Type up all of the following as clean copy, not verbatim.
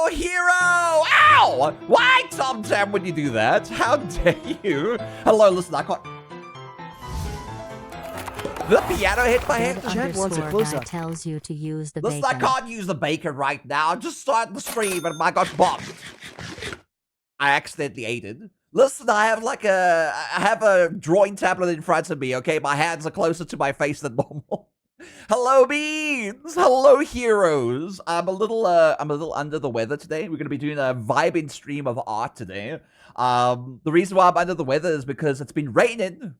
Hello, hero! Ow! Why, Tom Tam, would you do that? How dare you? Hello, listen, I can't... The piano hit my head. Chat wants a close-up. Tells you to use the Listen, bacon. I can't use the bacon right now. I just started the stream and I got bombed. I accidentally ate it. Listen, I have a drawing tablet in front of me, okay? My hands are closer to my face than normal. Hello, beans! Hello, heroes! I'm a little under the weather today. We're gonna be doing a vibing stream of art today. The reason why I'm under the weather is because it's been raining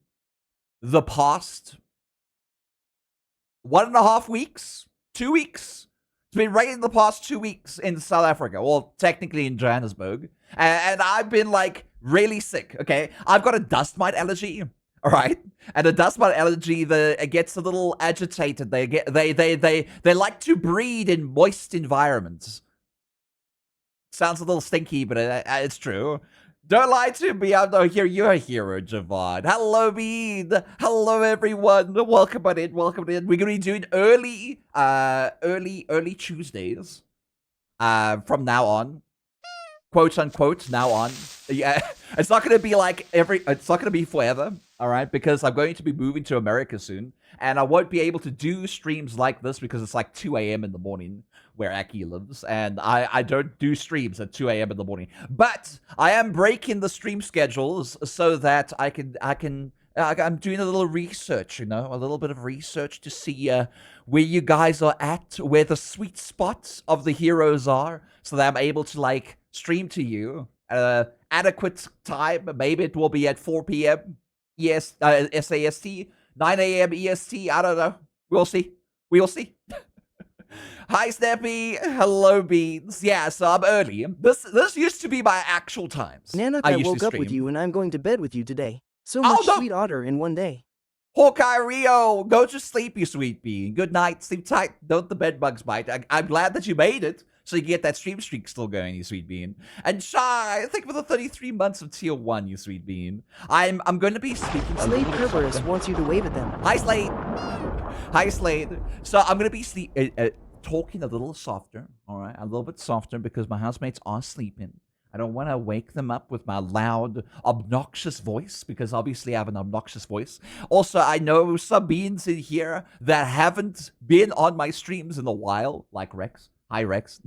the past 1.5 weeks, 2 weeks. It's been raining the past 2 weeks in South Africa. Well, technically in Johannesburg. And I've been, like, really sick, okay? I've got a dust mite allergy, all right? And a dust mite allergy, it gets a little agitated. They like to breed in moist environments. Sounds a little stinky, but it's true. Don't lie to me. I'm not here. You're a hero, Javon. Hello, Bean. Hello, everyone. Welcome on in. Welcome in. We're going to be doing early Tuesdays from now on. Quote unquote, now on. Yeah, it's not going to be like it's not going to be forever, all right? Because I'm going to be moving to America soon. And I won't be able to do streams like this because it's like 2 a.m. in the morning where Aki lives, and I don't do streams at 2 a.m. in the morning. But I am breaking the stream schedules so that I'm doing a little research, you know, a little bit of research to see where you guys are at, where the sweet spots of the heroes are, so that I'm able to, like, stream to you at an adequate time. Maybe it will be at 4 p.m. SAST, 9 a.m. EST, I don't know. We'll see. We'll see. Hi, Snappy. Hello, Beans. Yeah, so I'm early. This used to be my actual times. Nana, I woke up with you and I'm going to bed with you today. So much sweet otter in one day. Hawkeye Rio, go to sleep, you sweet bean. Good night. Sleep tight. Don't the bed bugs bite. I'm glad that you made it, so you can get that stream streak still going, you sweet bean. And Shy, thank you for the 33 months of tier 1, you sweet bean. I'm going to be speaking. Slade Kerberos wants you to wave at them. Hi, Slade. Hi, Slade. So I'm going to be talking a little softer, all right? A little bit softer because my housemates are sleeping. I don't want to wake them up with my loud, obnoxious voice, because obviously I have an obnoxious voice. Also, I know some beans in here that haven't been on my streams in a while, like Rex. Hi, Rex.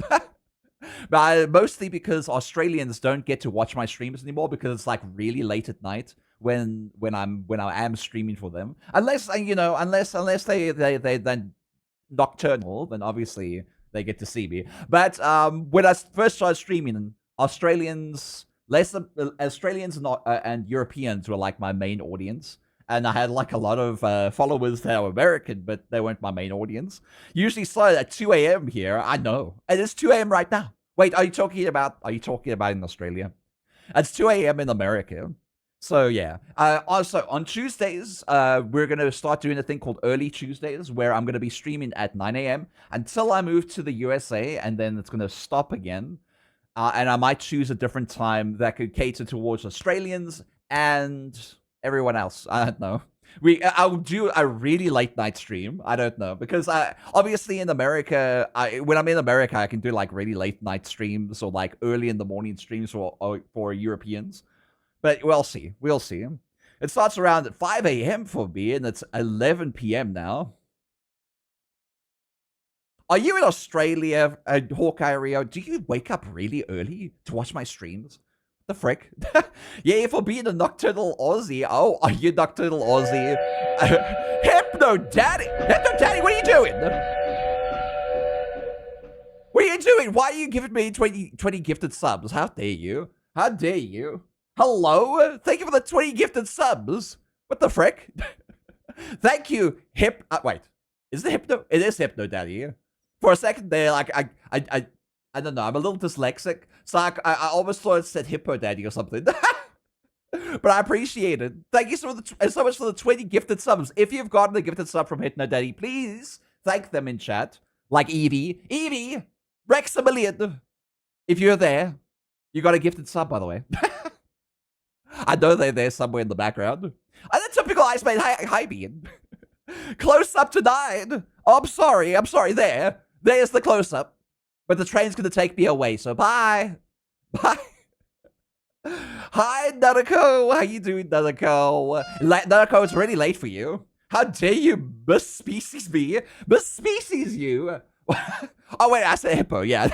But mostly because Australians don't get to watch my streams anymore because it's like really late at night when I am streaming for them. Unless unless they then nocturnal, then obviously they get to see me. But when I first started streaming, Australians and Europeans were like my main audience, and I had like a lot of followers that are American, but they weren't my main audience. Usually started at 2 a.m. here. I know, and it's 2 a.m. right now. Wait, are you talking about in Australia? It's 2 a.m. in America. So yeah. Also on Tuesdays, we're gonna start doing a thing called Early Tuesdays, where I'm gonna be streaming at 9 a.m. until I move to the USA, and then it's gonna stop again. And I might choose a different time that could cater towards Australians and everyone else. I don't know. I'll do a really late night stream. I don't know, because obviously in America, when I'm in America, I can do like really late night streams or like early in the morning streams for Europeans. But we'll see. We'll see. It starts around at 5 a.m. for me, and it's 11 p.m. now. Are you in Australia, Hawkeye Rio? Do you wake up really early to watch my streams? The frick? Yeah, for being a nocturnal Aussie. Oh, are you nocturnal Aussie? Hypno Daddy! Hypno Daddy, what are you doing? What are you doing? Why are you giving me 20 gifted subs? How dare you? How dare you? Hello? Thank you for the 20 gifted subs. What the frick? Thank you, wait. Is it Hypno? It is Hypno Daddy. For a second there, like, I don't know. I'm a little dyslexic. So I almost thought it said Hippo Daddy or something. But I appreciate it. Thank you so much for the 20 gifted subs. If you've gotten a gifted sub from Hypno Daddy, please thank them in chat. Like Evie. Evie! Rex a million. If you're there, you got a gifted sub, by the way. I know they're there somewhere in the background. And the typical Ice Mate, hi Bean. Close up to 9. Oh, I'm sorry. There. There's the close up. But the train's gonna take me away, so bye. Bye. Hi, Nanako. How you doing, Nanako? Nanako, it's already late for you. How dare you bespecies me? Bespecies you? Oh wait, I said hippo. Yeah.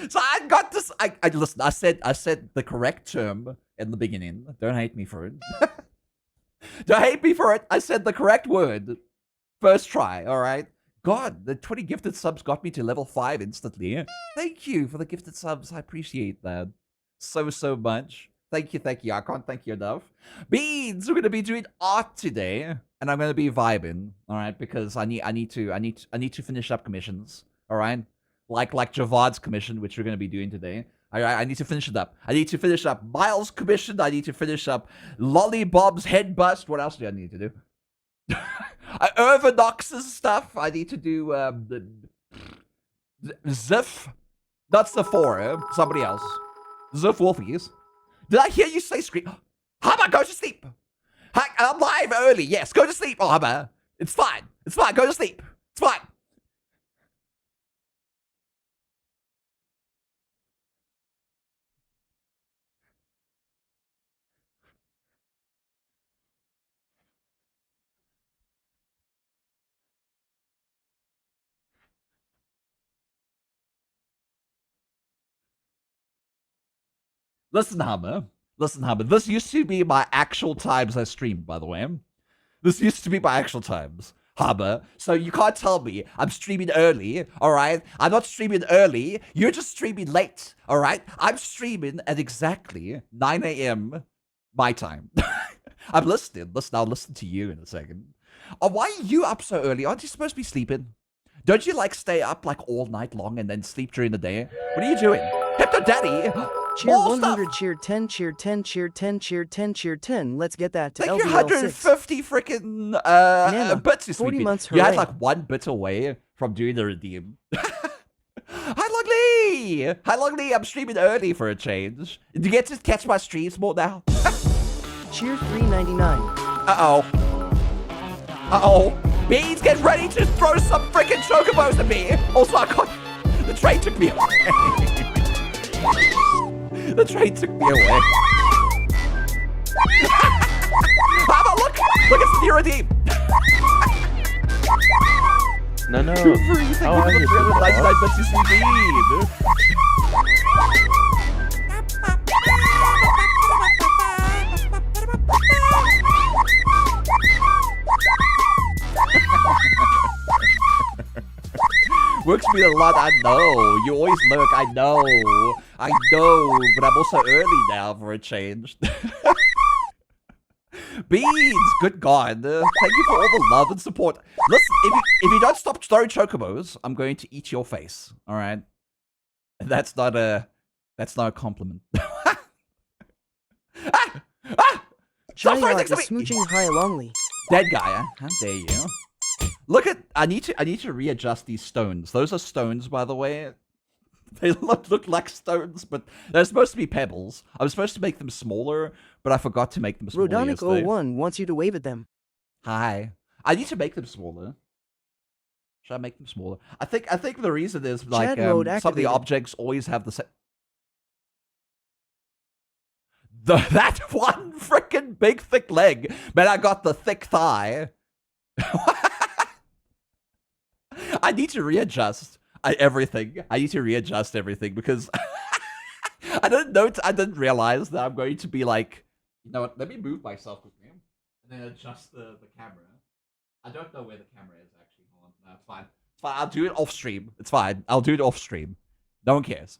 So I got this. I listen. I said the correct term in the beginning. Don't hate me for it. Don't hate me for it. I said the correct word. First try. All right. God, the 20 gifted subs got me to level 5 instantly. Thank you for the gifted subs. I appreciate that so much. Thank you. I can't thank you enough. Beans, we're gonna be doing art today, and I'm gonna be vibing. All right, because I need to finish up commissions. All right, like Javad's commission, which we're gonna be doing today. I need to finish it up. I need to finish up Miles' commission. I need to finish up Lollybob's head bust. What else do I need to do? Irvinox's stuff. I need to do the Ziff. That's the 4. Somebody else. Ziff Wolfies. Did I hear you say scream? Hammer, go to sleep. I'm live early. Yes, go to sleep, Hammer. It's fine. It's fine. Go to sleep. It's fine. Listen, Hammer. Listen, Hammer. This used to be my actual times I streamed, by the way. This used to be my actual times. Hammer. So you can't tell me I'm streaming early, alright? I'm not streaming early. You're just streaming late, alright? I'm streaming at exactly 9 a.m. my time. I'm listening. Listen, I'll listen to you in a second. Oh, why are you up so early? Aren't you supposed to be sleeping? Don't you like stay up like all night long and then sleep during the day? What are you doing? Hypno Daddy! Cheer 100, cheer 10, cheer 10, cheer 10, cheer 10, cheer 10. Let's get that to Like LVL6. 150 freaking bits this 40 week. months, You had hooray. like 1 bit away from doing the redeem. Hi, Logly! Hi, Logly! I'm streaming early for a change. Do you get to catch my streams more now? Cheer 399. Uh-oh. Uh-oh. Beans, get ready to throw some freaking chocobos at me! Also, I can't... The train took me away. The train took me away. Hama, look! Look, it's the redeem! No. Furry, thank How are you you, for the 399 boss? bits you Works me a lot, I know. You always lurk, I know. I know, but I'm also early now for a change. Beans, good God. Thank you for all the love and support. Listen, if you don't stop throwing chocobos, I'm going to eat your face. All right? That's not a compliment. Stop throwing Giant things is at me! smooching high alongly. Dead guy, huh? How dare you? Look at I need to readjust these stones. Those are stones, by the way. They look like stones, but they're supposed to be pebbles. I was supposed to make them smaller, but I forgot to make them smaller yesterday. Rodonic01 wants you to wave at them. Hi. I need to make them smaller. Should I make them smaller? I think the reason is like Chat mode some of the activated. objects always have the same. That one freaking big thick leg, man! I got the thick thigh. I need to readjust everything. I need to readjust everything because I didn't realize that I'm going to be like, you know what? Let me move myself quickly and then adjust the camera. I don't know where the camera is actually. Hold on. No, it's fine. It's fine. I'll do it off stream. It's fine. I'll do it off stream. No one cares.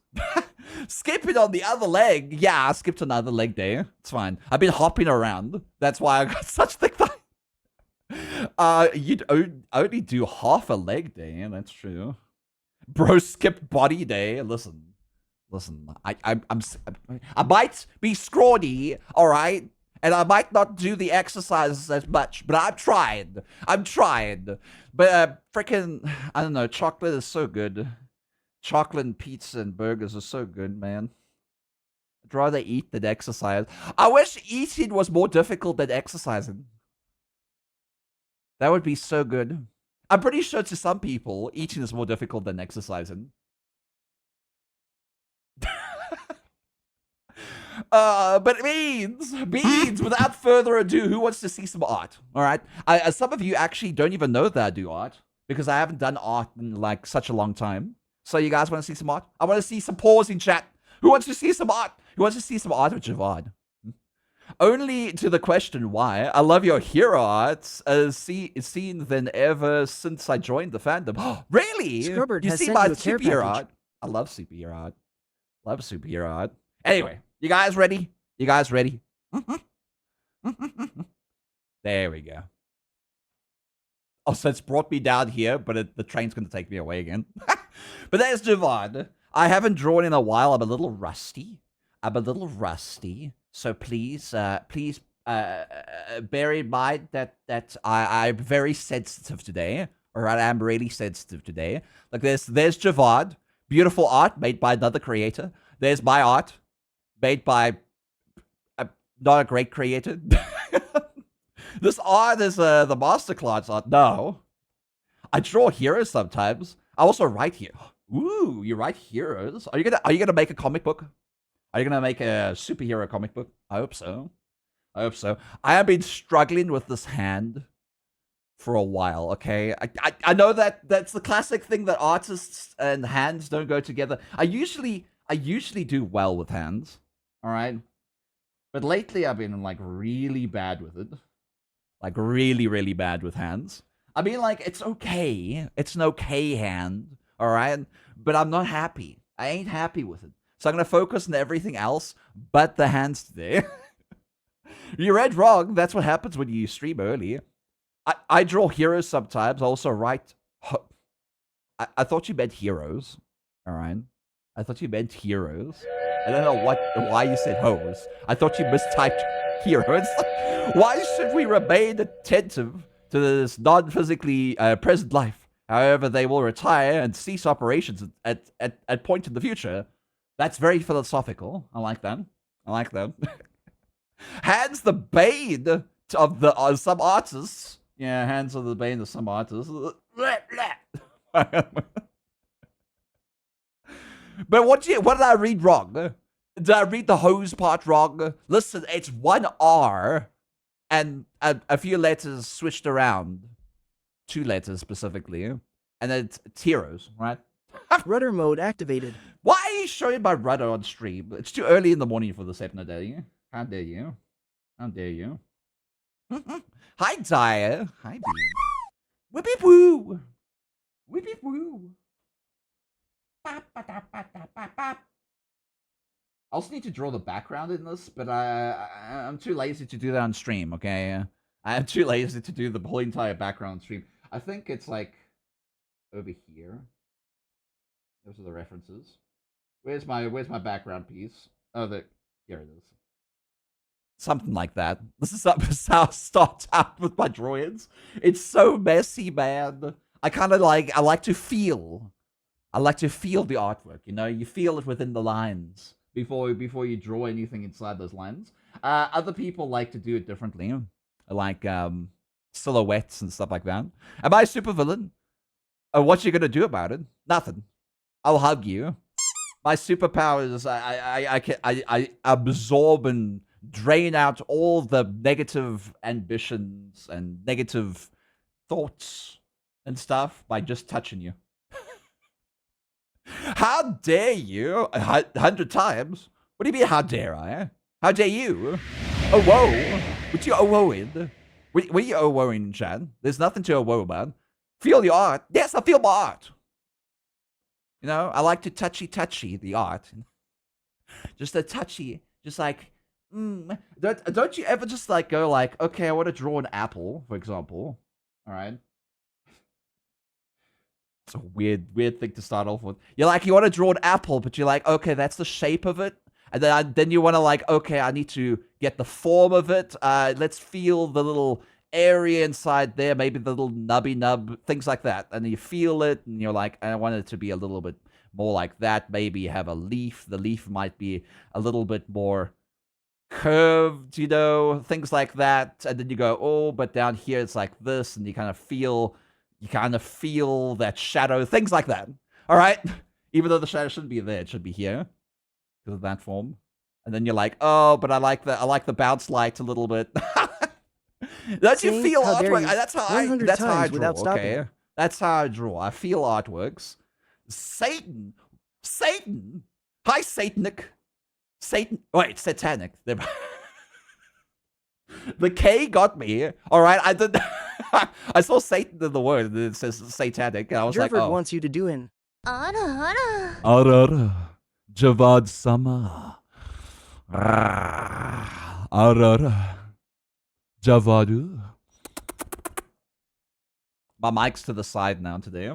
Skip it on the other leg. Yeah, I skipped another leg day. It's fine. I've been hopping around. That's why I got such thick thigh. You'd only do half a leg day. That's true. Bro skipped body day. Listen. I might be scrawny, all right, and I might not do the exercises as much, but I'm trying. But freaking, I don't know. Chocolate is so good. Chocolate and pizza and burgers are so good, man. I'd rather eat than exercise. I wish eating was more difficult than exercising. That would be so good. I'm pretty sure to some people, eating is more difficult than exercising. But beans. Without further ado, who wants to see some art? All right. Some of you actually don't even know that I do art because I haven't done art in like such a long time. So you guys want to see some art? I want to see some pause in chat. Who wants to see some art? Who wants to see some art of Javad? Only to the question why. I love your hero art seen than ever since I joined the fandom. Really? Scrubbert You has see sent my you a care superhero package. art? I love superhero art. Love superhero art. Anyway, you guys ready? You guys ready? There we go. Oh, so it's brought me down here, but the train's going to take me away again. But there's Javad. I haven't drawn in a while. I'm a little rusty. So please bear in mind that I'm very sensitive today. All right, I'm really sensitive today. Like there's Javad. Beautiful art made by another creator. There's my art made by not a great creator. This art is the masterclass art. No. I draw heroes sometimes. I also write here. Ooh, you write heroes? Are you gonna make a comic book? Are you gonna make a superhero comic book? I hope so. I have been struggling with this hand for a while, okay? I know that's the classic thing that artists and hands don't go together. I usually do well with hands. Alright? But lately I've been like really bad with it. Like really, really bad with hands. I mean, like, it's okay. It's an okay hand, all right? But I'm not happy. I ain't happy with it. So I'm going to focus on everything else but the hands today. You read wrong. That's what happens when you stream early. I draw heroes sometimes. I also write... I thought you meant heroes, all right? I thought you meant heroes. I don't know why you said hoes. I thought you mistyped heroes. Why should we remain attentive to this non-physically present life? However, they will retire and cease operations at point in the future. That's very philosophical. I like that. Hands the bane of the some artists. Yeah, hands are the bane of some artists. But what did I read wrong? Did I read the hose part wrong? Listen, it's one R and a few letters switched around. 2 letters specifically. And then it's heroes, right? Rudder mode activated. Why are you showing my rudder on stream? It's too early in the morning for this day. How dare you? How dare you? Hi, Dyer. Hi, Bean. Whippy woo. Whippy woo. I also need to draw the background in this, but I'm too lazy to do that on stream, okay? I'm too lazy to do the whole entire background on stream. I think it's like over here. Those are the references. Where's my background piece? Oh, here it is. Something like that. This is how I start out with my drawings. It's so messy, man. I like to feel. I like to feel the artwork, you know? You feel it within the lines before you draw anything inside those lines. Other people like to do it differently. Like silhouettes and stuff like that. Am I a supervillain? What you gonna do about it? Nothing. I'll hug you. My superpower is I absorb and drain out all the negative ambitions and negative thoughts and stuff by just touching you. How dare you? 100 times? What do you mean, how dare I? How dare you? Oh, whoa. What you oh-woing? What are you oh-woing, Chad? There's nothing to oh-woe about. Feel the art. Yes, I feel my art. You know, I like to touchy the art. Just a touchy, just like, Don't you ever just like go like, okay, I want to draw an apple, for example. All right. It's a weird thing to start off with. You're like, you want to draw an apple, but you're like, okay, that's the shape of it. And then you want to like, okay, I need to get the form of it. Let's feel the little area inside there, maybe the little nubby nub, things like that. And you feel it, and you're like, I want it to be a little bit more like that. Maybe you have a leaf. The leaf might be a little bit more curved, you know, things like that. And then you go, oh, but down here it's like this, and you kind of feel that shadow, things like that. All right. Even though the shadow shouldn't be there, it should be here because of that form. And then you're like, oh, but I like the bounce light a little bit. Don't you feel artwork? That's how I draw. Okay, that's how I draw. I feel artworks. Satan. Hi, Satanic. Wait, satanic. The K got me. All right, I did. I saw Satan in the word, and it says satanic. And I was like, oh. wants you to do in. Ara. Javad Sama. Ara. Javadu. My mic's to the side now today.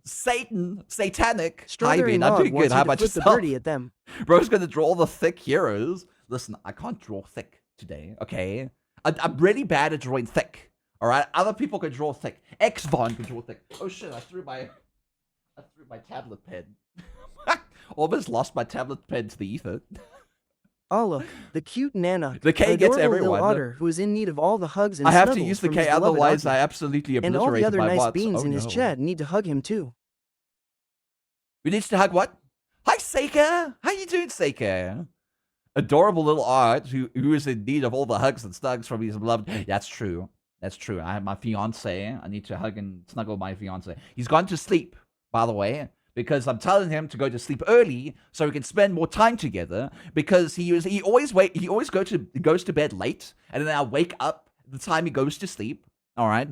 Satanic. Strawberry I'm doing good. How about flip yourself? the birdie at them. Bro's gonna draw all the thick heroes. Listen, I can't draw thick today, okay? I'm really bad at drawing thick, all right? Other people can draw thick. X-Von can draw thick. Oh shit, I threw my tablet pen. Almost lost my tablet pen to the ether. Olive, the cute Nana, the K gets everyone. Otter who is in need of all the hugs and I have to use the K, otherwise I absolutely obliterate my bots. And all the other nice beans in his chat need to hug him too. We need to hug what? Hi, Seika. How you doing, Seika? Adorable little Art who is in need of all the hugs and snugs from his beloved. That's true. That's true. I have my fiance. I need to hug and snuggle my fiance. He's gone to sleep, by the way, because I'm telling him to go to sleep early so we can spend more time together. Because he always goes to bed late, and then I wake up the time he goes to sleep. All right,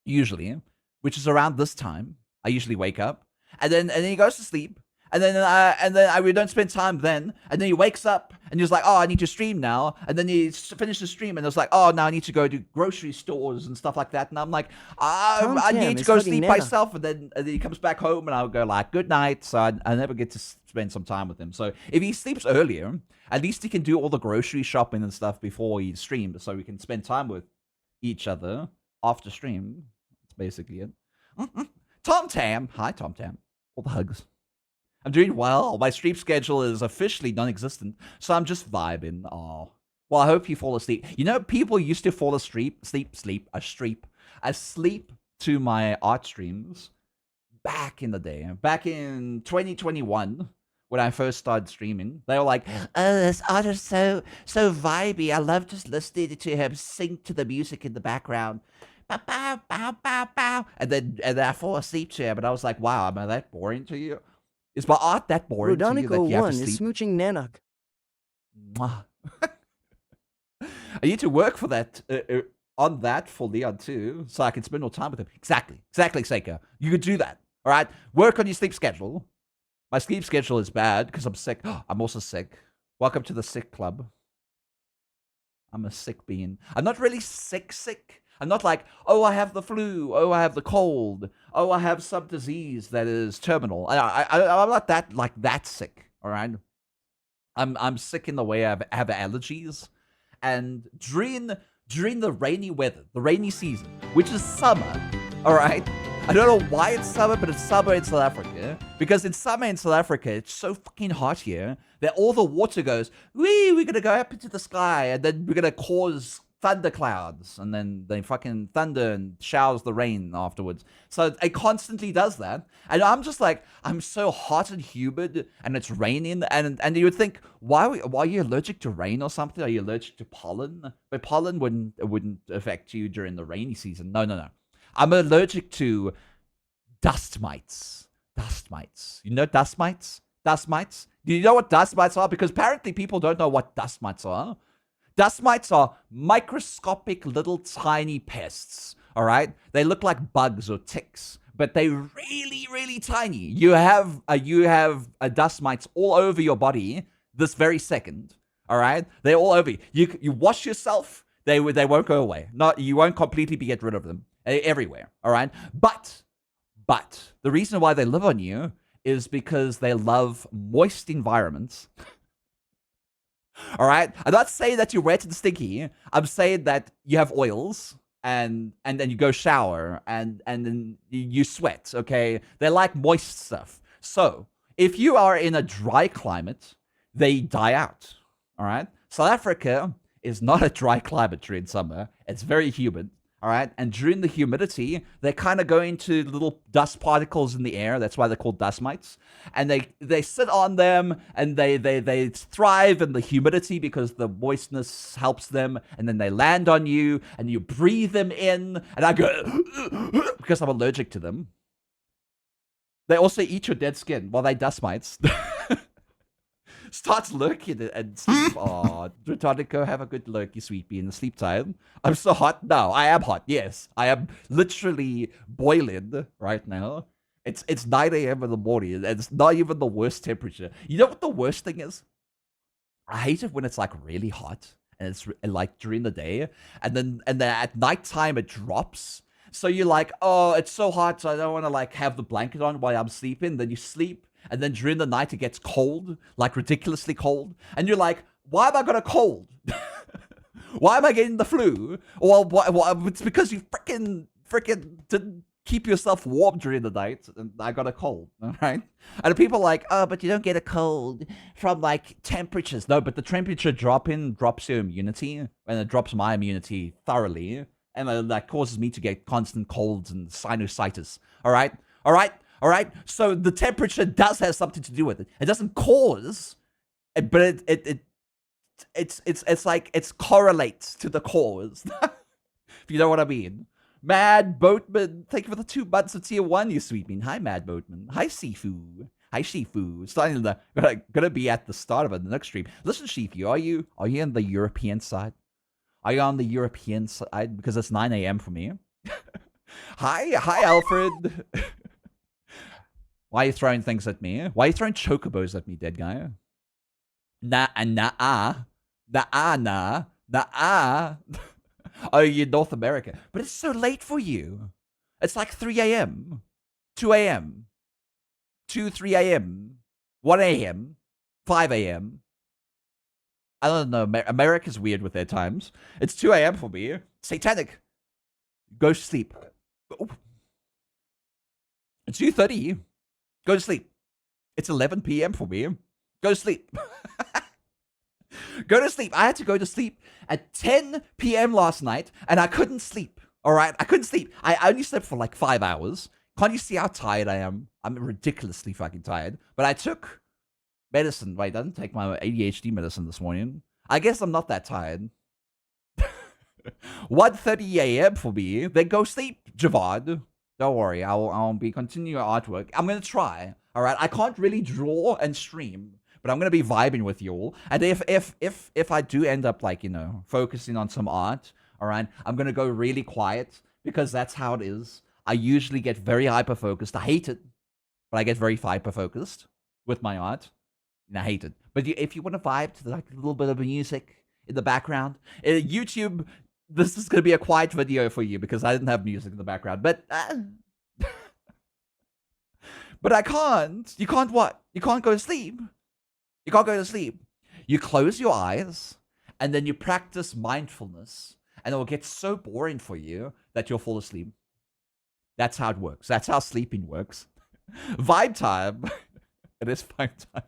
usually, which is around this time. I usually wake up, and then he goes to sleep. And then we don't spend time then. And then he wakes up and he's like, oh, I need to stream now. And then he finishes the stream and it's like, oh, now I need to go to grocery stores and stuff like that. And I'm like, I need to go sleep myself. And then he comes back home and I'll go like, good night. So I never get to spend some time with him. So if he sleeps earlier, at least he can do all the grocery shopping and stuff before he streams. So we can spend time with each other after stream. That's basically it. Tom Tam. Hi, Tom Tam. All the hugs. I'm doing well. My stream schedule is officially non-existent, so I'm just vibing. Oh, well, I hope you fall asleep. You know, people used to fall asleep to my art streams back in the day, back in 2021 when I first started streaming. They were like, "Oh, this art is so vibey. I love just listening to him sing to the music in the background." Bow, bow, bow, bow, bow. And then I fall asleep to him, and I was like, "Wow, am I that boring to you? Is my art that boring to you that you have to sleep?" is smooching Nanak. I need to work for that, on that for Leon too, so I can spend more time with him. Exactly, Seika. You could do that, all right? Work on your sleep schedule. My sleep schedule is bad because I'm sick. I'm also sick. Welcome to the sick club. I'm a sick being. I'm not really sick. I'm not like, oh, I have the flu. Oh, I have the cold. Oh, I have some disease that is terminal. I'm not that sick. All right. I'm sick in the way I have allergies, and during the rainy weather, the rainy season, which is summer. All right. I don't know why it's summer, but it's summer in South Africa. Because in summer in South Africa, it's so fucking hot here that all the water goes, we're going to go up into the sky, and then we're going to cause thunderclouds, and then they fucking thunder and showers the rain afterwards. So it constantly does that. And I'm just like, I'm so hot and humid, and it's raining, and you would think, why are you allergic to rain or something? Are you allergic to pollen? But pollen wouldn't affect you during the rainy season. No. I'm allergic to dust mites. You know dust mites? Do you know what dust mites are? Because apparently people don't know what dust mites are. Dust mites are microscopic little tiny pests, all right? They look like bugs or ticks, but they're really, really tiny. You have dust mites all over your body this very second, all right? They're all over you. You wash yourself, they won't go away. You won't completely get rid of them. Everywhere, all right? But the reason why they live on you is because they love moist environments. All right? I'm not saying that you're wet and stinky. I'm saying that you have oils and then you go shower and then you sweat, okay? They like moist stuff. So if you are in a dry climate, they die out, all right? South Africa is not a dry climate during summer. It's very humid. All right, and during the humidity, they kind of go into little dust particles in the air. That's why they're called dust mites. And they sit on them, and they thrive in the humidity because the moistness helps them. And then they land on you, and you breathe them in. And I go because I'm allergic to them. They also eat your dead skin. Well, they dust mites. Starts lurking and sleep. Oh, Retonico, have a good lurky, sweet bee in the sleep time. I'm so hot. No, I am hot. Yes, I am literally boiling right now. It's 9 a.m. in the morning, and it's not even the worst temperature. You know what the worst thing is? I hate it when it's like really hot and it's like during the day, and then at nighttime it drops. So you're like, oh, it's so hot, so I don't want to like have the blanket on while I'm sleeping. Then you sleep. And then during the night, it gets cold, like ridiculously cold. And you're like, why am I gonna cold? Why am I getting the flu? Well, it's because you freaking didn't keep yourself warm during the night, and I got a cold, all right? And people are like, oh, but you don't get a cold from, like, temperatures. No, but the temperature drops your immunity, and it drops my immunity thoroughly, and that causes me to get constant colds and sinusitis, all right? All right? All right, so the temperature does have something to do with it. It doesn't cause, but it's like it's correlates to the cause. If you know what I mean. Mad Boatman, thank you for the 2 months of tier 1, you sweet bean. Hi, Mad Boatman. Hi, Sifu. Hi, Shifu. Starting gonna be at the start of the next stream. Listen, Shifu, are you on the European side? Are you on the European side? Because it's 9 a.m. for me. Hi, Alfred. Why are you throwing things at me? Why are you throwing chocobos at me, dead guy? Nah. Oh, you're North America. But it's so late for you. It's like 3 a.m., 2 a.m., 2, 3 a.m., 1 a.m., 5 a.m. I don't know. America's weird with their times. It's 2 a.m. for me. Satanic. Go sleep. It's 2:30. Go to sleep. It's 11 p.m. for me. Go to sleep. Go to sleep. I had to go to sleep at 10 p.m. last night, and I couldn't sleep. All right? I couldn't sleep. I only slept for like 5 hours. Can't you see how tired I am? I'm ridiculously fucking tired. But I took medicine. Wait, I didn't take my ADHD medicine this morning. I guess I'm not that tired. 1:30 a.m. for me. Then go sleep, Javad. Don't worry, I'll be continuing artwork. I'm gonna try. All right, I can't really draw and stream, but I'm gonna be vibing with you all. And if I do end up like focusing on some art, all right, I'm gonna go really quiet because that's how it is. I usually get very hyper focused. I hate it, but I get very hyper focused with my art, and I hate it. But if you want to vibe to like a little bit of music in the background, YouTube. This is going to be a quiet video for you because I didn't have music in the background. But but I can't. You can't what? You can't go to sleep. You can't go to sleep. You close your eyes and then you practice mindfulness. And it will get so boring for you that you'll fall asleep. That's how it works. That's how sleeping works. Vibe time. It is vibe time.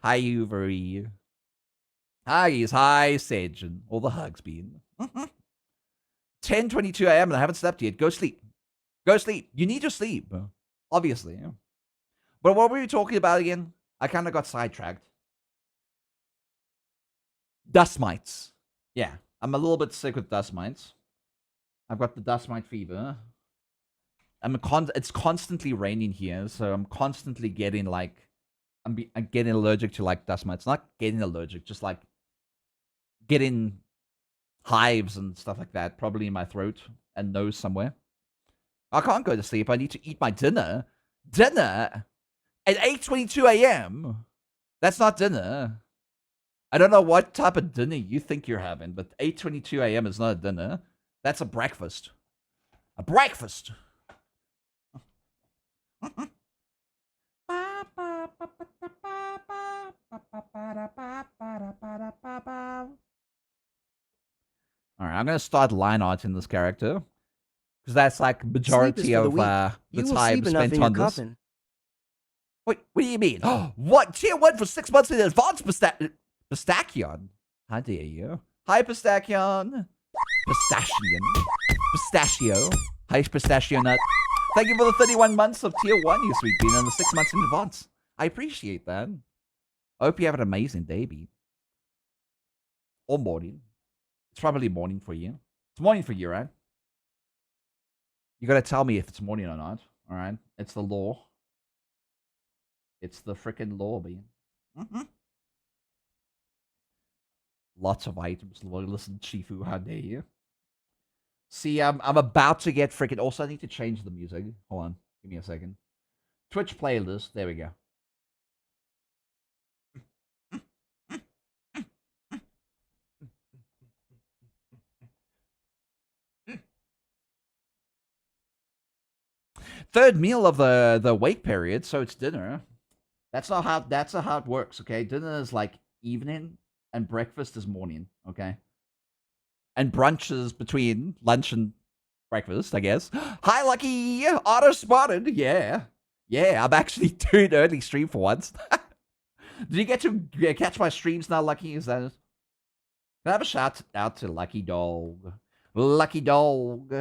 Hi, Furry. Hi, Sage, and all the hugs being. 10:22 a.m. and I haven't slept yet. Go sleep. Go sleep. You need your sleep, obviously. But what were we talking about again? I kind of got sidetracked. Dust mites. Yeah, I'm a little bit sick with dust mites. I've got the dust mite fever. It's constantly raining here, so I'm constantly getting like I'm getting allergic to like dust mites. Not getting allergic, just like getting hives and stuff like that, probably in my throat and nose somewhere. I can't go to sleep. I need to eat my dinner. Dinner at 8:22 a.m. That's not dinner. I don't know what type of dinner you think you're having, but 8:22 a.m. is not a dinner. That's a breakfast. A breakfast. All right, I'm gonna start line art in this character because that's like majority of the time spent on this. Coffin. Wait, what do you mean? What? Tier 1 for 6 months in advance, Pistachion? How dare you? Hi, Pistachion. Pistachion. Pistachio. Hi, Pistachio Nut. Thank you for the 31 months of tier 1, you sweet bean, and the 6 months in advance. I appreciate that. I hope you have an amazing day, B. Or morning. It's probably morning for you. It's morning for you, right? You gotta tell me if it's morning or not, alright? It's the law. It's the freaking law, B. Lots of items. Listen, Chifu, how dare you? See, I'm about to get freaking... Also, I need to change the music. Hold on. Give me a second. Twitch playlist. There we go. Third meal of the wake period, so it's dinner. That's not how it works, okay? Dinner is like evening, and breakfast is morning, okay? And brunch is between lunch and breakfast, I guess. Hi, Lucky! Auto spotted, yeah. Yeah, I'm actually doing early stream for once. Did you get to catch my streams now, Lucky? Is that it? Can I have a shout out to Lucky Dog? Lucky Dog.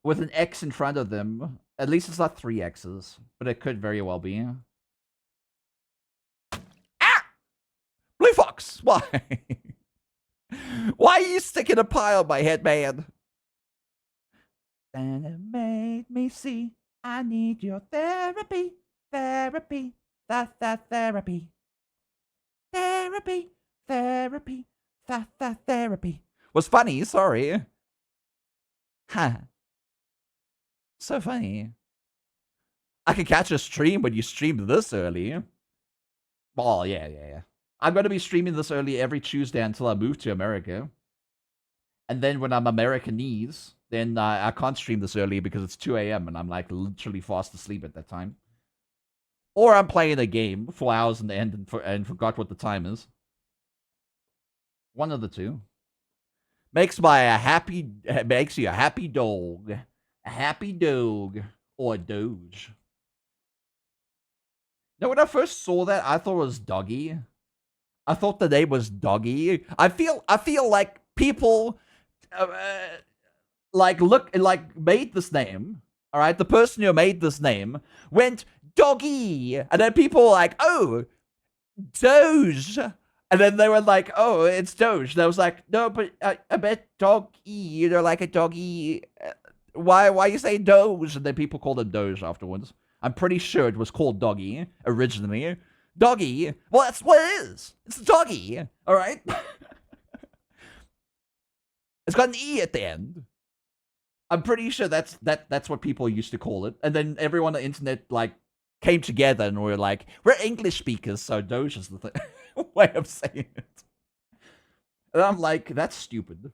With an X in front of them. At least it's not 3 X's, but it could very well be. Ah! Blue Fox! Why? Why are you sticking a pie on my head, man? And it made me see I need your therapy. Therapy. That therapy. Therapy. Therapy. That therapy. Was funny, sorry. Huh. So funny. I can catch a stream when you stream this early. Oh, yeah. I'm going to be streaming this early every Tuesday until I move to America. And then when I'm Americanese, then I can't stream this early because it's 2 a.m. and I'm like literally fast asleep at that time. Or I'm playing a game 4 hours in the end and forgot what the time is. One of the two. Makes you a happy dog. A happy dog. Or a doge. Now, when I first saw that, I thought it was Doggy. I thought the name was Doggy. I feel like people made this name. All right, the person who made this name went Doggy, and then people were like, oh, Doge, and then they were like, oh, it's Doge. And I was like, no, but I bet Doggy. They're like a doggy. Why you say Doge? And then people called it Doge afterwards. I'm pretty sure it was called Doggy originally. Doggy. Well, that's what it is. It's Doggy. All right. It's got an E at the end. I'm pretty sure that's what people used to call it. And then everyone on the internet like came together and were like, we're English speakers, so Doge is the way of saying it. And I'm like, that's stupid.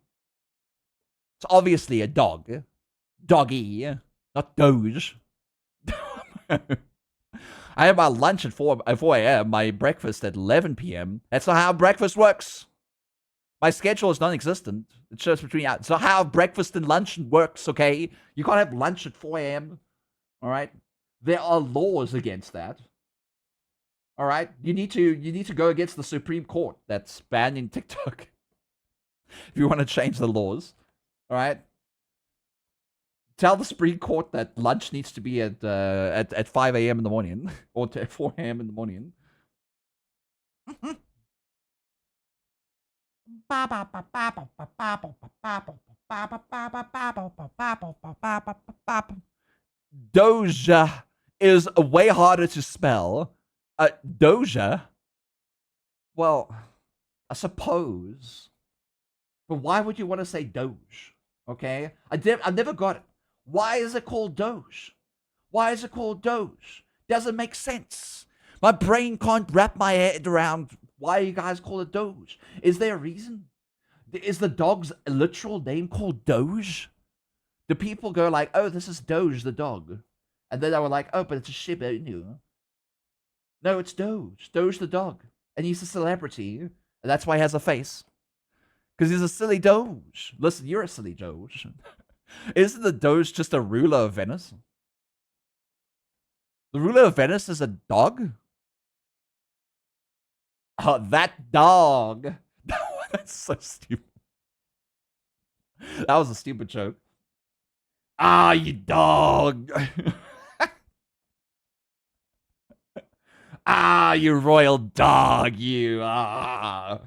It's obviously a dog. Doggy, not Doge. I had my lunch at 4 a.m., my breakfast at 11 p.m. That's not how breakfast works. My schedule is non-existent. It's just between... It's not how breakfast and lunch works, okay? You can't have lunch at 4 a.m., all right? There are laws against that. All right? You need to go against the Supreme Court that's banning TikTok. If you want to change the laws, all right? Tell the Supreme Court that lunch needs to be at 5 a.m. in the morning or at 4 a.m. in the morning. Doja is way harder to spell. Doja? Well, I suppose. But why would you want to say Doge? Okay? I never got it. Why is it called Doge? Why is it called Doge? Doesn't make sense. My brain can't wrap my head around why you guys call it Doge. Is there a reason? Is the dog's literal name called Doge? Do people go like, oh, this is Doge the dog? And then I were like, oh, but it's a Shiba Inu. No, it's Doge. Doge the dog. And he's a celebrity. And that's why he has a face. Because he's a silly Doge. Listen, you're a silly Doge. Isn't the Doge just a ruler of Venice? The ruler of Venice is a dog? Oh, that dog. That's so stupid. That was a stupid joke. Ah, you dog. Ah, you royal dog, you. Ah.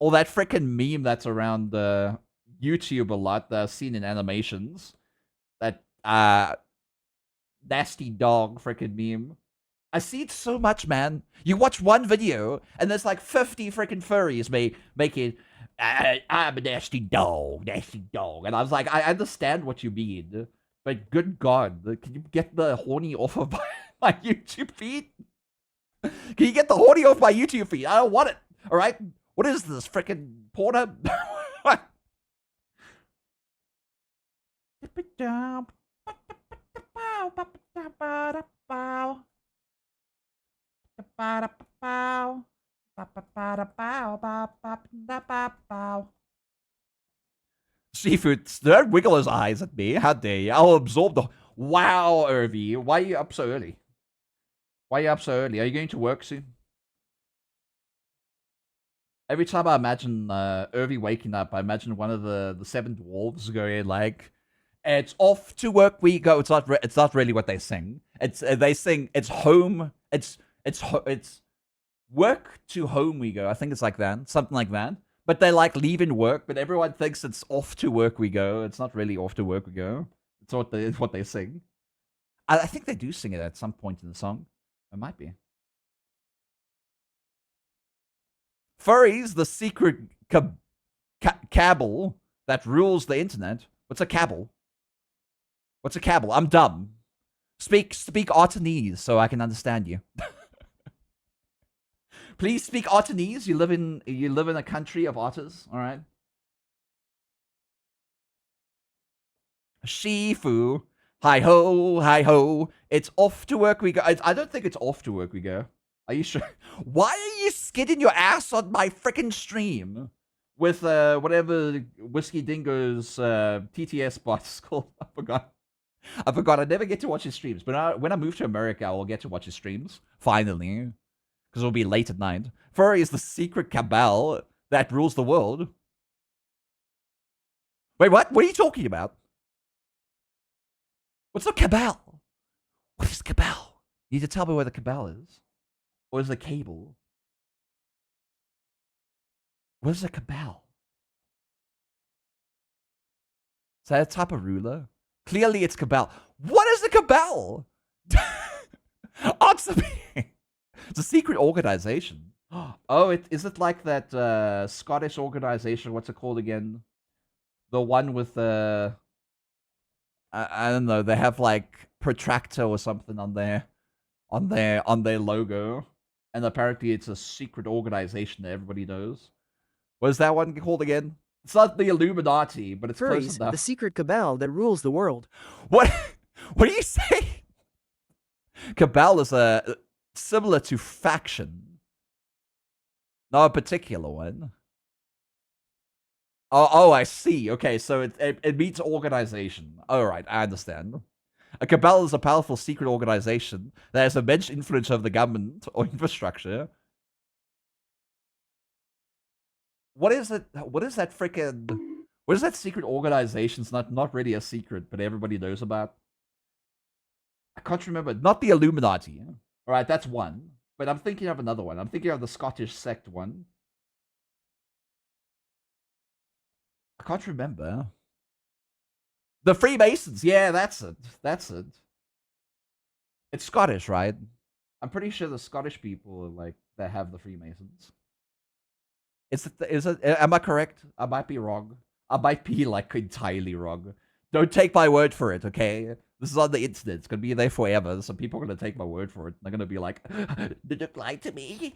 Or that freaking meme that's around YouTube a lot that I've seen in animations. That nasty dog freaking meme. I see it so much, man. You watch one video, and there's like 50 freaking furries making, I'm a nasty dog. And I was like, I understand what you mean, but good God, can you get the horny off of my YouTube feed? Can you get the horny off my YouTube feed? I don't want it, all right? What is this, freaking Pornhub? Seafood, don't wiggle his eyes at me. How dare you? I'll absorb the. Wow, Irvy. Why are you up so early? Why are you up so early? Are you going to work soon? Every time I imagine Irvy waking up, I imagine one of the seven dwarves going like, "It's off to work we go." It's not really what they sing. It's they sing. It's home. It's work to home we go. I think it's like that, something like that. But they like leaving work, but everyone thinks it's off to work we go. It's not really off to work we go. It's what they sing. I think they do sing it at some point in the song. It might be. Furries, the secret cabal that rules the internet. What's a cabal? What's a cabal? I'm dumb. Speak Artanese so I can understand you. Please speak Artanese. You live in a country of otters, all right? Shifu. Hi ho. It's off to work we go. I don't think it's off to work we go. Are you sure? Why are you skidding your ass on my freaking stream with whatever Whiskey Dingo's TTS bot is called? I forgot. I never get to watch his streams, but when I move to America, I will get to watch his streams finally, because it'll be late at night. Furry is the secret cabal that rules the world. Wait, what? What are you talking about? What's the cabal? What is cabal? You need to tell me where the cabal is. Or is it a cable? What is a cabal? Is that a type of ruler? Clearly it's cabal. What is a cabal? Answer me. It's a secret organization. Oh, is it like that Scottish organization? What's it called again? The one with the... I don't know. They have like protractor or something on their logo, and apparently it's a secret organization that everybody knows. What is that one called again? It's not the Illuminati, but it's close enough. The secret cabal that rules the world. What? What do you say? Cabal is similar to faction, not a particular one. Oh, I see. Okay, so it means organization. All right, I understand. A cabal is a powerful secret organization that has immense influence over the government or infrastructure. What is it? What is that freaking? What is that secret organization? It's not really a secret, but everybody knows about. I can't remember. Not the Illuminati. All right, that's one. But I'm thinking of another one. I'm thinking of the Scottish sect one. I can't remember. The Freemasons. Yeah, that's it. That's it. It's Scottish, right? I'm pretty sure the Scottish people are like that have the Freemasons. Is it? Am I correct? I might be wrong. I might be like entirely wrong. Don't take my word for it, okay? This is on the internet. It's gonna be there forever. Some people are gonna take my word for it. They're gonna be like, "Did you lie to me?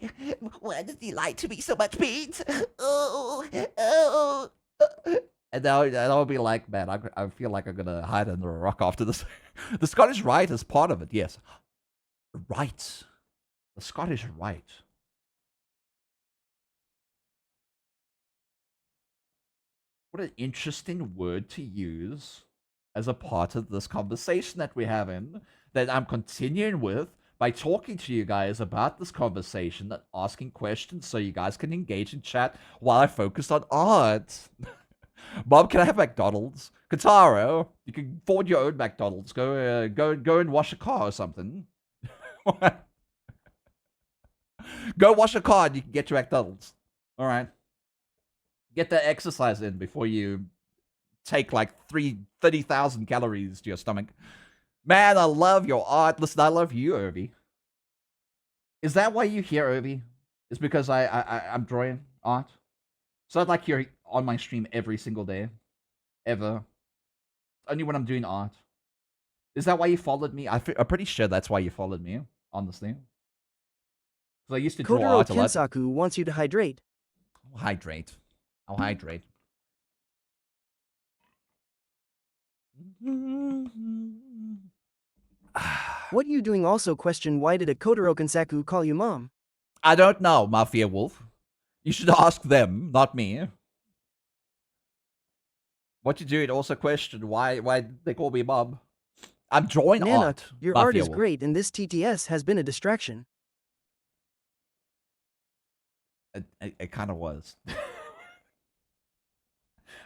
Why did he lie to me so much, Pete? Oh." And I'll be like, man, I feel like I'm gonna hide under a rock after this. The Scottish Rite is part of it, yes. Right. The Scottish Rite. What an interesting word to use as a part of this conversation that we're having, that I'm continuing with by talking to you guys about this conversation and asking questions so you guys can engage in chat while I focus on art. Bob, can I have McDonald's? Kataro, you can afford your own McDonald's. Go and wash a car or something. Go wash a car and you can get your McDonald's. All right. Get that exercise in before you take like 30,000 calories to your stomach. Man, I love your art. Listen, I love you, Irby. Is that why you hear Irby? It's because I'm drawing art. So I'd like you're on my stream every single day. Ever. Only when I'm doing art. Is that why you followed me? I'm pretty sure that's why you followed me, honestly. Because I used to draw Kotaro art a lot. Kinsaku wants you to hydrate. I'll hydrate. I'll hydrate. What are you doing? Also question, why did a Kotaro Kinsaku call you mom? I don't know, Mafia Wolf. You should ask them, not me. What you doing? Also question, why they call me mom? I'm drawing Nana, art. your Mafia art is Wolf. great and this TTS has been a distraction. It kind of was.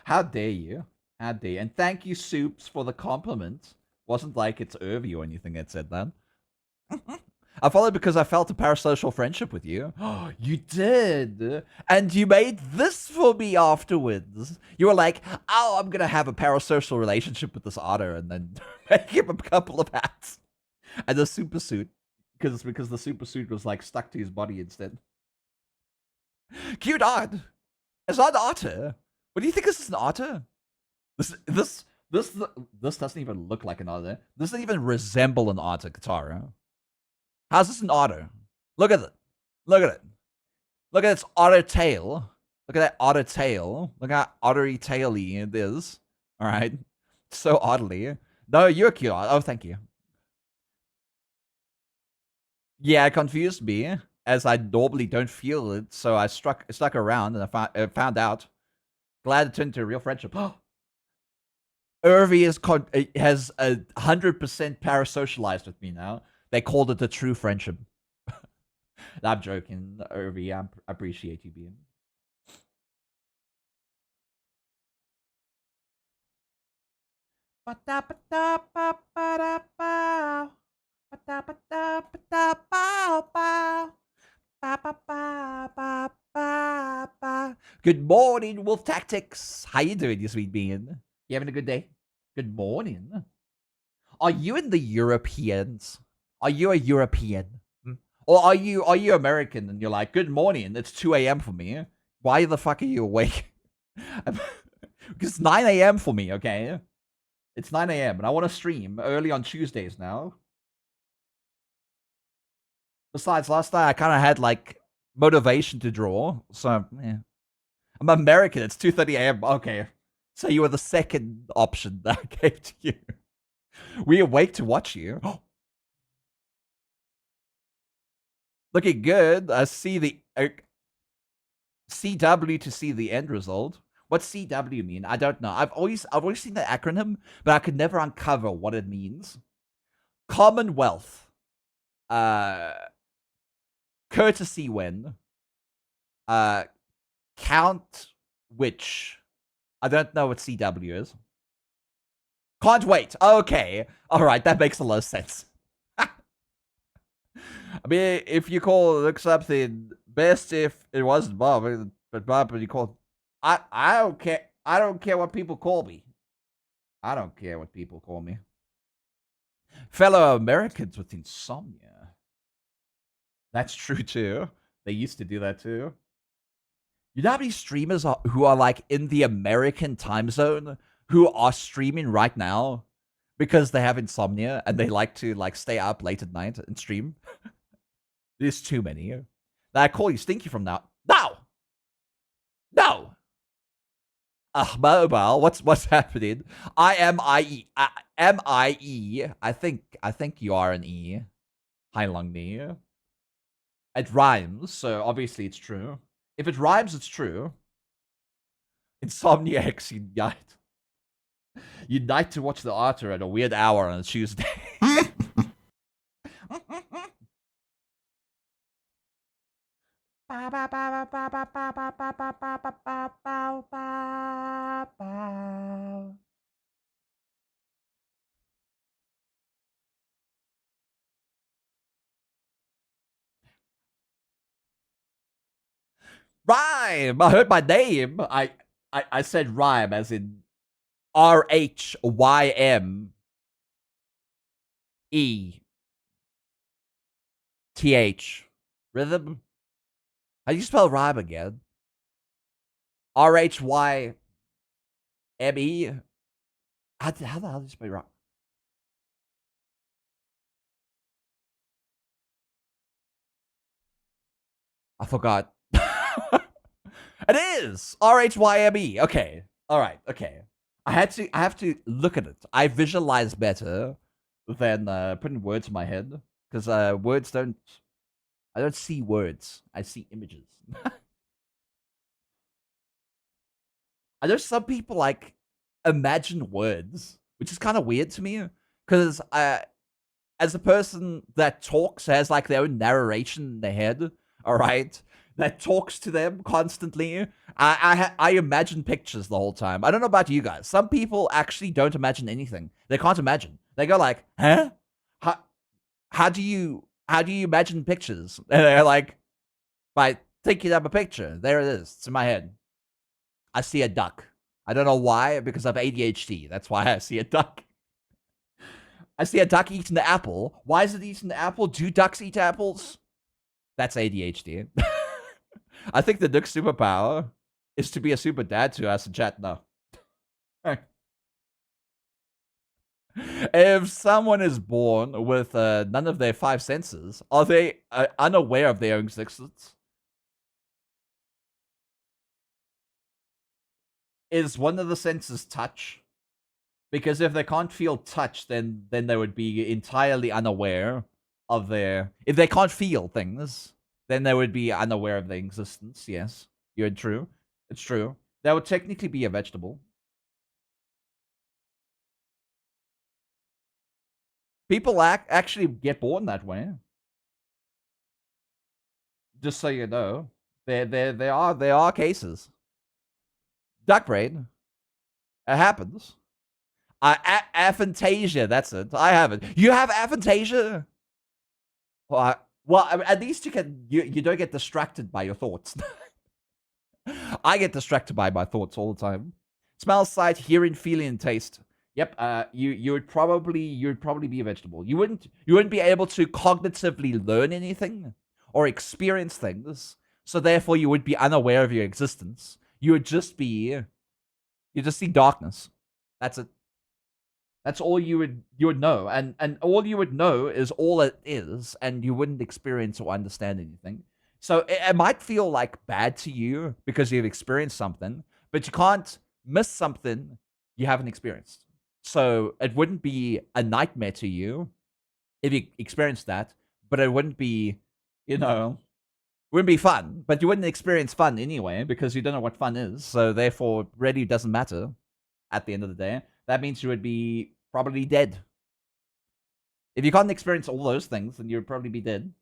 How dare you? How dare you? And thank you, Soups, for the compliment. Wasn't like it's Irvy or anything that said that. I followed because I felt a parasocial friendship with you. You did. And you made this for me afterwards. You were like, oh, I'm going to have a parasocial relationship with this otter and then make him a couple of hats. And the super suit. Because the super suit was like stuck to his body instead. Cute art. It's not an otter. What do you think this is an otter? This doesn't even look like an otter. This doesn't even resemble an otter, Katara. How's this an otter? Look at it. Look at it. Look at its otter tail. Look at that otter tail. Look how ottery taily it is. All right. So oddly. No, you're cute. Oh, thank you. Yeah, it confused me as I normally don't feel it. So I stuck around and I found out. Glad it turned into a real friendship. Irvy has 100% parasocialized with me now. They called it a true friendship. I'm joking, Irvy. I appreciate you being. Good morning, Wolf Tactics. How you doing, you sweet being? You having a good day? Good morning. Are you in the Europeans? Are you a European? Or are you American and you're like, good morning, it's 2 a.m. for me. Why the fuck are you awake? Because it's 9 a.m. for me, okay? It's 9 a.m. and I want to stream early on Tuesdays now. Besides, last night I kind of had like motivation to draw, so yeah. I'm American, it's 2:30 a.m. Okay. So you were the second option that I gave to you. We awake to watch you. Looking good. I see the CW to see the end result. What's CW mean? I don't know. I've always seen the acronym, but I could never uncover what it means. Commonwealth. Courtesy win. Count which. I don't know what CW is. Can't wait. Okay. Alright, that makes a lot of sense. I mean, if you look something best if it wasn't Bob, but Bob, you call. I don't care. I don't care what people call me. I don't care what people call me. Fellow Americans with insomnia. That's true too. They used to do that too. You know how many streamers who are like in the American time zone who are streaming right now because they have insomnia and they like to like stay up late at night and stream? There's too many. I call you Stinky from now. No! No! Mobile, what's happening? IMIE. MIE. I think you are an E. Hi, Long Me. It rhymes, so obviously it's true. If it rhymes, it's true. Insomniacs unite. Unite to watch the otter at a weird hour on a Tuesday. Rhyme. I heard my name. I said rhyme as in RHYMETH. Rhythm. How do you spell rhyme again? RHYME. How the hell do you spell rhyme? I forgot. It is RHYME. Okay. All right. Okay. I have to look at it. I visualize better than putting words in my head because words don't. I don't see words. I see images. I know some people like imagine words, which is kind of weird to me because as a person that talks has like their own narration in their head, all right, that talks to them constantly. I imagine pictures the whole time. I don't know about you guys. Some people actually don't imagine anything. They can't imagine. They go like, huh? How how do you imagine pictures? And they're like, by thinking up a picture. There it is. It's in my head. I see a duck. I don't know why, because I have ADHD. That's why I see a duck. I see a duck eating the apple. Why is it eating the apple? Do ducks eat apples? That's ADHD. I think the duck superpower is to be a super dad to us in chat. No. If someone is born with none of their 5 senses, are they unaware of their own existence? Is one of the senses touch? Because if they can't feel touch, then they would be entirely unaware of their. If they can't feel things, then they would be unaware of their existence. Yes, you're true. It's true. That would technically be a vegetable. People actually get born that way. Just so you know, there are cases. Duck brain. It happens. Aphantasia. That's it. I have it. You have aphantasia. Well, I mean, at least you don't get distracted by your thoughts. I get distracted by my thoughts all the time. Smell, sight, hearing, feeling, and taste. Yep. You'd probably be a vegetable. You wouldn't be able to cognitively learn anything or experience things. So therefore, you would be unaware of your existence. You would just see darkness. That's it. That's all you would know, and all you would know is all it is, and you wouldn't experience or understand anything. So it might feel like bad to you because you've experienced something, but you can't miss something you haven't experienced. So it wouldn't be a nightmare to you if you experienced that, but it wouldn't be, wouldn't be fun. But you wouldn't experience fun anyway because you don't know what fun is. So therefore, really doesn't matter at the end of the day. That means you would be probably dead. If you can't experience all those things, then you'd probably be dead.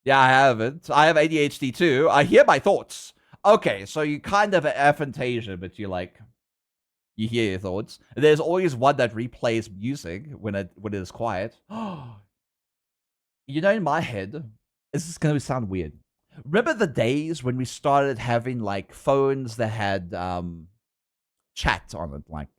Yeah, I have it. I have ADHD too. I hear my thoughts. Okay, so you kind of have aphantasia, but you you hear your thoughts. There's always one that replays music when it is quiet. In my head, this is gonna sound weird. Remember the days when we started having like phones that had chat on it, like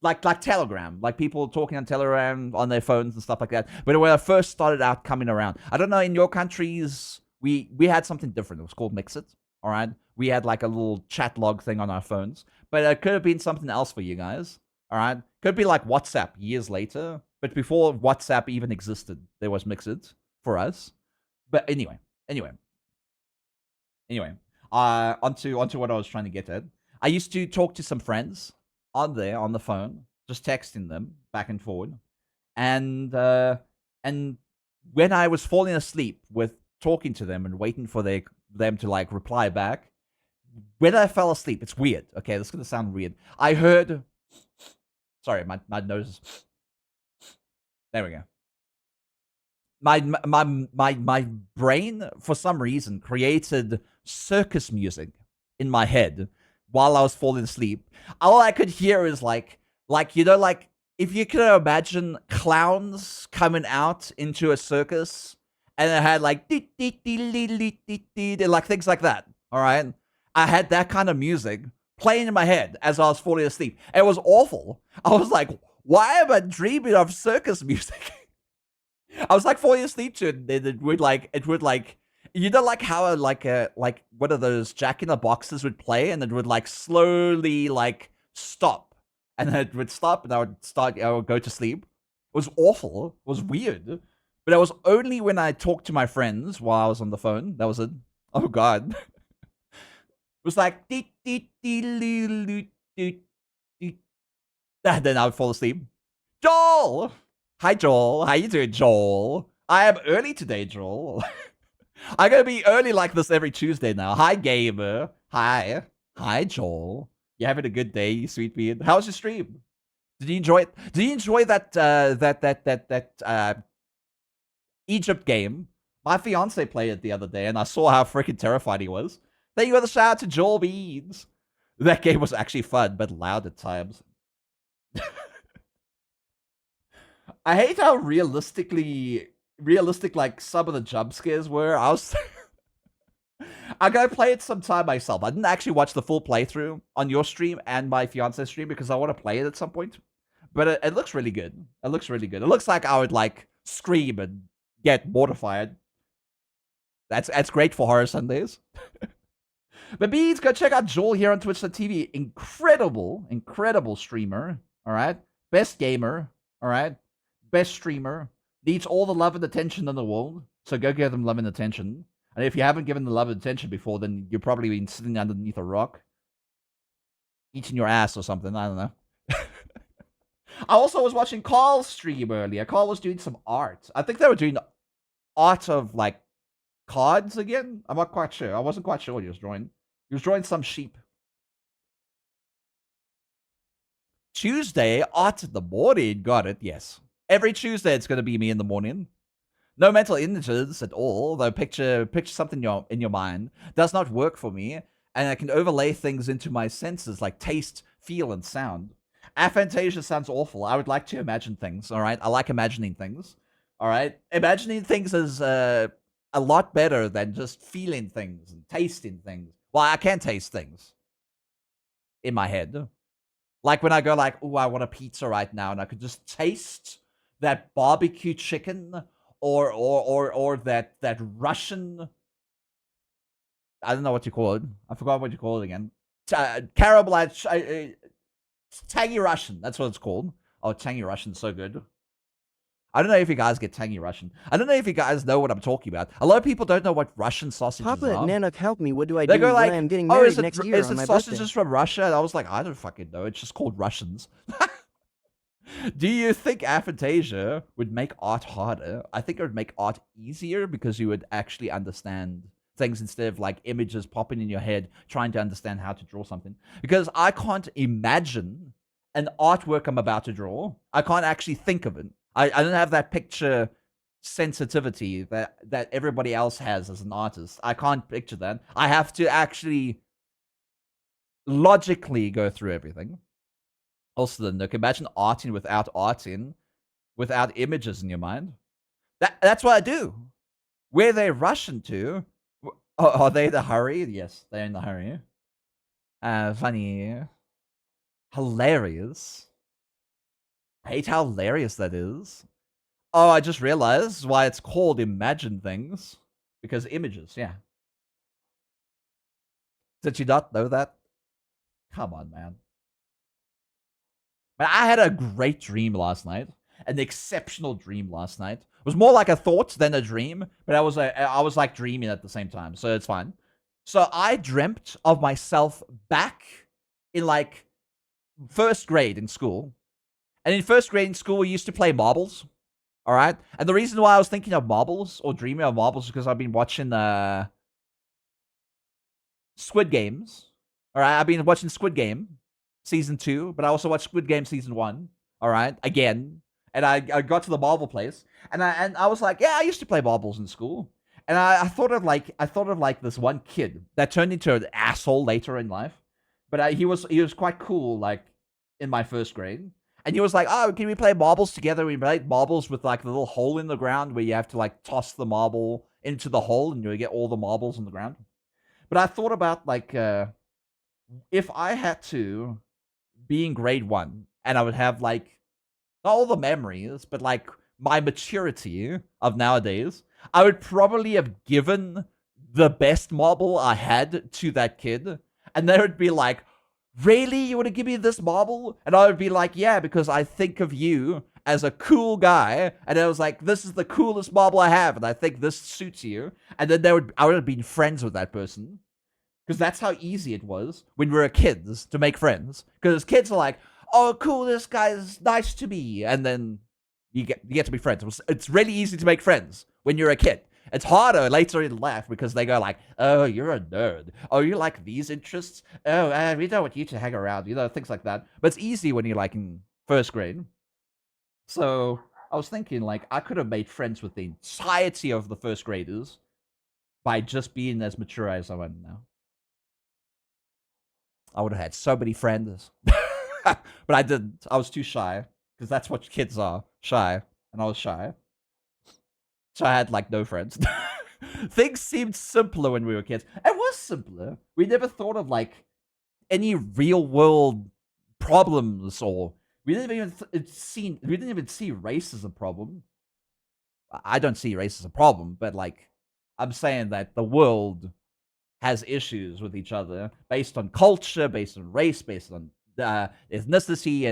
like Telegram, like people talking on Telegram on their phones and stuff like that. But when I first started out coming around, I don't know, in your countries, we had something different. It was called Mixit. All right, we had like a little chat log thing on our phones, but it could have been something else for you guys. All right, could be like WhatsApp years later, but before WhatsApp even existed, there was Mixit for us. But anyway, onto what I was trying to get at. I used to talk to some friends on the phone, just texting them back and forward, and when I was falling asleep with talking to them and waiting for them to like reply back, when I fell asleep, it's weird. Okay, this is gonna sound weird. I heard, sorry, my nose There we go. My brain, for some reason, created circus music in my head while I was falling asleep. All I could hear is like if you could imagine clowns coming out into a circus, and it had like like things like that. All right, I had that kind of music playing in my head as I was falling asleep. It was awful. I was like, why am I dreaming of circus music? I was like falling asleep to it. It would like you know, like how like one of those Jack in the Boxes would play, and it would like slowly like stop, and then it would stop, and I would go to sleep. It was awful. It was weird, but it was only when I talked to my friends while I was on the phone. That was it. Oh god, it was like and then I would fall asleep. Joel. Hi, Joel. How you doing, Joel? I am early today, Joel. I'm gonna be early like this every Tuesday now. Hi, gamer. Hi. Hi, Joel. You having a good day, you sweet bean? How was your stream? Did you enjoy it? Did you enjoy that Egypt game? My fiance played it the other day, and I saw how freaking terrified he was. Thank you for the shout out to Joel Beans. That game was actually fun, but loud at times. I hate how realistic like some of the jump scares were. I'm gonna play it sometime myself. I didn't actually watch the full playthrough on your stream and my fiance's stream because I want to play it at some point. But it looks really good. It looks really good. It looks like I would like scream and get mortified. That's great for horror Sundays. But beans, go check out Joel here on Twitch.tv. Incredible streamer. All right, best gamer. All right. Best streamer, needs all the love and attention in the world, so go give them love and attention. And if you haven't given the love and attention before, then you've probably been sitting underneath a rock, eating your ass or something, I don't know. I also was watching Carl's stream earlier. Carl was doing some art. I think they were doing art of, like, cards again? I'm not quite sure. I wasn't quite sure what he was drawing. He was drawing some sheep. Tuesday, art in the morning. Got it, yes. Every Tuesday, it's going to be me in the morning. No mental images at all, though picture something in your mind does not work for me, and I can overlay things into my senses like taste, feel, and sound. Aphantasia sounds awful. I would like to imagine things, all right? I like imagining things, all right? Imagining things is a lot better than just feeling things and tasting things. Well, I can taste things in my head. Like when I go like, oh, I want a pizza right now, and I could just taste that barbecue chicken or that Russian, I don't know what you call it. I forgot what you call it again. Caramelized, tangy Russian. That's what it's called. Oh, tangy Russian, so good. I don't know if you guys get tangy Russian. I don't know if you guys know what I'm talking about. A lot of people don't know what Russian sausages Papa are. and Nana, help me. What do I They do go like, when I'm getting oh, married next year is on it my sausages birthday? from Russia? And I was like, I don't fucking know. It's just called Russians. Do you think aphantasia would make art harder? I think it would make art easier because you would actually understand things instead of like images popping in your head trying to understand how to draw something. Because I can't imagine an artwork I'm about to draw. I can't actually think of it. I don't have that picture sensitivity that everybody else has as an artist. I can't picture that. I have to actually logically go through everything. Also, the Nook, imagine arting without images in your mind. That's what I do. Where they Russian to? Are they the hurry? Yes, they're in the hurry. Funny. Hilarious. I hate how hilarious that is. Oh, I just realized why it's called Imagine Things. Because images, yeah. Did you not know that? Come on, man. But I had a great dream last night. An exceptional dream last night. It was more like a thought than a dream, but I was like dreaming at the same time, so it's fine. So I dreamt of myself back in like first grade in school. And in first grade in school, we used to play marbles. All right. And the reason why I was thinking of marbles or dreaming of marbles is because I've been watching Squid Games. All right. I've been watching Squid Game season 2, but I also watched Squid Game season 1. All right. Again. And I got to the marble place, and I was like, yeah, I used to play marbles in school. And I thought of like this one kid that turned into an asshole later in life, but he was quite cool like in my first grade. And he was like, oh, can we play marbles together? We played marbles with like the little hole in the ground where you have to like toss the marble into the hole and you get all the marbles on the ground. But I thought about like if I had to be in grade 1 and I would have like not all the memories, but like my maturity of nowadays, I would probably have given the best marble I had to that kid. And they would be like, really? You want to give me this marble? And I would be like, yeah, because I think of you as a cool guy. And I was like, this is the coolest marble I have. And I think this suits you. And then I would have been friends with that person. Because that's how easy it was when we were kids to make friends. Because kids are like, oh, cool, this guy's nice to me. And then you get to be friends. It's really easy to make friends when you're a kid. It's harder later in life because they go like, oh, you're a nerd. Oh, you like these interests? Oh, we don't want you to hang around. Things like that. But it's easy when you're like in first grade. So I was thinking like I could have made friends with the entirety of the first graders by just being as mature as I am now. I would have had so many friends. But I didn't. I was too shy. Because that's what kids are. Shy. And I was shy. So I had like no friends. Things seemed simpler when we were kids. It was simpler. We never thought of like any real world problems, or we didn't even see race as a problem. I don't see race as a problem, but like I'm saying that the world has issues with each other based on culture, based on race, based on ethnicity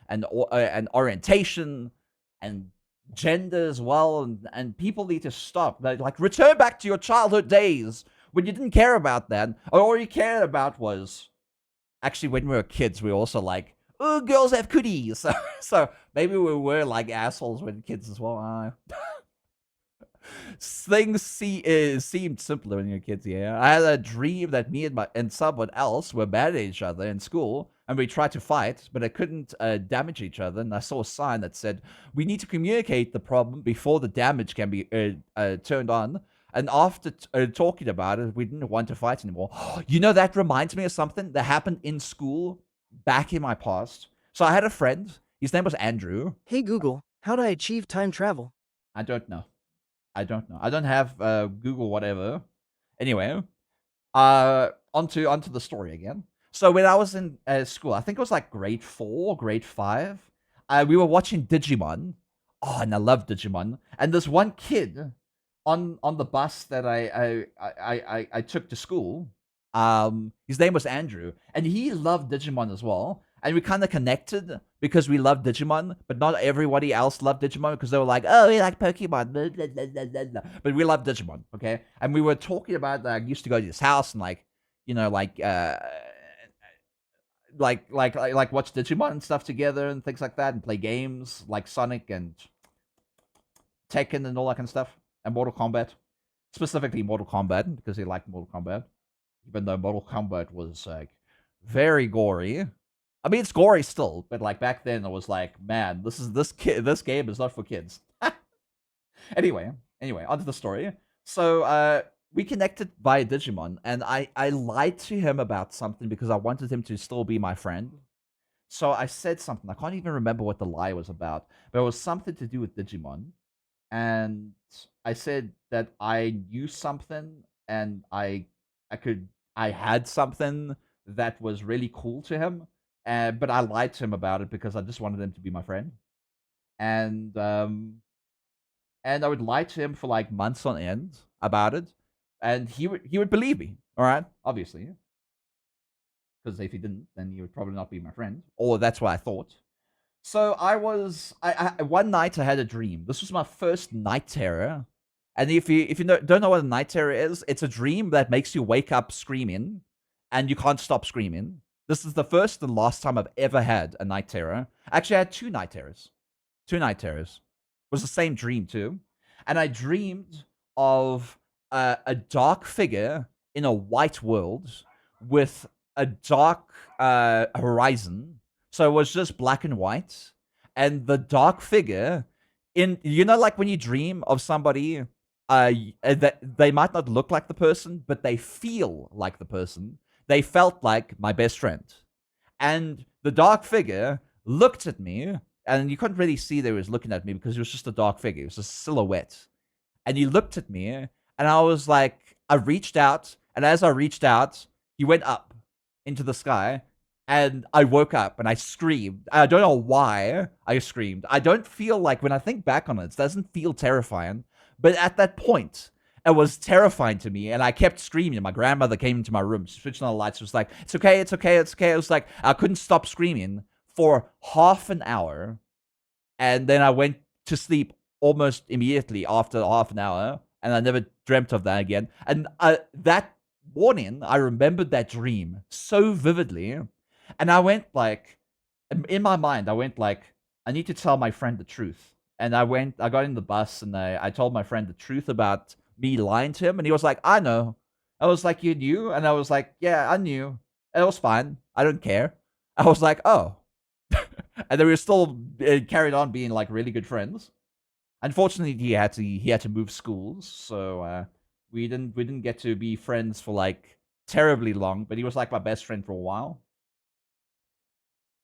and orientation and gender as well, and people need to stop. Like return back to your childhood days when you didn't care about that, or all you cared about was actually when we were kids. We were also like, oh, girls have cooties, so maybe we were like assholes when kids as well. Things seemed simpler when you were kids. Yeah, I had a dream that me and someone else were mad at each other in school, and we tried to fight, but I couldn't damage each other. And I saw a sign that said, "We need to communicate the problem before the damage can be turned on." And after talking about it, we didn't want to fight anymore. That reminds me of something that happened in school back in my past. So I had a friend. His name was Andrew. Hey Google, how do I achieve time travel? I don't know. I don't know. I don't have Google whatever. Anyway, onto the story again. So when I was in school, I think it was like grade 4, grade 5. We were watching Digimon. Oh, and I love Digimon. And this one kid on the bus that I took to school, his name was Andrew, and he loved Digimon as well. And we kind of connected because we loved Digimon, but not everybody else loved Digimon because they were like, oh, we like Pokemon. Blah, blah, blah, blah, blah. But we loved Digimon, okay? And we were talking about that. I used to go to his house and like watch Digimon and stuff together and things like that, and play games like Sonic and Tekken and all that kind of stuff, and Mortal Kombat. Specifically Mortal Kombat, because he liked Mortal Kombat. Even though Mortal Kombat was like very gory. I mean, it's gory still, but like back then, I was like, man, this game is not for kids. Anyway, onto the story. So we connected via Digimon, and I lied to him about something because I wanted him to still be my friend. So I said something. I can't even remember what the lie was about, but it was something to do with Digimon. And I said that I knew something, and I had something that was really cool to him. But I lied to him about it because I just wanted him to be my friend. And I would lie to him for like months on end about it, and he would believe me. All right, obviously, because if he didn't, then he would probably not be my friend, or that's what I thought. So I one night I had a dream. This was my first night terror, and if you don't know what a night terror is, it's a dream that makes you wake up screaming, and you can't stop screaming. This is the first and last time I've ever had a night terror. Actually, I had 2 night terrors. 2 night terrors. It was the same dream too, and I dreamed of a dark figure in a white world with a dark horizon. So it was just black and white, and the dark figure in, like when you dream of somebody, that they might not look like the person, but they feel like the person. They felt like my best friend. And the dark figure looked at me, and you couldn't really see that he was looking at me because it was just a dark figure. It was a silhouette. And he looked at me, and I was like, I reached out, and as I reached out, he went up into the sky, and I woke up and I screamed. I don't know why I screamed. I don't feel like, when I think back on it, it doesn't feel terrifying. But at that point, it was terrifying to me, and I kept screaming. My grandmother came into my room, switched on the lights, was like, it's okay, it's okay, it's okay. It was like, I couldn't stop screaming for half an hour, and then I went to sleep almost immediately after half an hour, and I never dreamt of that again. And that morning, I remembered that dream so vividly, and I went like, in my mind, I went like, I need to tell my friend the truth. And I got in the bus, and I told my friend the truth about me lying to him, and he was like, I know. I was like, you knew? And I was like, yeah, I knew. It was fine. I don't care. I was like, oh. And then we were still carried on being like really good friends. Unfortunately, he had to move schools, so we didn't get to be friends for like terribly long. But he was like my best friend for a while.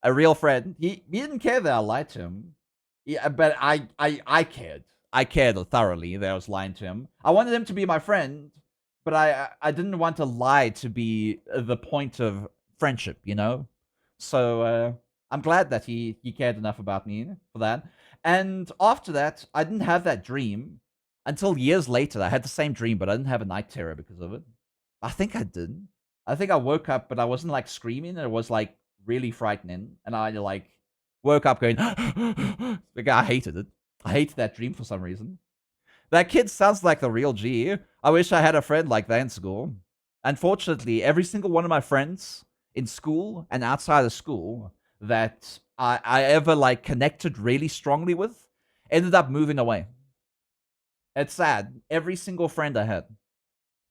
A real friend. He didn't care that I lied to him. Yeah, but I cared. I cared thoroughly that I was lying to him. I wanted him to be my friend, but I didn't want to lie to be the point of friendship, So I'm glad that he cared enough about me for that. And after that, I didn't have that dream until years later. I had the same dream, but I didn't have a night terror because of it. I think I did. I think I woke up, but I wasn't like screaming. It was like really frightening, and I like woke up going, like, I hated it. I hated that dream for some reason. That kid sounds like the real G. I wish I had a friend like that in school. Unfortunately, every single one of my friends in school and outside of school that I ever like connected really strongly with ended up moving away. It's sad. Every single friend I had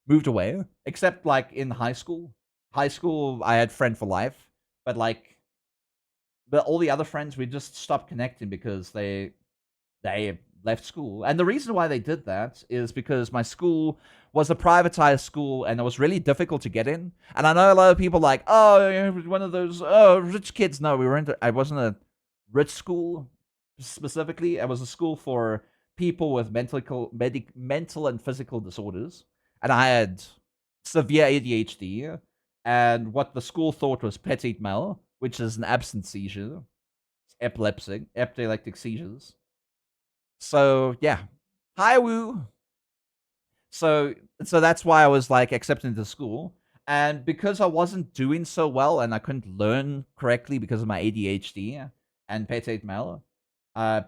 moved away, except like in high school. High school, I had friend for life, but like, but all the other friends, we just stopped connecting because they left school. And the reason why they did that is because my school was a privatized school, and it was really difficult to get in. And I know a lot of people like, oh, you're one of those rich kids. No, I wasn't a rich school specifically. It was a school for people with mental and physical disorders. And I had severe ADHD, and what the school thought was petit mal, which is an absence seizure, epileptic seizures. So yeah, hi woo. So that's why I was like accepted into school, and because I wasn't doing so well and I couldn't learn correctly because of my ADHD and petit mal, I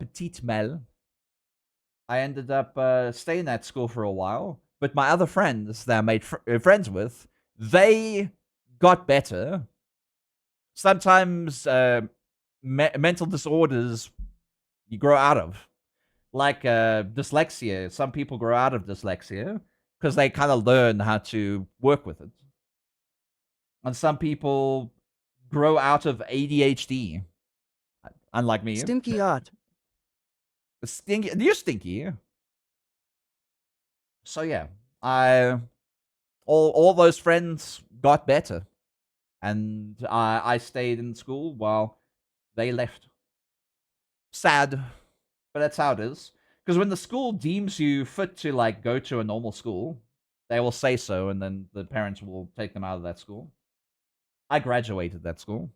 ended up staying at school for a while. But my other friends that I made friends with, they got better. Sometimes mental disorders you grow out of. Like dyslexia. Some people grow out of dyslexia because they kind of learn how to work with it. And some people grow out of ADHD, unlike me. Stinky hot. You're stinky. So yeah, all those friends got better, and I stayed in school while they left. Sad, but that's how it is. Because when the school deems you fit to like go to a normal school, they will say so, and then the parents will take them out of that school. I graduated that school.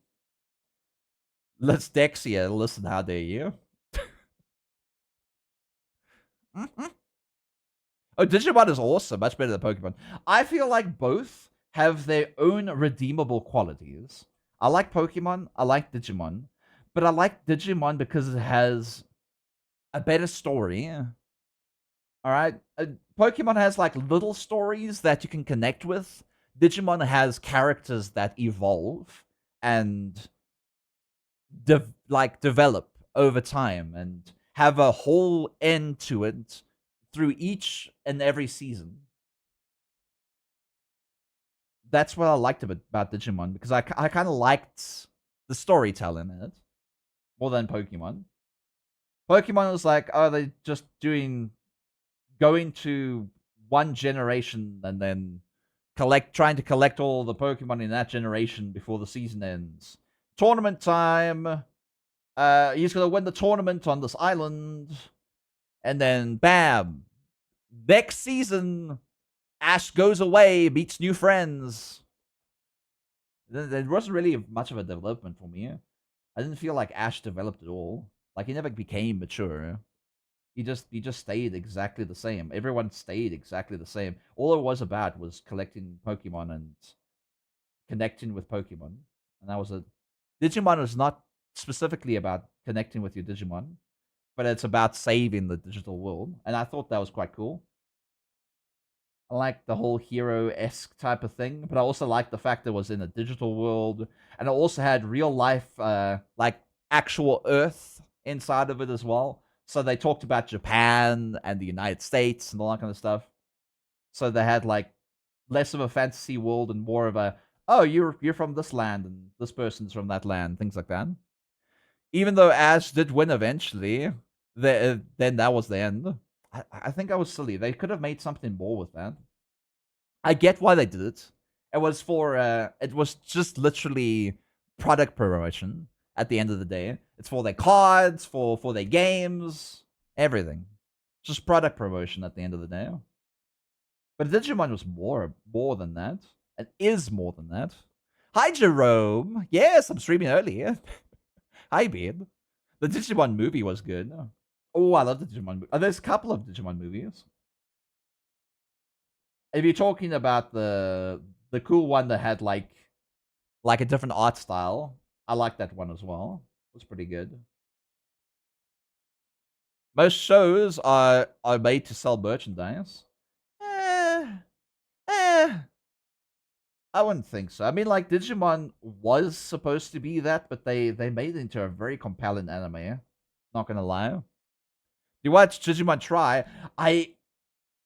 Let's Dexia, listen, how dare you? Mm-hmm. Oh, Digimon is awesome, much better than Pokemon. I feel like both have their own redeemable qualities. I like Pokemon, I like Digimon, but I like Digimon because it has a better story. All right, Pokemon has like little stories that you can connect with. Digimon has characters that evolve and develop over time and have a whole end to it through each and every season. That's what I liked about Digimon, because I kind of liked the storytelling in it more than Pokemon. Pokemon was like, oh, they're just going to one generation and then trying to collect all the Pokemon in that generation before the season ends. Tournament time. He's gonna win the tournament on this island, and then bam, next season, Ash goes away, meets new friends. There wasn't really much of a development for me. I didn't feel like Ash developed at all. Like he never became mature. He just stayed exactly the same. Everyone stayed exactly the same. All it was about was collecting Pokemon and connecting with Pokemon, and that was it. Digimon is not specifically about connecting with your Digimon, but it's about saving the digital world, and I thought that was quite cool. I like the whole hero-esque type of thing, but I also like the fact that it was in a digital world, and it also had real life, like actual Earth inside of it as well. So they talked about Japan and the United States and all that kind of stuff. So they had like less of a fantasy world and more of a, oh, you're from this land and this person's from that land, things like that. Even though Ash did win eventually, then that was the end. I think I was silly. They could have made something more with that. I get why they did it. It was just literally product promotion at the end of the day. It's for their cards, for their games, everything. Just product promotion at the end of the day. But Digimon was more than that. And is more than that. Hi Jerome. Yes, I'm streaming early. Hi babe. The Digimon movie was good. Oh, I love the Digimon movie. There's a couple of Digimon movies. If you're talking about the cool one that had like a different art style, I like that one as well. It was pretty good. Most shows are made to sell merchandise. Eh, eh. I wouldn't think so. I mean, like Digimon was supposed to be that, but they made it into a very compelling anime. Not gonna lie. You watch Digimon Try. I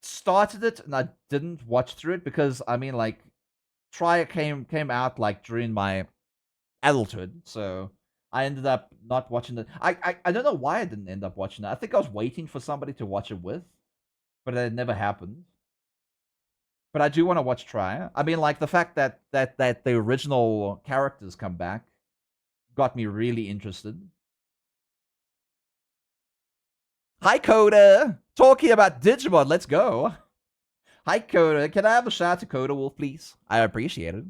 started it and I didn't watch through it because I mean, like, Try came out like during my adulthood, so I ended up not watching it. I don't know why I didn't end up watching it. I think I was waiting for somebody to watch it with, but it never happened. But I do want to watch Try. I mean, like the fact that the original characters come back got me really interested. Hi, Coda. Talking about Digimon. Let's go. Hi, Coda. Can I have a shout to Coda Wolf, please? I appreciate it.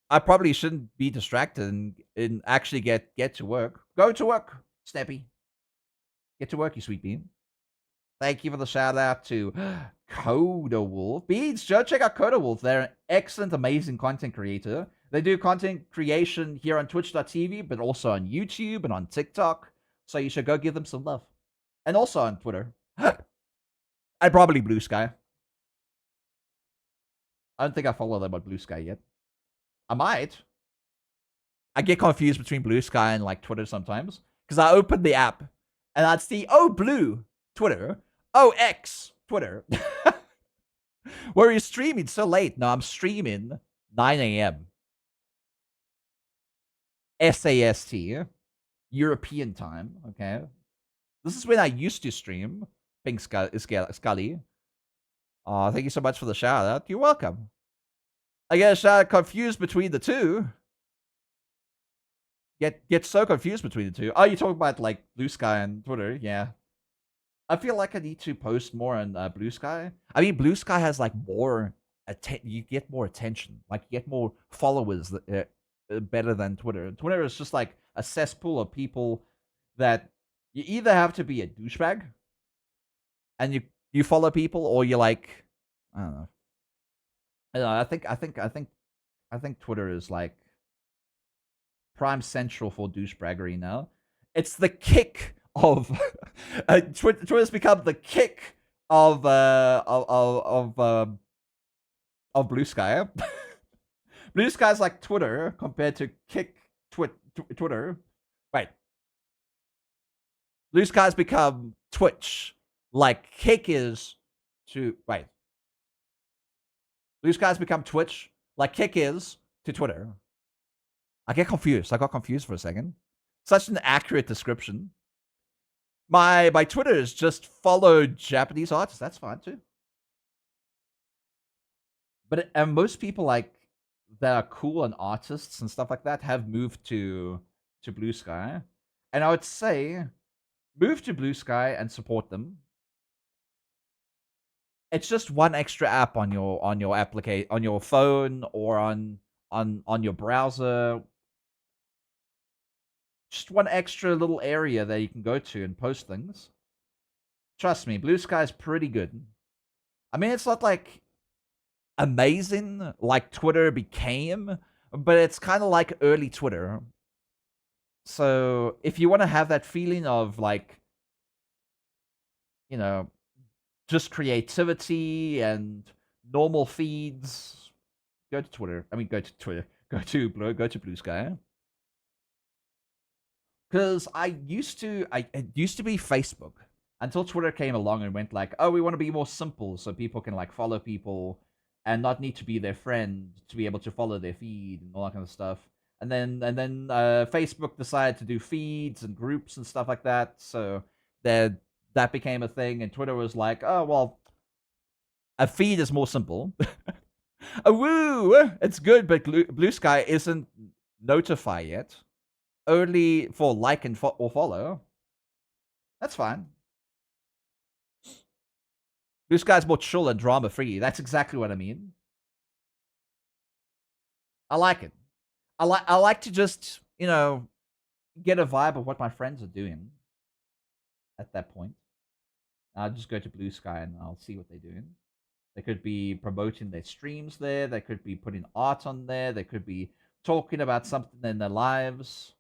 I probably shouldn't be distracted and actually get to work. Go to work, Snappy. Get to work, you sweet bean. Thank you for the shout out to Coda Wolf. Beans, Joe, check out Coda Wolf. They're an excellent, amazing content creator. They do content creation here on twitch.tv, but also on YouTube and on TikTok. So you should go give them some love. And also on Twitter. I'd probably Blue Sky. I don't think I follow them on Blue Sky yet. I might. I get confused between Blue Sky and like Twitter sometimes. Because I open the app and I'd see, oh, Blue, Twitter. Oh, X, Twitter. Where are you streaming so late? No, I'm streaming 9 a.m. SAST, European time. Okay. This is when I used to stream. Pink Scully. Oh, thank you so much for the shout out. You're welcome. I get a shout out confused between the two. Get so confused between the two. Oh, you talk about like Blue Sky and Twitter. Yeah. I feel like I need to post more on Blue Sky. I mean, Blue Sky has like more you get more attention. Like you get more followers better than Twitter. Twitter is just like a cesspool of people that you either have to be a douchebag and you follow people, or you like, I don't know. I don't know. I think Twitter is like prime central for douchebaggery now. It's the kick of Twitter's become the kick of Blue Sky. Blue Sky's like Twitter compared to kick Twitter. Right. Blue Sky's become Twitch, like kick is to right. Blue Sky's become Twitch, like kick is to Twitter. I got confused for a second. Such an accurate description. My Twitter is just follow Japanese artists. That's fine too. But and most people like that are cool and artists and stuff like that have moved to Blue Sky, and I would say move to Blue Sky and support them. It's just one extra app on your application on your phone or on your browser. Just one extra little area that you can go to and post things. Trust me, Blue Sky is pretty good. I mean, it's not like amazing like Twitter became, but it's kind of like early Twitter. So if you want to have that feeling of like, you know, just creativity and normal feeds, go to Twitter. I mean, go to Twitter. Go to Blue Sky. Because it used to be Facebook until Twitter came along and went like, oh, we want to be more simple so people can like follow people and not need to be their friend to be able to follow their feed and all that kind of stuff. And then Facebook decided to do feeds and groups and stuff like that. So that became a thing, and Twitter was like, oh well, a feed is more simple. Woo! It's good, but Blue Sky isn't notify yet. Only for like and or follow. That's fine. Blue Sky's more chill and drama free. That's exactly what I mean. I like it. I like to just, get a vibe of what my friends are doing at that point. I'll just go to Blue Sky and I'll see what they're doing. They could be promoting their streams there. They could be putting art on there. They could be talking about something in their lives.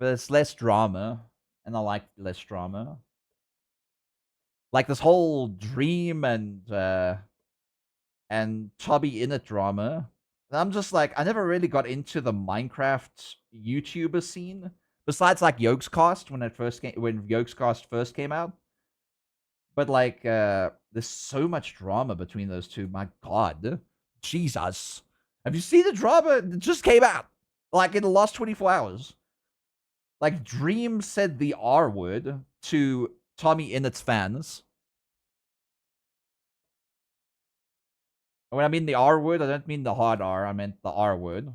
But it's less drama, and I like less drama. Like this whole dream and chubby inner drama. And I'm just like, I never really got into the Minecraft YouTuber scene. Besides like Yogscast when Yogscast first came out. But like there's so much drama between those two. My God. Jesus. Have you seen the drama? It just came out. Like in the last 24 hours. Like Dream said the R word to Tommy Innett's fans. When I mean the R word, I don't mean the hard R. I meant the R word.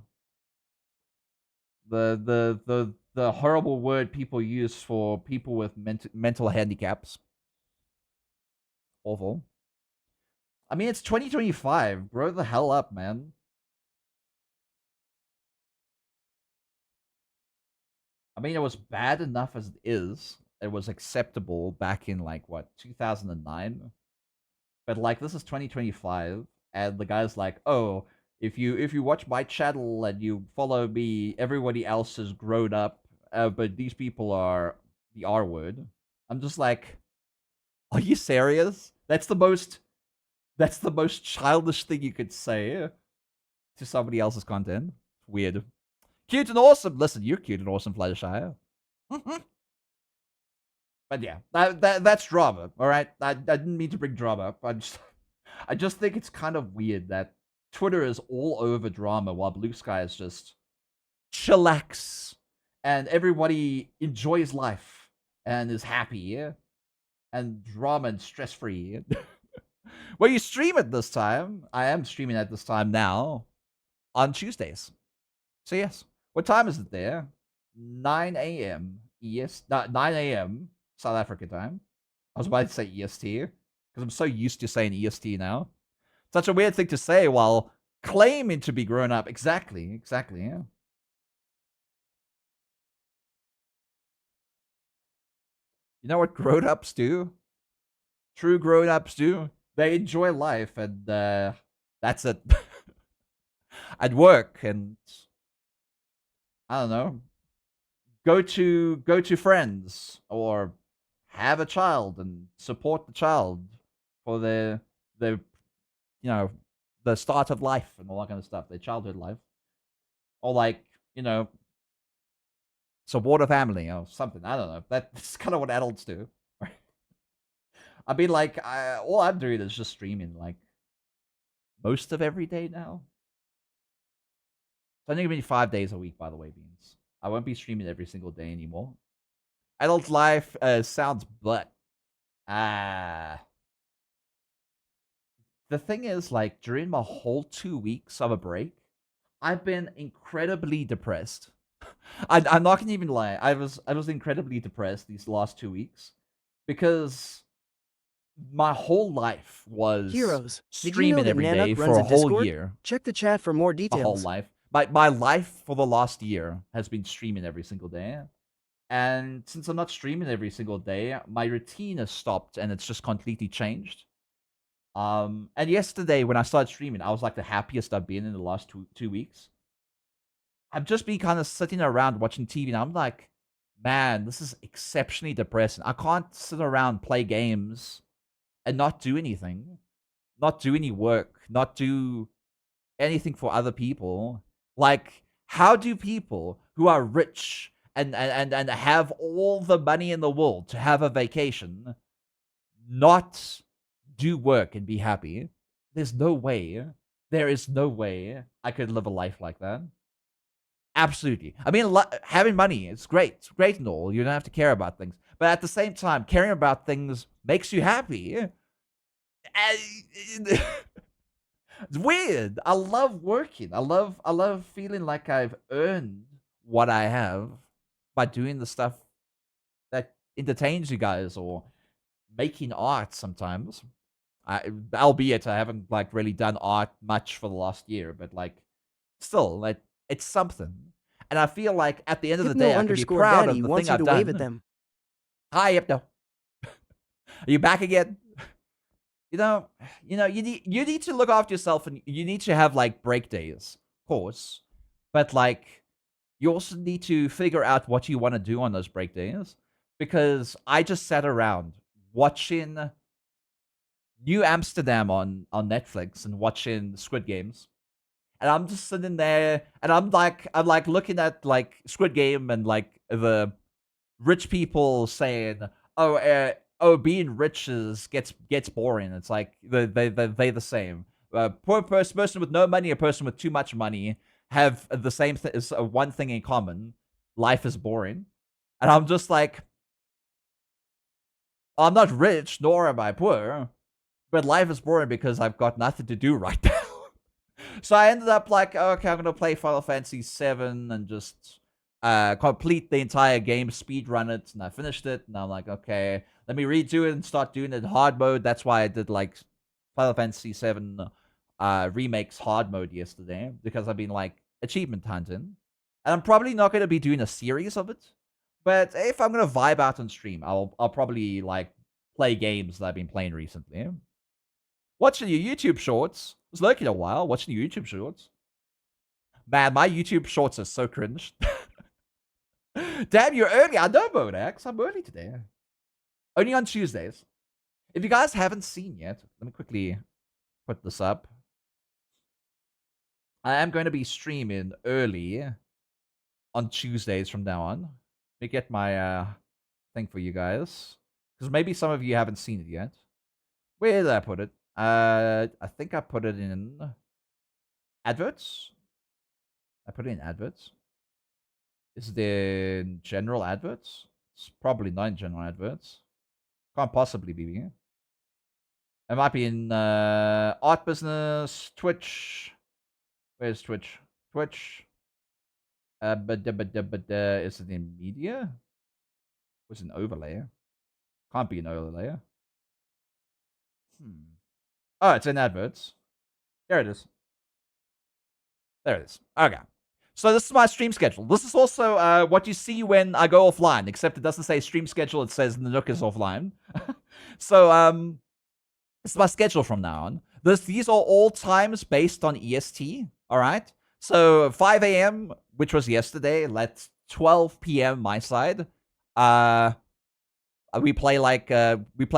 The horrible word people use for people with mental handicaps. Awful. I mean, it's 2025. Grow the hell up, man. I mean, it was bad enough as it is. It was acceptable back in like what 2009. But like this is 2025, and the guy's like, "Oh, if you watch my channel and you follow me, everybody else is grown up, but these people are the R word." I'm just like, "Are you serious? That's the most childish thing you could say to somebody else's content. Weird. Cute and awesome. Listen, you're cute and awesome, Fluttershy. But yeah, that's drama. All right, I didn't mean to bring drama up. I just think it's kind of weird that Twitter is all over drama while Blue Sky is just chillax and everybody enjoys life and is happy and drama and stress free. Well, you stream it this time. I am streaming at this time now on Tuesdays. So yes, what time is it there? 9 a.m. Yes, 9 a.m. South Africa time. I was about to say EST because I'm so used to saying EST now. Such a weird thing to say while claiming to be grown up. Exactly, yeah. You know what grown-ups do? True grown-ups do? They enjoy life, and that's it. At work, and I don't know, go to friends or have a child and support the child for their the start of life and all that kind of stuff, their childhood life, or like support a family or something. I don't know. That's kind of what adults do. I mean, like, all I'm doing is just streaming like most of every day now. It's only gonna be 5 days a week, by the way, Beans. I won't be streaming every single day anymore. Adult life sounds but the thing is, like, during my whole 2 weeks of a break, I've been incredibly depressed. I'm not gonna even lie. I was incredibly depressed these last 2 weeks because my whole life was Heroes, did you know streaming that every day Nanuk for runs a a whole Discord? year. Check the chat for more My whole details. life. My life for the last year has been streaming every single day. And since I'm not streaming every single day, my routine has stopped and it's just completely changed. And yesterday when I started streaming, I was like the happiest I've been in the last two weeks. I've just been kind of sitting around watching TV, and I'm like, man, this is exceptionally depressing. I can't sit around, play games, and not do anything, not do any work, not do anything for other people. Like, how do people who are rich and have all the money in the world to have a vacation not do work and be happy? There's no way. There is no way I could live a life like that. Absolutely. I mean, having money, it's great. It's great and all. You don't have to care about things. But at the same time, caring about things makes you happy. It's weird. I love working. I love feeling like I've earned what I have by doing the stuff that entertains you guys or making art sometimes. Albeit I haven't like really done art much for the last year, but like still, like it's something. And I feel like at the end of the day, I can be proud of Hypno_Daddy the wants thing you I've to wave at done. them. Hi, Hypno. Are you back again? You know, you need to look after yourself, and you need to have like break days, of course. But like, you also need to figure out what you want to do on those break days. Because I just sat around watching New Amsterdam on Netflix and watching Squid Games. And I'm just sitting there, and I'm like looking at like Squid Game and like the rich people saying, "Oh, being rich gets boring." It's like they the same. Poor person with no money, a person with too much money have the same one thing in common: life is boring. And I'm just like, I'm not rich, nor am I poor, but life is boring because I've got nothing to do right now. So I ended up like, okay, I'm gonna play Final Fantasy VII and just complete the entire game, speed run it, and I finished it. And I'm like, okay, let me redo it and start doing it in hard mode. That's why I did like Final Fantasy VII remakes hard mode yesterday, because I've been like achievement hunting, and I'm probably not gonna be doing a series of it. But if I'm gonna vibe out on stream, I'll probably like play games that I've been playing recently. Watching your YouTube shorts. I was lurking a while watching your YouTube shorts. Man, my YouTube shorts are so cringe. Damn, you're early. I know, Modax. I'm early today. Only on Tuesdays. If you guys haven't seen yet, let me quickly put this up. I am going to be streaming early on Tuesdays from now on. Let me get my thing for you guys. Because maybe some of you haven't seen it yet. Where did I put it? I think I put it in adverts. I put it in adverts. Is it in general adverts? It's probably not in general adverts. Can't possibly be here. It might be in art business, Twitch. Where's Twitch? Twitch. But is it in media? Was it an overlay? Can't be an overlay. Oh, it's in adverts. There it is. There it is. Okay. So this is my stream schedule. This is also what you see when I go offline, except it doesn't say stream schedule. It says Nanook is offline. So this is my schedule from now on. These are all times based on EST. All right. So 5 a.m., which was yesterday, let's 12 p.m. my side. We play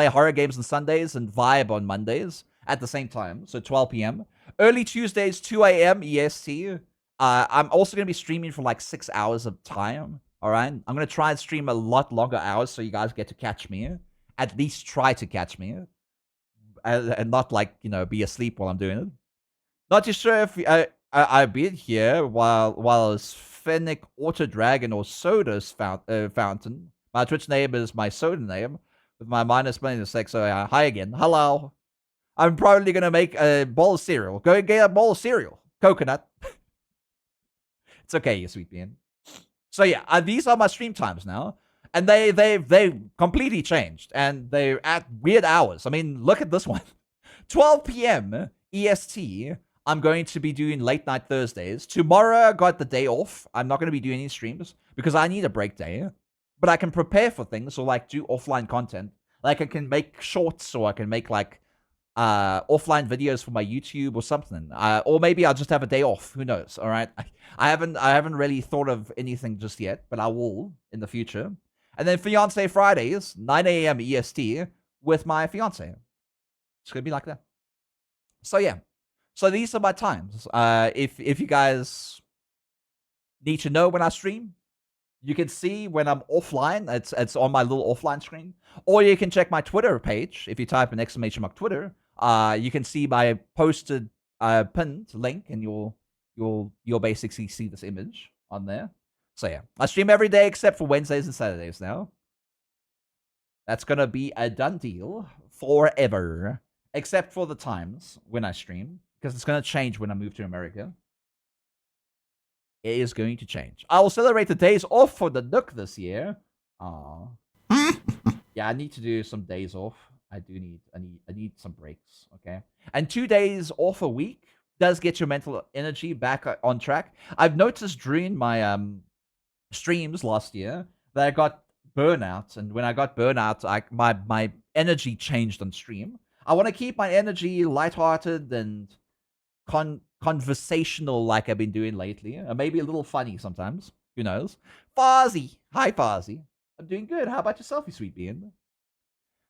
horror games on Sundays and vibe on Mondays at the same time. So 12 p.m. Early Tuesdays, 2 a.m. EST. I'm also going to be streaming for like 6 hours of time. All right. I'm going to try and stream a lot longer hours so you guys get to catch me. At least try to catch me. And not like, be asleep while I'm doing it. Not too sure if I've been here while I was Fennec, Auto Dragon, or Soda's fountain. My Twitch name is my soda name, with my -6. So hi again. Hello. I'm probably gonna make a bowl of cereal. Go and get a bowl of cereal. Coconut. It's okay, you sweet bean. So yeah, these are my stream times now, and they completely changed, and they're at weird hours. I mean, look at this one, 12 p.m. EST. I'm going to be doing late night Thursdays. Tomorrow, I got the day off. I'm not going to be doing any streams because I need a break day, but I can prepare for things or like do offline content. Like I can make shorts, or I can make like offline videos for my YouTube or something. Or maybe I'll just have a day off. Who knows? All right. I haven't really thought of anything just yet, but I will in the future. And then Fiance Fridays, 9 a.m. EST with my fiance. It's gonna be like that. So yeah. So these are my times. If you guys need to know when I stream, you can see when I'm offline. It's on my little offline screen. Or you can check my Twitter page. If you type an ! Twitter, you can see my posted pinned link, and you'll basically see this image on there. So yeah, I stream every day except for Wednesdays and Saturdays now. That's gonna be a done deal forever, except for the times when I stream, because it's gonna change when I move to America. It is going to change. I will celebrate the days off for the Nook this year. Aww. Yeah, I need to do some days off. I need some breaks, okay? And 2 days off a week does get your mental energy back on track. I've noticed during my streams last year that I got burnout, and when I got burnout, my energy changed on stream. I want to keep my energy lighthearted and conversational like I've been doing lately. Maybe a little funny sometimes. Who knows? Fozzie. Hi, Fozzie. I'm doing good. How about yourself, you sweet bean?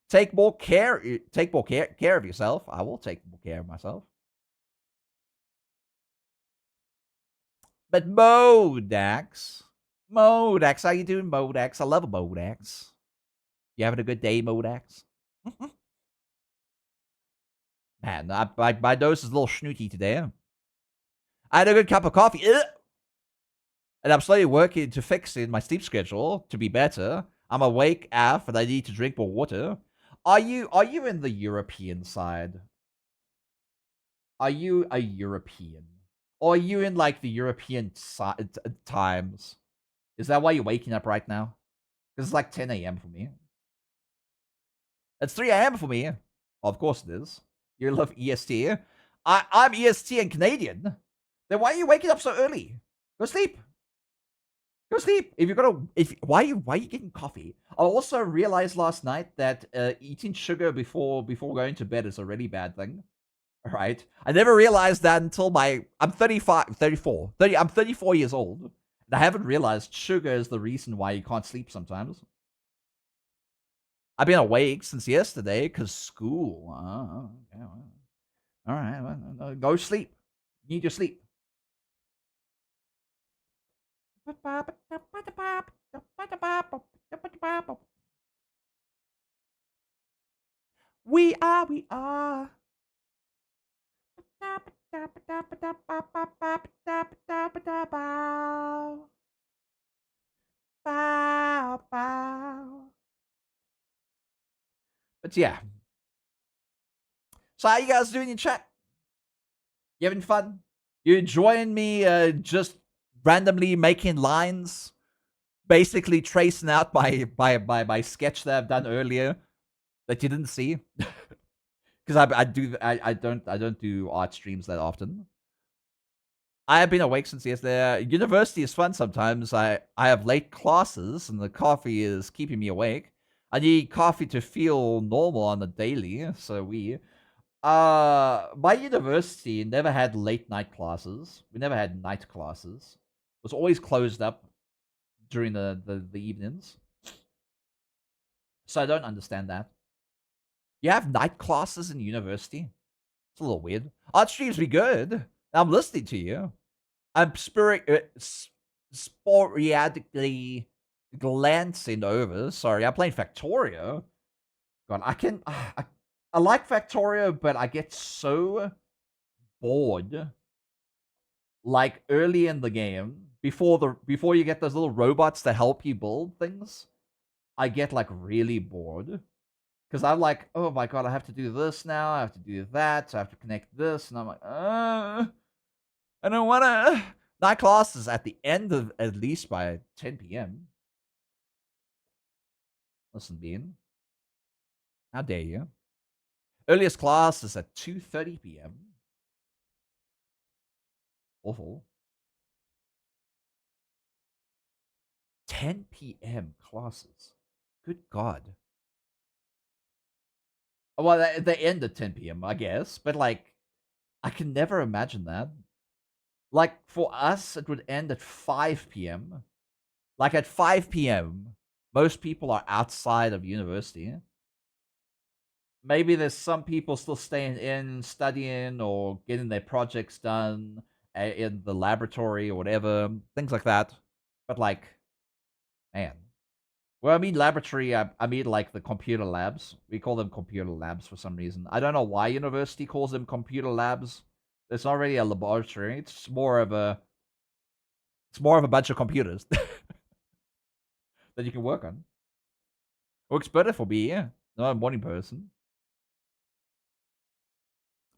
Take more care of yourself. I will take more care of myself. But Modax, how you doing, Modax? I love a Modax. You having a good day, Modax? Man, my nose is a little snooty today. I had a good cup of coffee. And I'm slowly working to fix in my sleep schedule to be better. I'm awake AF and I need to drink more water. Are you in the European side? Are you a European? Or are you in like the European times? Is that why you're waking up right now? Because it's like 10 a.m. for me. It's 3 a.m. for me. Of course it is. You love EST. I'm EST and Canadian. Then why are you waking up so early? Go sleep. Go sleep. If you're gonna, why are you getting coffee? I also realized last night that eating sugar before going to bed is a really bad thing. All right, I never realized that until I'm 34 years old, and I haven't realized sugar is the reason why you can't sleep sometimes. I've been awake since yesterday because school. Okay. All right, well, go sleep. You need your sleep. We are. But yeah. So how you guys doing in chat? You having fun? You enjoying me just randomly making lines? Basically tracing out my sketch that I've done earlier that you didn't see. Because I don't do art streams that often. I have been awake since yesterday. University is fun sometimes. I have late classes and the coffee is keeping me awake. I need coffee to feel normal on the daily. So my university never had late night classes. We never had night classes. It was always closed up during the evenings. So I don't understand that. You have night classes in university? It's a little weird. Art streams be good. I'm listening to you. I'm sporadically glancing over. Sorry, I'm playing Factorio. God, I like Factorio, but I get so bored. Like early in the game, before you get those little robots to help you build things, I get like really bored. Because I'm like, oh my god, I have to do this now, I have to do that, I have to connect this, and I'm like, I don't wanna. Night class is at the end of at least by 10 p.m. Listen, Bean. How dare you? Earliest class is at 2:30 p.m. Awful. 10 p.m. classes. Good God. Well, they end at 10 p.m., I guess, but like, I can never imagine that. Like, for us, it would end at 5 p.m. Like, at 5 p.m., most people are outside of university. Maybe there's some people still staying in, studying, or getting their projects done in the laboratory or whatever, things like that. But, like, man. Well, I mean laboratory, I mean like the computer labs. We call them computer labs for some reason. I don't know why university calls them computer labs. It's not really a laboratory. It's more of a bunch of computers that you can work on. Works better for me, yeah. Not a morning person.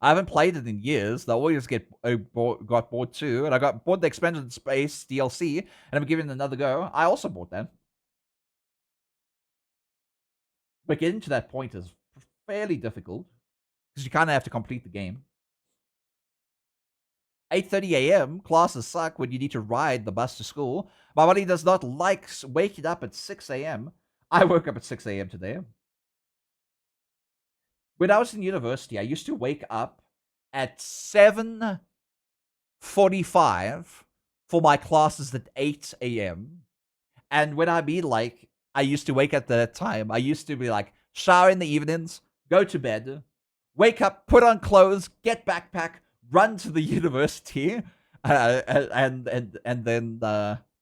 I haven't played it in years. I always got bored too, and I bought the Expansion Space DLC, and I'm giving it another go. I also bought that. But getting to that point is fairly difficult, because you kind of have to complete the game. 8:30 a.m. Classes suck when you need to ride the bus to school. My body does not like waking up at 6 a.m. I woke up at 6 a.m. today. When I was in university, I used to wake up at 7:45 for my classes at 8 a.m. And when I mean like, I used to wake at that time, I used to be like, shower in the evenings, go to bed, wake up, put on clothes, get backpack, run to the university, and then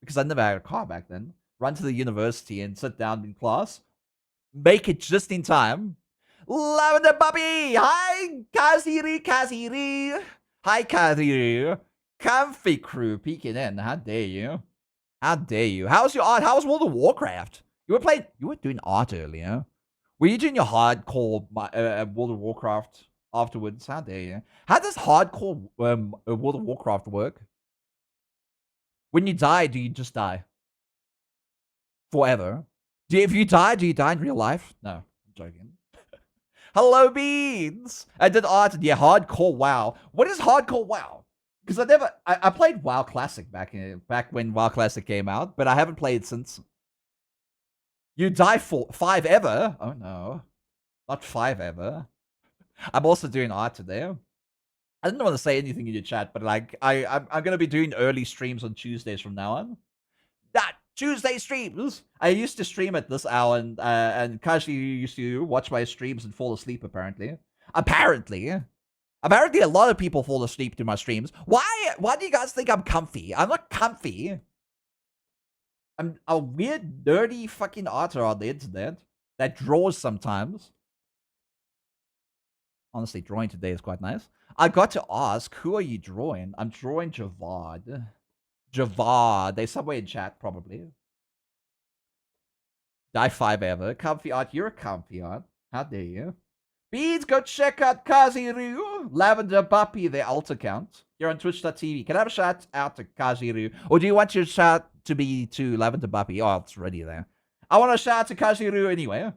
because I never had a car back then, run to the university and sit down in class, make it just in time. Lavender Puppy! Hi, Kaziri! Hi, Kaziri! Comfy crew peeking in. How dare you? How dare you? How's your art? How's World of Warcraft? You were doing art earlier. Were you doing your hardcore World of Warcraft afterwards? How dare you? How does hardcore World of Warcraft work? When you die, do you just die? Forever? If you die, do you die in real life? No, I'm joking. Hello, Beans! I did art, yeah, hardcore WoW. What is hardcore WoW? Because I played WoW Classic back when WoW Classic came out, but I haven't played since. You die for 5 ever? Oh no, not 5 ever. I'm also doing art today. I didn't want to say anything in your chat, but like I'm gonna be doing early streams on Tuesdays from now on. That Tuesday streams. I used to stream at this hour, and Kashi used to watch my streams and fall asleep. Apparently, apparently, a lot of people fall asleep to my streams. Why? Why do you guys think I'm comfy? I'm not comfy. I'm a weird, nerdy fucking arter on the internet that draws sometimes. Honestly, drawing today is quite nice. I got to ask, who are you drawing? I'm drawing Javad. Javad. They're somewhere in chat, probably. Die 5 ever. Comfy art. You're a comfy art. How dare you? Beans, go check out Kaziru. Lavender Puppy, their alt account. You're on twitch.tv. Can I have a shout out to Kaziru? Or do you want your shout to be to Lavender Puppy? Oh, it's ready there. I want a shout out to Kaziru anyway.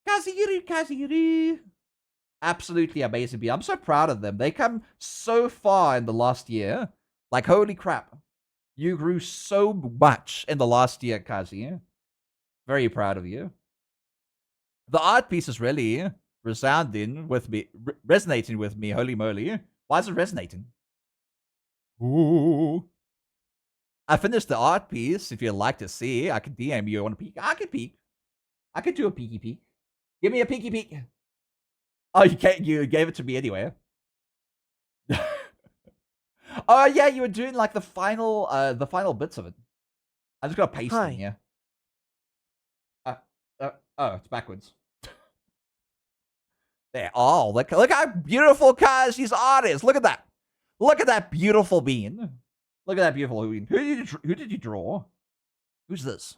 Kaziru. Absolutely amazing beat. I'm so proud of them. They come so far in the last year. Like, holy crap. You grew so much in the last year, Kazi. Very proud of you. The art piece is really resonating with me. Holy moly. Why is it resonating? Ooh. I finished the art piece. If you'd like to see, I can DM you. Want to peek? I can peek. I could do a peeky peek. Give me a peeky peek. Oh, you can't. You gave it to me anyway. Oh yeah, you were doing like the final bits of it. I just got to paste in here. Oh, it's backwards. There. Oh, look how beautiful Kaji's art is. Look at that. Look at that beautiful bean. Look at that beautiful Halloween. Who did you draw? Who's this?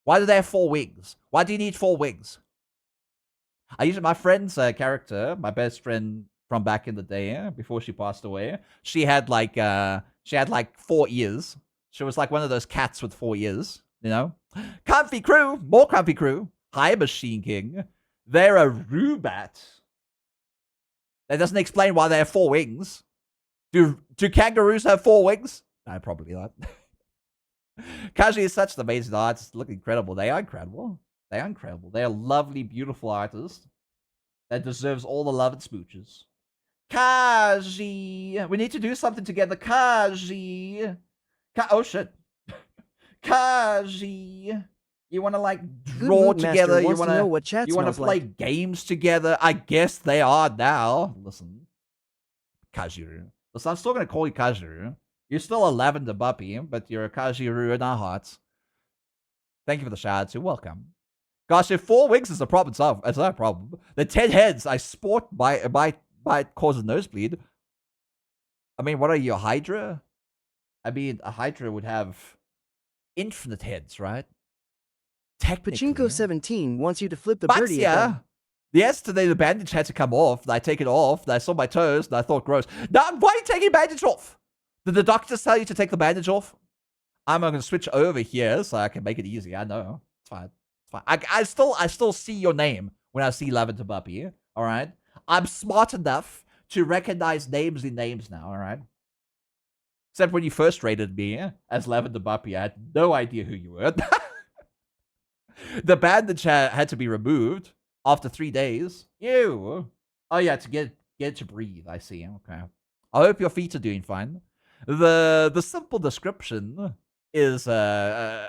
Why do they have 4 wings? Why do you need 4 wings? I used my friend's character, my best friend from back in the day, before she passed away. She had like 4 ears. She was like one of those cats with 4 ears, you know? Comfy crew, more comfy crew. Hi, Machine King. They're a Rubat. That doesn't explain why they have 4 wings. Do kangaroos have 4 wings? No, probably not. Kaji is such an amazing artist. Look incredible. They are incredible. They are incredible. They are lovely, beautiful artists that deserves all the love and smooches. Kaji! We need to do something together. Kaji! Oh, shit. Kaji! You want to, like, draw together? You want to play games together? I guess they are now. Listen. Kajiru. Listen, I'm still going to call you Kajiru. You're still a lavender puppy, but you're a Kajiru in our hearts. Thank you for the shout-out. You're welcome. Gosh, if 4 wings is a problem, it's not a problem. The 10 heads I sport by cause a nosebleed. I mean, what are you, a Hydra? I mean, a Hydra would have infinite heads, right? Technically. Pachinko17 wants you to flip the birdie. Yeah. Yesterday, the bandage had to come off. I take it off. I saw my toes, and I thought, gross. Now, why are you taking bandage off? Did the doctor tell you to take the bandage off? I'm going to switch over here so I can make it easy. I know. It's fine. I still see your name when I see Lavender Puppy. All right, I'm smart enough to recognize names in names now. All right, except when you first rated me as Lavender Puppy, I had no idea who you were. The bandage had to be removed after 3 days. Ew. Oh yeah, to get it to breathe. I see. Okay. I hope your feet are doing fine. The simple description is Listen,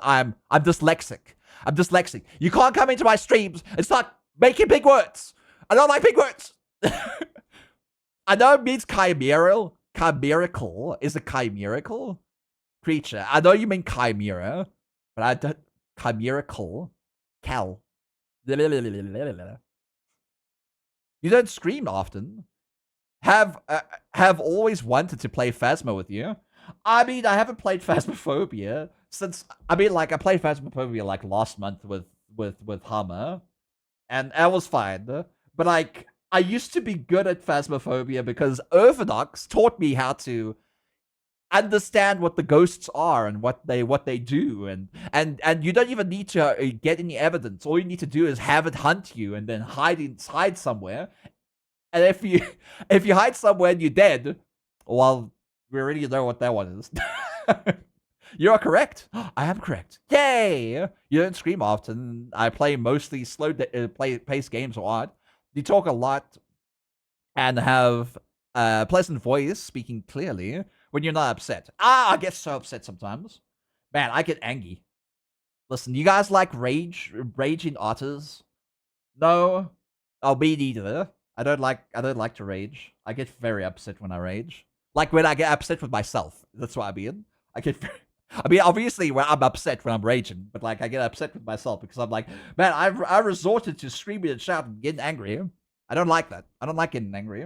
I'm dyslexic. I'm dyslexic. You can't come into my streams and start making big words. I don't like big words. I know it means chimerical. Chimerical is a chimerical creature. I know you mean chimera, but I don't. Chimerical. Cal. You don't scream often. Have always wanted to play Phasma with you. I mean, I haven't played Phasmophobia since. I mean, like I played Phasmophobia like last month with Hammer, and that was fine. But like, I used to be good at Phasmophobia because Orthodox taught me how to understand what the ghosts are and what they do, and you don't even need to get any evidence. All you need to do is have it hunt you and then hide somewhere. And if you hide somewhere and you're dead, well, we already know what that one is. You are correct. I am correct. Yay! You don't scream often. I play mostly slow pace games a lot. You talk a lot and have a pleasant voice, speaking clearly when you're not upset. I get so upset sometimes. Man, I get angry. Listen, you guys like raging otters? No? Oh, me neither. I don't like to rage. I get very upset when I rage. Like when I get upset with myself. That's what I mean. I mean, obviously when I'm upset when I'm raging, but like I get upset with myself because I'm like, man, I resorted to screaming and shouting and getting angry. I don't like that. I don't like getting angry.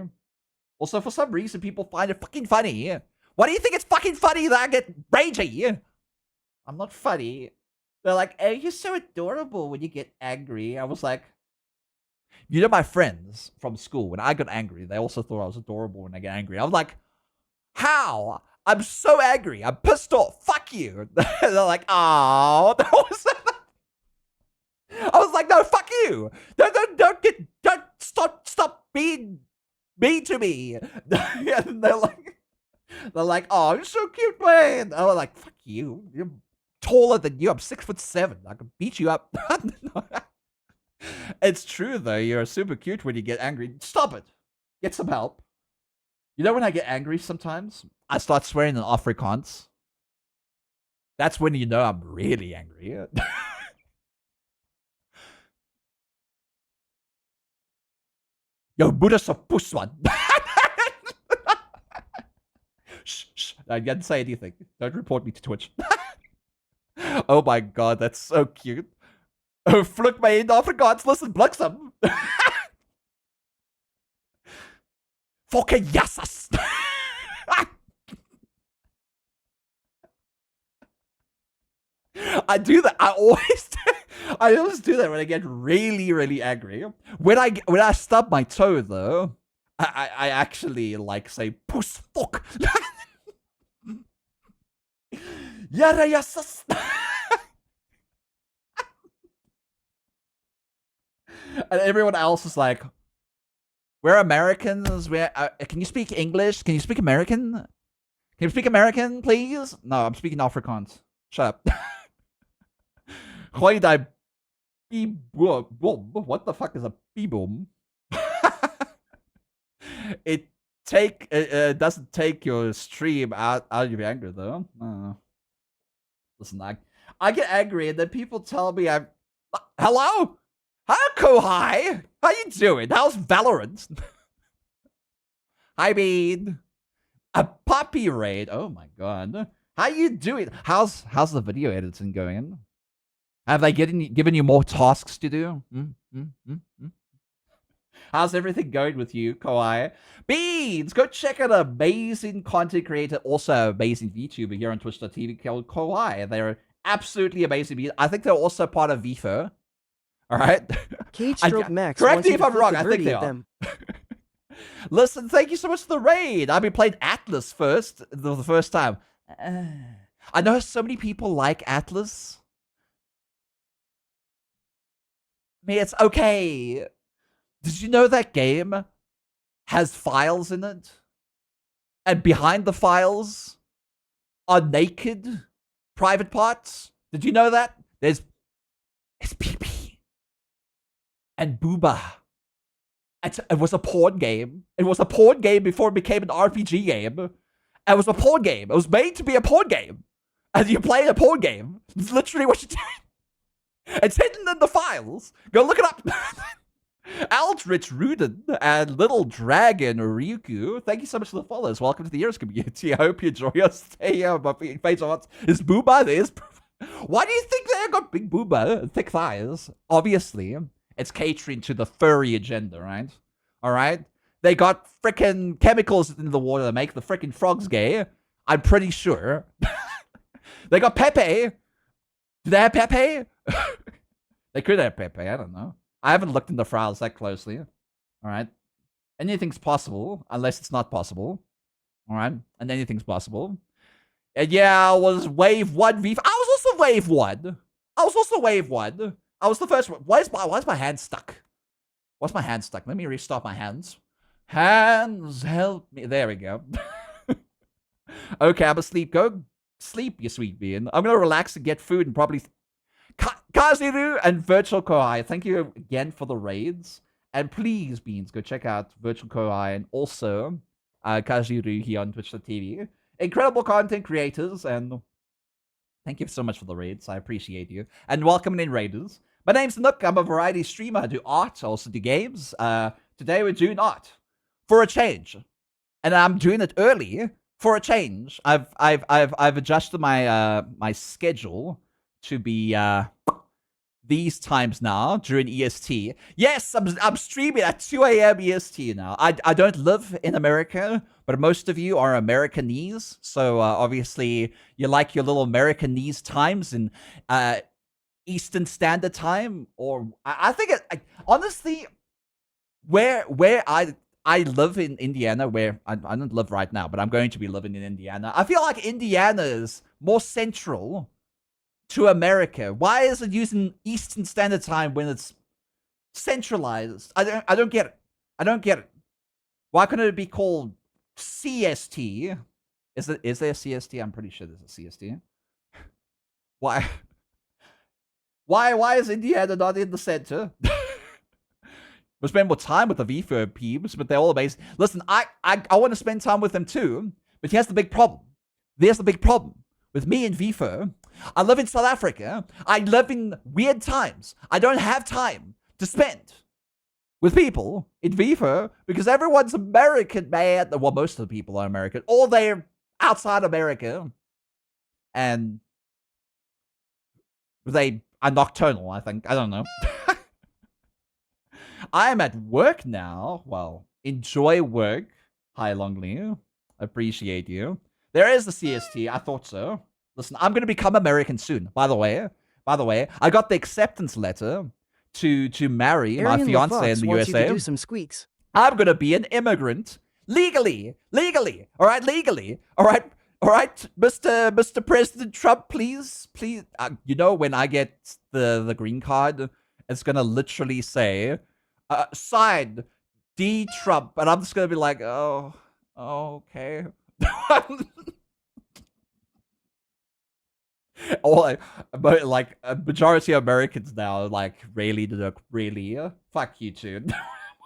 Also, for some reason, people find it fucking funny. Why do you think it's fucking funny that I get ragey? I'm not funny. They're like, oh, you're so adorable when you get angry. I was like, you know, my friends from school, when I got angry, they also thought I was adorable when I get angry. I was like, how? I'm so angry. I'm pissed off. Fuck you. They're like, oh. I was like, no, fuck you. Don't stop being mean to me. And they're like, oh, you're so cute, man. I was like, fuck you. You're taller than you. I'm 6'7". I can beat you up. It's true though. You're super cute when you get angry. Stop it. Get some help. You know when I get angry sometimes, I start swearing in Afrikaans. That's when you know I'm really angry. Yo, Buddha's a puss one. Shh. I didn't say anything. Don't report me to Twitch. Oh my god, that's so cute. Oh, vloek my in Afrikaans. Listen, bliksem. Fucking yasas. I do that. I always do that when I get really, really angry. When I stub my toe, though, I actually like say puss fuck. Yada yasas. And everyone else is like, we're Americans. Can you speak English? Can you speak American? Can you speak American, please? No, I'm speaking Afrikaans. Shut up. What the fuck is a beeboom? It doesn't take your stream out of your anger though. Listen, I get angry and then people tell me I'm. Hello? Hi, Kohai. How you doing? How's Valorant? I mean, a puppy raid. Oh my god. How you doing? How's the video editing going? Have they given you more tasks to do? How's everything going with you, Kawhi? Beans, go check out an amazing content creator, also amazing VTuber here on Twitch.tv called Kawhi. They're absolutely amazing. I think they're also part of VFO. All right. Cage Stroke Max. Correct me if I'm wrong. I think they are. Listen, thank you so much for the raid. I've been playing Atlas the first time. I know so many people like Atlas. I mean, it's okay. Did you know that game has files in it? And behind the files are naked private parts? Did you know that? It's pee-pee and booba. It was a porn game. It was a porn game before it became an RPG game. It was a porn game. It was made to be a porn game. And you play a porn game. It's literally what you do. It's hidden in the files. Go look it up. Aldrich Rudin and Little Dragon Ryuku, thank you so much for the follows. Welcome to the Ears community. I hope you enjoy your stay here. My face on is booba. There's why do you think they got big booba and thick thighs? Obviously, it's catering to the furry agenda, right? All right. They got freaking chemicals in the water that make the freaking frogs gay. I'm pretty sure. They got Pepe. Do they have Pepe? They could have Pepe. I don't know. I haven't looked in the files that closely. All right. Anything's possible, unless it's not possible. All right. And anything's possible. And yeah, I was wave 1 v. I was also wave 1. I was the first one. Why is my hand stuck? Why's my hand stuck? Let me restart my hands. Hands, help me. There we go. Okay, I'm asleep. Go sleep, you sweet bean. I'm going to relax and get food and probably... Kaziru and Virtual Kohai, thank you again for the raids. And please, Beans, go check out Virtual Kohai and also Kaziru here on Twitch.tv. Incredible content creators, and thank you so much for the raids. I appreciate you. And welcome in, raiders. My name's Nook. I'm a variety streamer. I do art, I also do games. Today we're doing art for a change, and I'm doing it early for a change. I've adjusted my my schedule to be these times now during EST. Yes, I'm streaming at 2 a.m. EST now. I don't live in America, but most of you are Americanese, so obviously you like your little Americanese times and Eastern Standard Time, or I think honestly, where I live in Indiana, where I don't live right now, but I'm going to be living in Indiana. I feel like Indiana is more central to America. Why is it using Eastern Standard Time when it's centralized? I don't get it. I don't get it. Why couldn't it be called CST? Is there a CST? I'm pretty sure there's a CST. Why? Why is Indiana not in the center? We'll spend more time with the VFO peeps, but they're all amazing. Listen, I want to spend time with them too, but here's the big problem. There's the big problem. With me and VFO, I live in South Africa. I live in weird times. I don't have time to spend with people in VFO because everyone's American, man. Well, most of the people are American, or they're outside America, and they are nocturnal, I think. I don't know. I am at work now. Well, enjoy work. Hi, Longley. Appreciate you. There is the CST. I thought so. Listen, I'm going to become American soon, by the way. By the way, I got the acceptance letter to marry my Arian fiance in LaFox the wants you to USA. do some squeaks. I'm going to be an immigrant legally. All right, legally. All right, Mr. President Trump, please. You know, when I get the green card, it's going to literally say, signed D Trump, and I'm just going to be like, oh, okay. Or like a majority of Americans now, like, really, fuck you, too.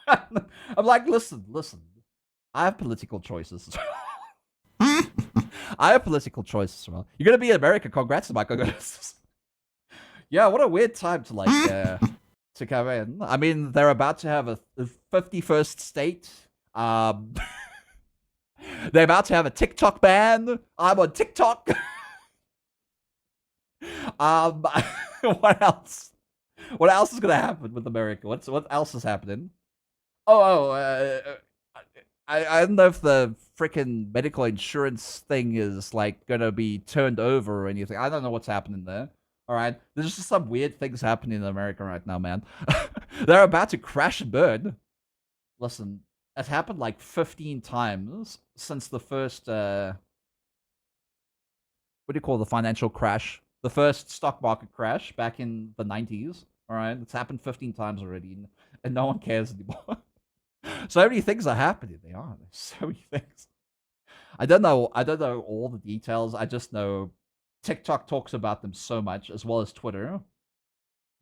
I'm like, listen. I have political choices. I have political choices as well. You're gonna be in America. Congrats, Michael. Yeah, what a weird time to like to come in. I mean, they're about to have a 51st state. They're about to have a TikTok ban. I'm on TikTok. What else? What else is gonna happen with America? What else is happening? I don't know if the freaking medical insurance thing is like gonna be turned over or anything. I don't know what's happening there. All right, there's just some weird things happening in America right now, man. They're about to crash and burn. Listen, it happened like 15 times since the first what do you call the financial crash? The first stock market crash back in the 90s. All right, it's happened 15 times already, and no one cares anymore. So many things are happening. There's so many things. I don't know all the details. I just know TikTok talks about them so much, as well as Twitter.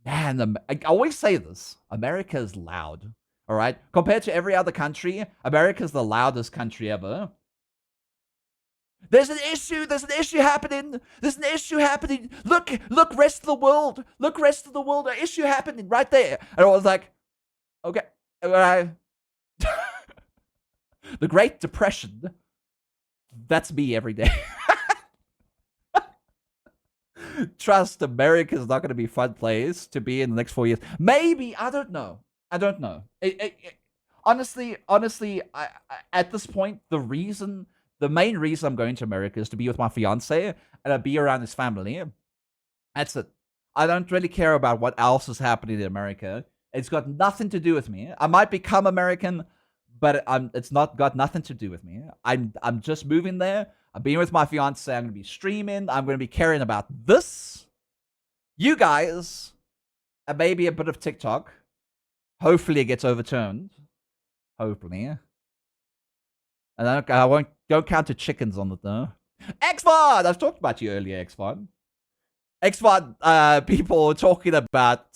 Man, I always say this. America is loud. All right? Compared to every other country, America's the loudest country ever. There's an issue. There's an issue happening. Look, rest of the world. An issue happening right there. And I was like, okay. The Great Depression. That's me every day. Trust, America's not going to be a fun place to be in the next 4 years. Maybe. I don't know. Honestly, at this point, the main reason I'm going to America is to be with my fiance and be around his family. That's it. I don't really care about what else is happening in America. It's got nothing to do with me. I might become American, but it's not got nothing to do with me. I'm just moving there. I'm being with my fiance. I'm going to be streaming. I'm going to be caring about this. You guys, and maybe a bit of TikTok. Hopefully it gets overturned. Hopefully. And I won't count the chickens on it though. X-Vod! I've talked about you earlier, X-Vod. X-Vod, people were talking about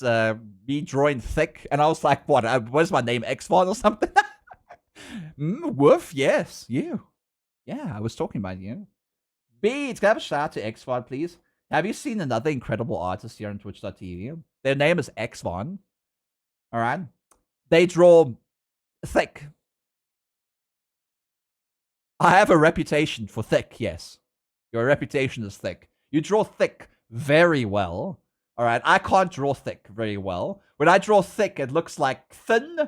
me drawing thick, and I was like, what is my name, X-Vod or something? Woof, yes, you. Yeah, I was talking about you. Beats, can I have a shout out to X-Vod, please? Have you seen another incredible artist here on Twitch.tv? Their name is X-Von. Alright? They draw thick. I have a reputation for thick, yes. Your reputation is thick. You draw thick very well. Alright, I can't draw thick very well. When I draw thick, it looks like thin,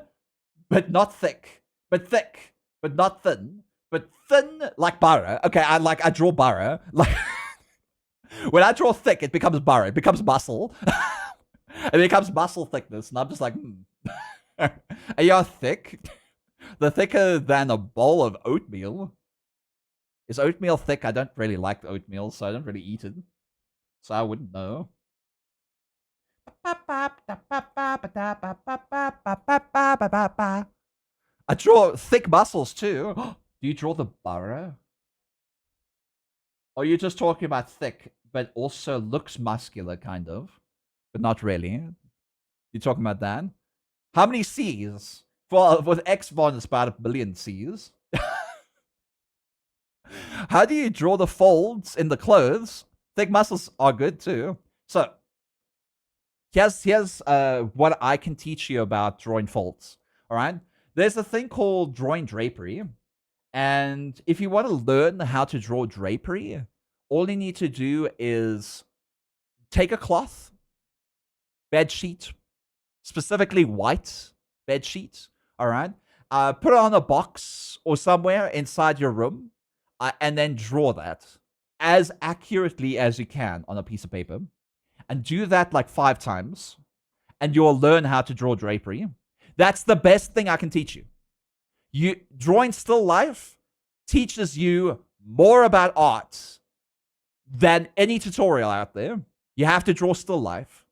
but not thick. But thick, but not thin. But thin, like Bara. Okay, I draw Bara. Like, when I draw thick, it becomes Bara. It becomes muscle. It becomes muscle thickness, and I'm just like, Are you thick? The thicker than a bowl of oatmeal. Is oatmeal thick? I don't really like oatmeal, so I don't really eat it. So I wouldn't know. I draw thick muscles too. Do you draw the Bara? Or are you just talking about thick, but also looks muscular, kind of? But not really. You're talking about that? How many C's? With X-Von, it's about 1 billion C's. How do you draw the folds in the clothes? Thick muscles are good too. So, here's what I can teach you about drawing folds. All right? There's a thing called drawing drapery. And if you want to learn how to draw drapery, all you need to do is take a cloth, bed sheet, specifically white bed sheet, all right? Put it on a box or somewhere inside your room, and then draw that as accurately as you can on a piece of paper. And do that like 5 times, and you'll learn how to draw drapery. That's the best thing I can teach you. Drawing still life teaches you more about art than any tutorial out there. You have to draw still life.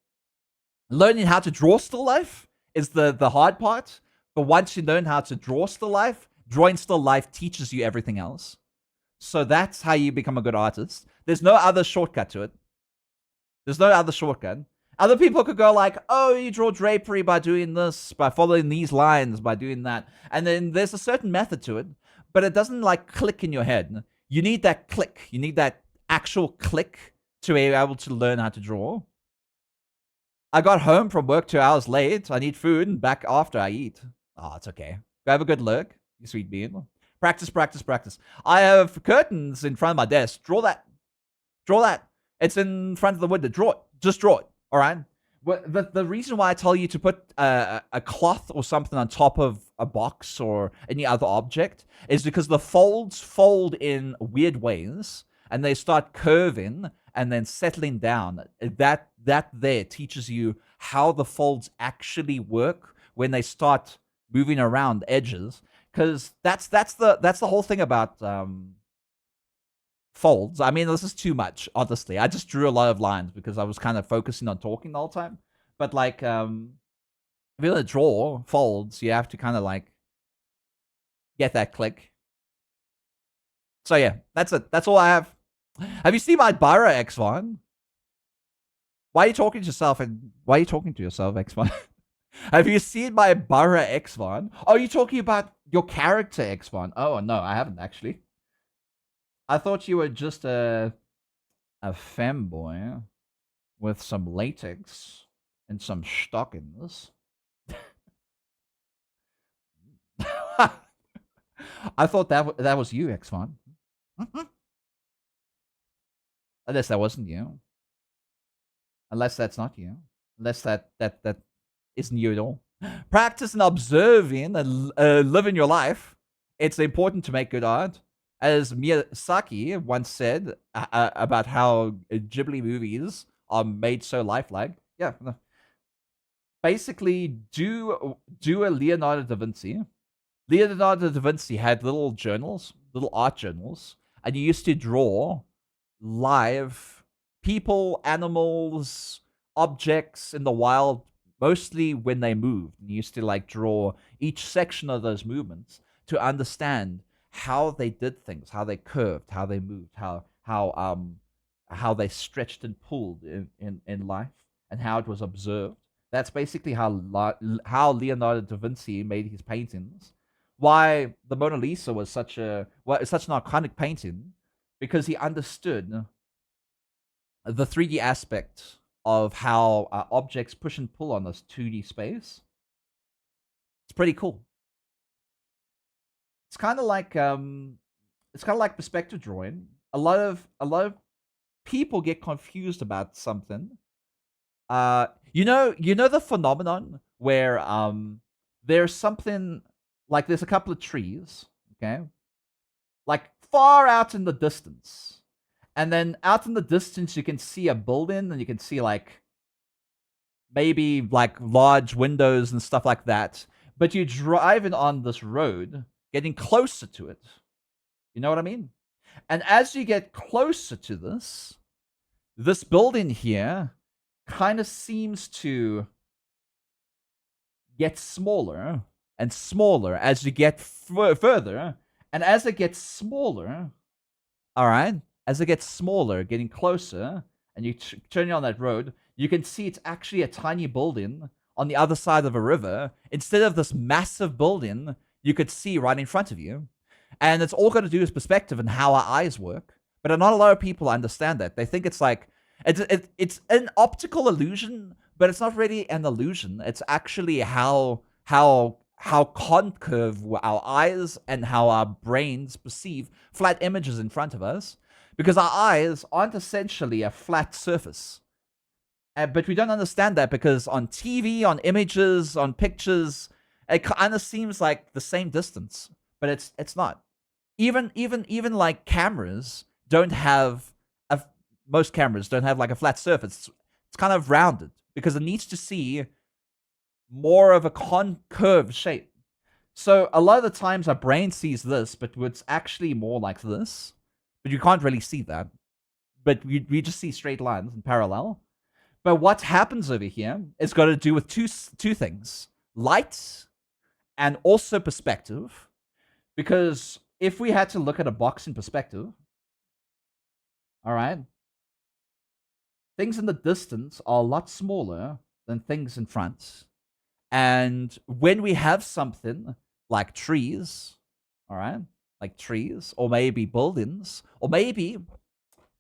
Learning how to draw still life is the hard part. But once you learn how to draw still life, drawing still life teaches you everything else. So that's how you become a good artist. There's no other shortcut to it. There's no other shortcut. Other people could go like, oh, you draw drapery by doing this, by following these lines, by doing that. And then there's a certain method to it, but it doesn't like click in your head. You need that click. You need that actual click to be able to learn how to draw. I got home from work 2 hours late. I need food and back after I eat. Oh, it's okay. Go have a good look, you sweet bean. Practice, practice, practice. I have curtains in front of my desk. Draw that. Draw that. It's in front of the window. Draw it. Just draw it. All right? The reason why I tell you to put a cloth or something on top of a box or any other object is because the folds fold in weird ways and they start curving and then settling down. That there teaches you how the folds actually work when they start moving around edges. Because that's the whole thing about folds. I mean, this is too much, honestly. I just drew a lot of lines because I was kind of focusing on talking the whole time. But like, if you want to draw folds, you have to kind of like get that click. So yeah, that's it. That's all I have. Have you seen my Byra X1? Why are you talking to yourself? And why are you talking to yourself, X1? Have you seen my Byra X1? Oh, are you talking about your character X1? Oh no, I haven't actually. I thought you were just a femboy with some latex and some stockings. I thought that was you, X1. Unless that wasn't you. Unless that's not you. Unless that isn't you at all. Practice and observing and living your life. It's important to make good art. As Miyazaki once said about how Ghibli movies are made so lifelike. Yeah. Basically, do a Leonardo da Vinci. Leonardo da Vinci had little journals, little art journals, and he used to draw live people, animals, objects in the wild, mostly when they moved. And he used to like draw each section of those movements to understand how they did things, how they curved, how they moved, how they stretched and pulled in life, and how it was observed. That's basically how Leonardo da Vinci made his paintings. Why the Mona Lisa was such an iconic painting, because he understood the 3D aspect of how objects push and pull on this 2D space. It's pretty cool. It's kind of like perspective drawing. A lot of people get confused about something. You know the phenomenon where there's something like there's a couple of trees, okay? Like far out in the distance. And then out in the distance you can see a building and you can see like maybe like large windows and stuff like that. But you're driving on this road, getting closer to it. You know what I mean? And as you get closer to this building here kind of seems to get smaller and smaller as you get further. And as it gets smaller, all right, as it gets smaller, getting closer, and you turn on that road, you can see it's actually a tiny building on the other side of a river. Instead of this massive building you could see right in front of you. And it's all got to do with perspective and how our eyes work. But not a lot of people understand that. They think it's like, it's an optical illusion, but it's not really an illusion. It's actually how concave our eyes and how our brains perceive flat images in front of us. Because our eyes aren't essentially a flat surface. But we don't understand that because on TV, on images, on pictures, It kind of seems like the same distance, but it's not. Even like cameras don't have a most cameras don't have like a flat surface. It's kind of rounded because it needs to see more of a concave shape. So a lot of the times our brain sees this, but it's actually more like this. But you can't really see that. But we just see straight lines and parallel. But what happens over here is got to do with two things: light and also perspective. Because if we had to look at a box in perspective, all right, things in the distance are a lot smaller than things in front. And when we have something like trees, all right, like trees, or maybe buildings, or maybe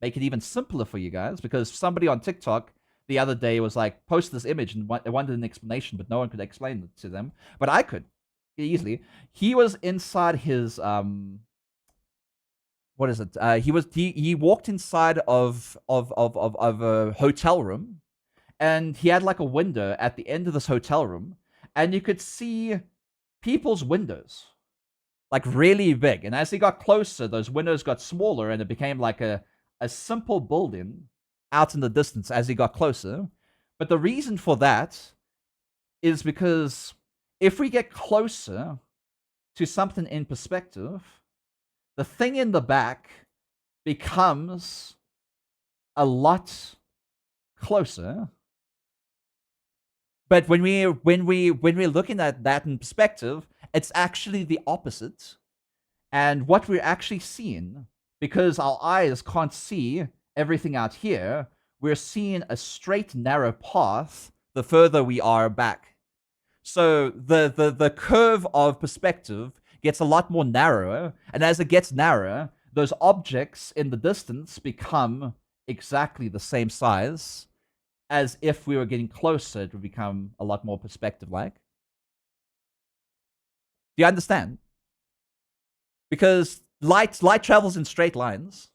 make it even simpler for you guys, because somebody on TikTok the other day was like, post this image and wanted an explanation, but no one could explain it to them. But I could easily. He was inside his what is it? He walked inside of a hotel room, and he had like a window at the end of this hotel room, and you could see people's windows, like really big. And as he got closer, those windows got smaller, and it became like a simple building out in the distance as he got closer. But the reason for that is because if we get closer to something in perspective, the thing in the back becomes a lot closer. But when we're looking at that in perspective, it's actually the opposite. And what we're actually seeing, because our eyes can't see everything out here, we're seeing a straight, narrow path the further we are back. So the curve of perspective gets a lot more narrower, and as it gets narrower, those objects in the distance become exactly the same size. As if we were getting closer, it would become a lot more perspective-like. Do you understand? Because light travels in straight lines.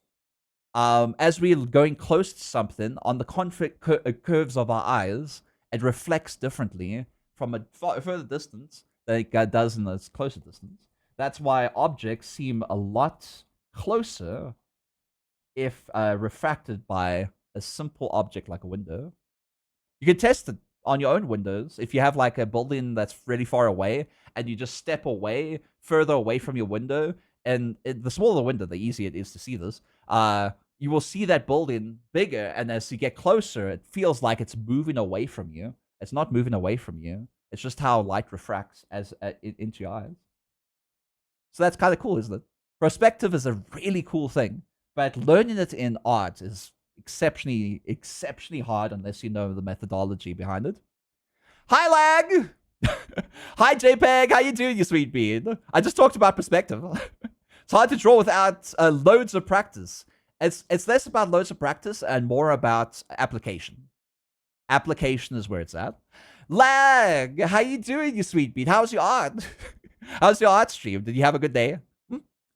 As we're going close to something, on the curves of our eyes, it reflects differently from a further distance than it does in a closer distance. That's why objects seem a lot closer if refracted by a simple object like a window. You can test it on your own windows. If you have like a building that's really far away and you just step away, further away from your window, and the smaller the window, the easier it is to see this, you will see that building bigger, and as you get closer, it feels like it's moving away from you. It's not moving away from you. It's just how light refracts into your eyes. So that's kind of cool, isn't it? Perspective is a really cool thing, but learning it in art is exceptionally hard unless you know the methodology behind it. Hi, Lag! Hi, JPEG! How you doing, you sweet bean? I just talked about perspective. It's hard to draw without loads of practice. It's less about loads of practice and more about application. Application is where it's at. Lag! How you doing, you sweet bean? How's your art? How's your art stream? Did you have a good day?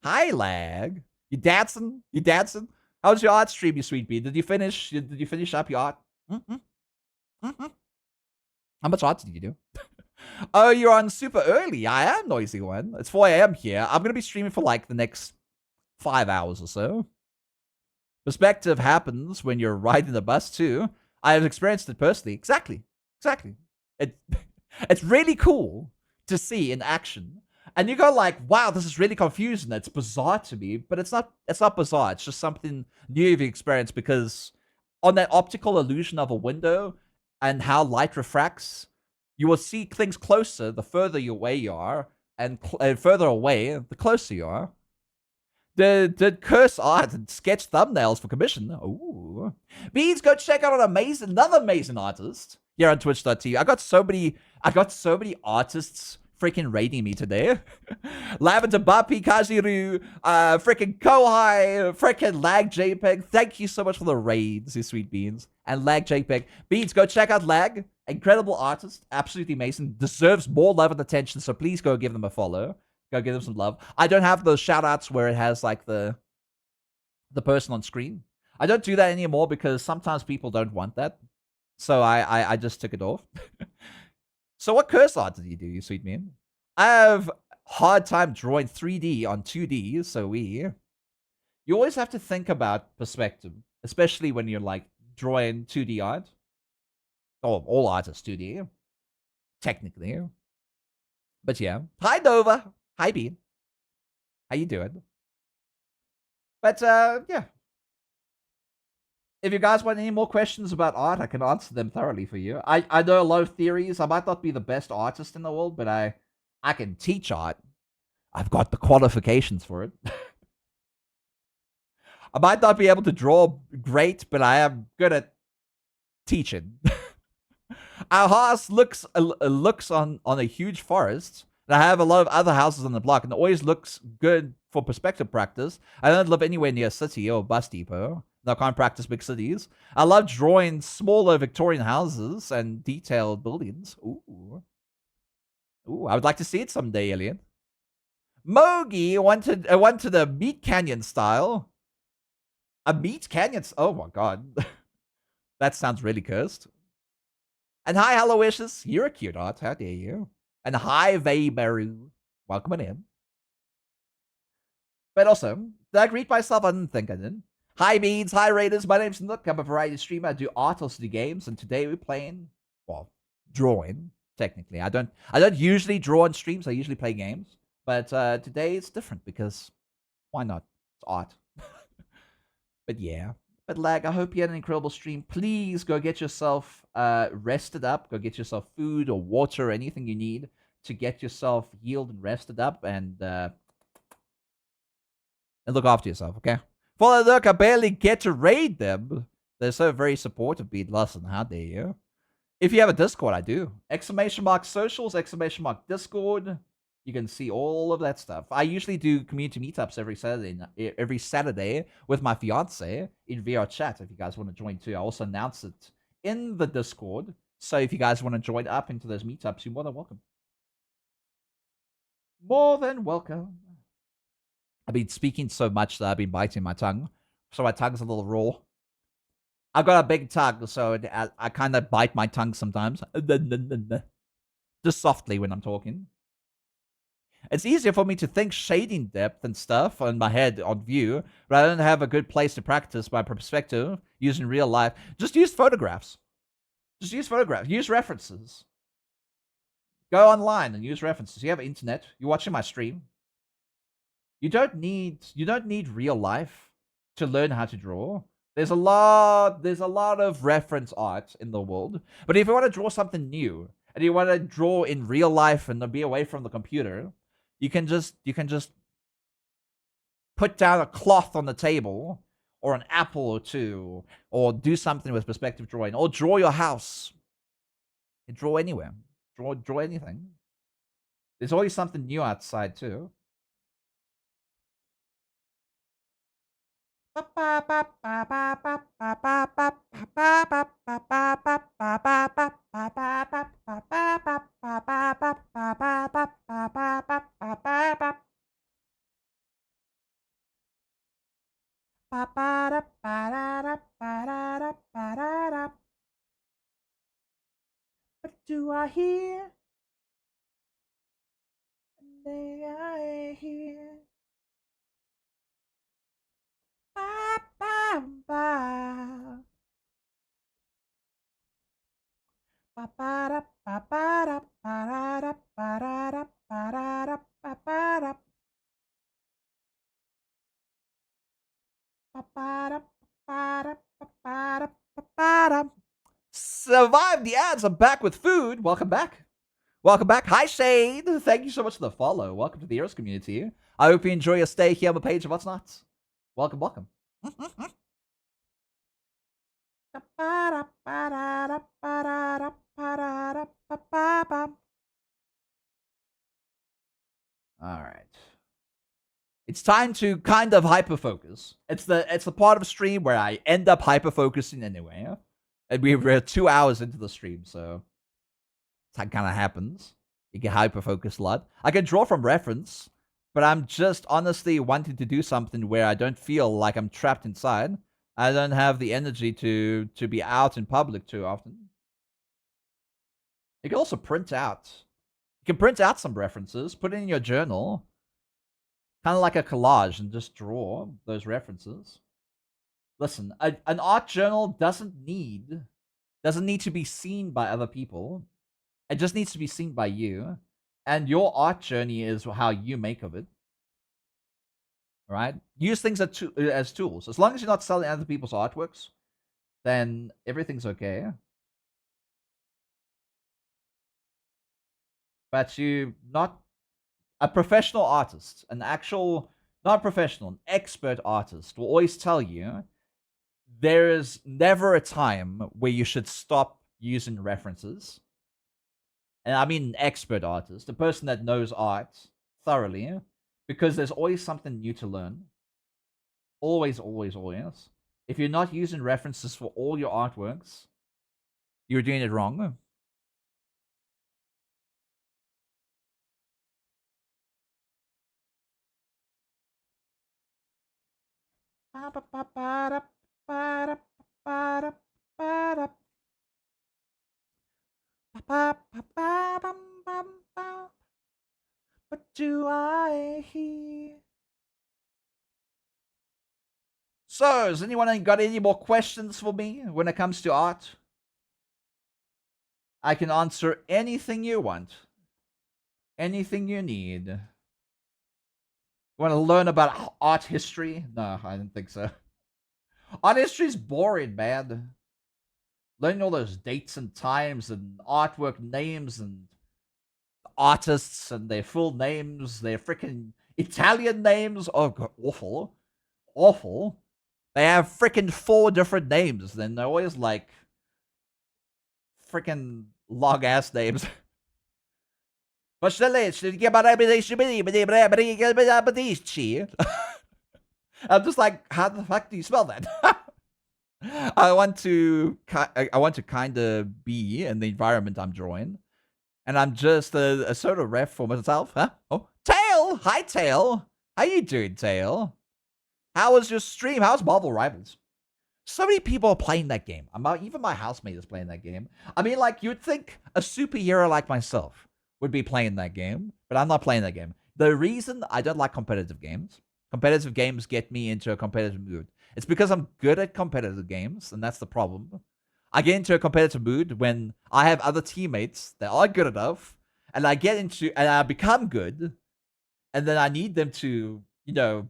Hi, Lag. You dancing? You dancing? How's your art stream, you sweet bean? Did you finish up your art? How much art did you do? Oh, you're on super early. I am noisy one. It's 4 a.m. here. I'm going to be streaming for like the next 5 hours or so. Perspective happens when you're riding the bus too. I have experienced it personally. Exactly. It's really cool to see in action. And you go like, wow, this is really confusing. It's bizarre to me, but it's not bizarre. It's just something new you've experienced, because on that optical illusion of a window and how light refracts, you will see things closer the further away you are, and further away the closer you are. Did curse art and sketch thumbnails for commission. Ooh. Beans, go check out another amazing artist here on twitch.tv. I got so many artists freaking raiding me today. Lavender Bapi, Kajiru, freaking Kohai, freaking Lag JPEG. Thank you so much for the raids, you sweet beans. And Lag JPEG. Beans, go check out Lag. Incredible artist. Absolutely amazing. Deserves more love and attention, so please go give them a follow. Go give them some love. I don't have those shout-outs where it has like the person on screen. I don't do that anymore because sometimes people don't want that. So I just took it off. So what curse art did you do, you sweet man? I have hard time drawing 3D on 2D, so you always have to think about perspective, especially when you're like drawing 2D art. Oh, all art is 2D, technically. But yeah. Hi Nova. Hi Bean. How you doing? But yeah. If you guys want any more questions about art, I can answer them thoroughly for you. I know a lot of theories. I might not be the best artist in the world, but I can teach art. I've got the qualifications for it. I might not be able to draw great, but I am good at teaching. Our house looks on a huge forest, and I have a lot of other houses on the block, and it always looks good for perspective practice. I don't live anywhere near a city or a bus depot. I can't practice big cities. I love drawing smaller Victorian houses and detailed buildings. Ooh. Ooh, I would like to see it someday, Alien. Mogi wanted a Meat Canyon style. A Meat Canyon? Oh my god. That sounds really cursed. And hi, Hello Wishes. You're a cute art. How dare you? And hi, Vaybaru. Welcome in. But also, did I greet myself? I didn't think I did. Hi, Beans. Hi, Raiders. My name's Nook. I'm a variety streamer. I do art, also do games. And today we're playing, well, drawing, technically. I don't usually draw on streams. I usually play games. But today it's different because why not? It's art. But yeah. But Lag, I hope you had an incredible stream. Please go get yourself rested up. Go get yourself food or water or anything you need to get yourself healed and rested up and look after yourself, okay? Follow look, I barely get to raid them. They're so very supportive, Beat. Listen, how dare you? If you have a Discord, I do. Exclamation mark socials, exclamation mark Discord. You can see all of that stuff. I usually do community meetups every Saturday with my fiance in VR chat. If you guys want to join too, I also announce it in the Discord. So if you guys want to join up into those meetups, you're more than welcome. More than welcome. I've been speaking so much that I've been biting my tongue, so my tongue's a little raw. I've got a big tongue, so I kind of bite my tongue sometimes. Just softly when I'm talking. It's easier for me to think shading depth and stuff on my head on view, but I don't have a good place to practice my perspective using real life. Just use photographs. Just use photographs. Use references. Go online and use references. You have internet. You're watching my stream. You don't need real life to learn how to draw. There's a lot of reference art in the world. But if you want to draw something new and you want to draw in real life and be away from the computer, you can just put down a cloth on the table or an apple or two, or do something with perspective drawing, or draw your house. You draw anywhere. Draw anything. There's always something new outside too. What do I hear? They are here. Ba, ba, ba. Ba, ba, da, ba, ba, da, ba, da, da, ba, da, da, ba, da, da, ba, ba, da. Ba, ba, da, ba, da, ba, ba, da, ba, ba, da. Survive the ads. I'm back with food. Welcome back. Welcome back. Hi, Shade. Thank you so much for the follow. Welcome to the Heroes community. I hope you enjoy your stay here on the page of What's Not. Welcome, welcome. All right. It's time to kind of hyper-focus. It's the part of the stream where I end up hyper-focusing anyway. And we're 2 hours into the stream, so that kind of happens. You get hyper-focused a lot. I can draw from reference, but I'm just honestly wanting to do something where I don't feel like I'm trapped inside. I don't have the energy to be out in public too often. You can also print out. You can print out some references, put it in your journal, kind of like a collage, and just draw those references. Listen, an art journal doesn't need to be seen by other people. It just needs to be seen by you, and your art journey is how you make of it. Right? Use things as tools. As long as you're not selling other people's artworks, then everything's okay. But you not a professional artist, an actual, not professional, an expert artist will always tell you there is never a time where you should stop using references. And I mean an expert artist, a person that knows art thoroughly, because there's always something new to learn. Always, always, always. If you're not using references for all your artworks, you're doing it wrong. What do I hear? So, has anyone got any more questions for me when it comes to art? I can answer anything you want. Anything you need. You want to learn about art history? No, I didn't think so. Art history's boring, man. Learning all those dates and times and artwork names and artists and their full names, their freaking Italian names. Oh, God, awful. Awful. They have freaking 4 different names, then they're always like freaking long ass names. I'm just like, how the fuck do you spell that? I want to kind of be in the environment I'm drawing, and I'm just a sort of ref for myself, huh? Oh, Tail! Hi, Tail! How you doing, Tail? How was your stream? How's Marvel Rivals? So many people are playing that game. Even my housemate is playing that game. I mean, like, you'd think a superhero like myself would be playing that game, but I'm not playing that game. The reason I don't like competitive games get me into a competitive mood. It's because I'm good at competitive games, and that's the problem. I get into a competitive mood when I have other teammates that are good enough, and I become good, and then I need them to,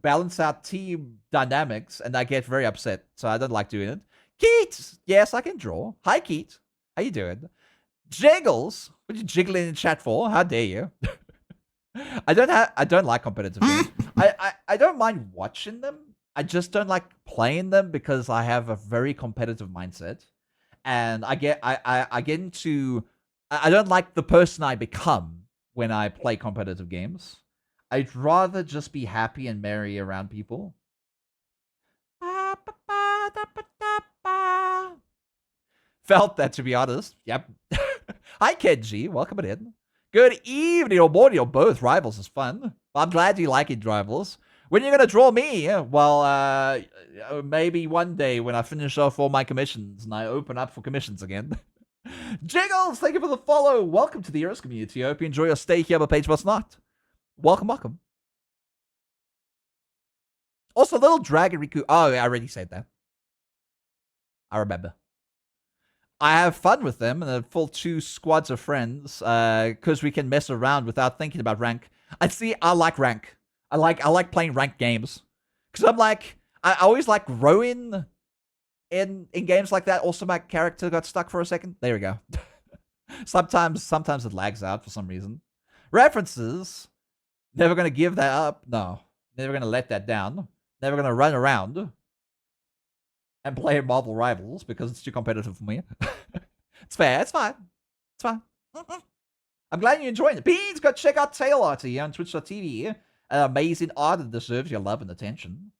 balance out team dynamics, and I get very upset, so I don't like doing it. Keat! Yes, I can draw. Hi, Keat. How you doing? Jiggles! What are you jiggling in chat for? How dare you? I don't like competitive games. I don't mind watching them. I just don't like playing them because I have a very competitive mindset. And I get into... I don't like the person I become when I play competitive games. I'd rather just be happy and merry around people. Felt that, to be honest. Yep. Hi, Kenji. Welcome in. Good evening or morning or both. Rivals is fun. I'm glad you like it, Rivals. When are you going to draw me? Well, maybe one day when I finish off all my commissions and I open up for commissions again. Jiggles, thank you for the follow. Welcome to the Heroes community. I hope you enjoy your stay here, but Page Must Not. Welcome, welcome. Also, little Dragon Riku. Oh, I already said that. I remember. I have fun with them and a full 2 squads of friends because we can mess around without thinking about rank. I like rank. I like playing ranked games because I always like rowing in games like that. Also, my character got stuck for a second. There we go. sometimes it lags out for some reason. References. Never gonna give that up. No, never gonna let that down. Never gonna run around and play Marvel Rivals because it's too competitive for me. It's fair. It's fine. It's fine. I'm glad you're enjoying it. Beans, go check out Tail Art here on Twitch.tv. An amazing art that deserves your love and attention.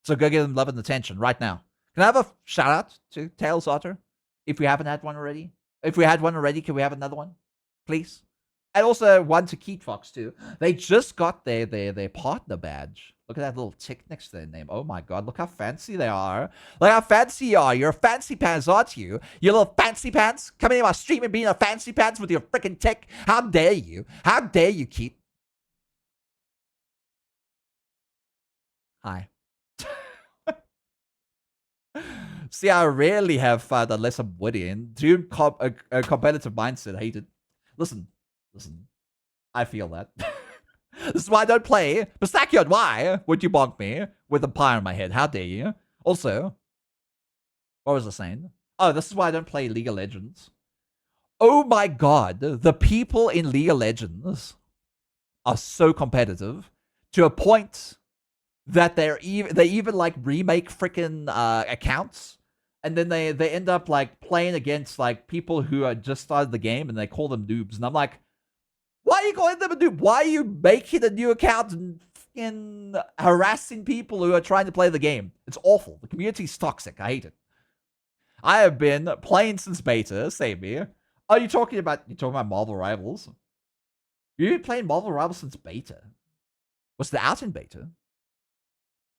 So go give them love and attention right now. Can I have a shout out to Tails Otter? If we haven't had one already? If we had one already, can we have another one? Please? And also one to Keat Fox too. They just got their partner badge Look at that little tick next to their name. Oh my god, look how fancy they are. Look how fancy you are. You're a fancy pants, aren't you? You little fancy pants. Coming in my stream and being a fancy pants with your freaking tick. How dare you? How dare you, Keith? Hi. See, I rarely have fun unless I'm witty. Dude, a competitive mindset. Hate it. Listen. I feel that. This is why I don't play. Pistachio, why would you bonk me with a pie on my head? How dare you? Also, what was I saying? Oh, this is why I don't play League of Legends. Oh my god, the people in League of Legends are so competitive to a point that they even like remake freaking accounts, and then they end up like playing against like people who are just started the game and they call them noobs, and I'm like, why are you calling them a noob? Why are you making a new account and fucking harassing people who are trying to play the game? It's awful. The community's toxic. I hate it. I have been playing since beta. Same here. Oh, you're talking about Marvel Rivals? You've been playing Marvel Rivals since beta. Was it out in beta?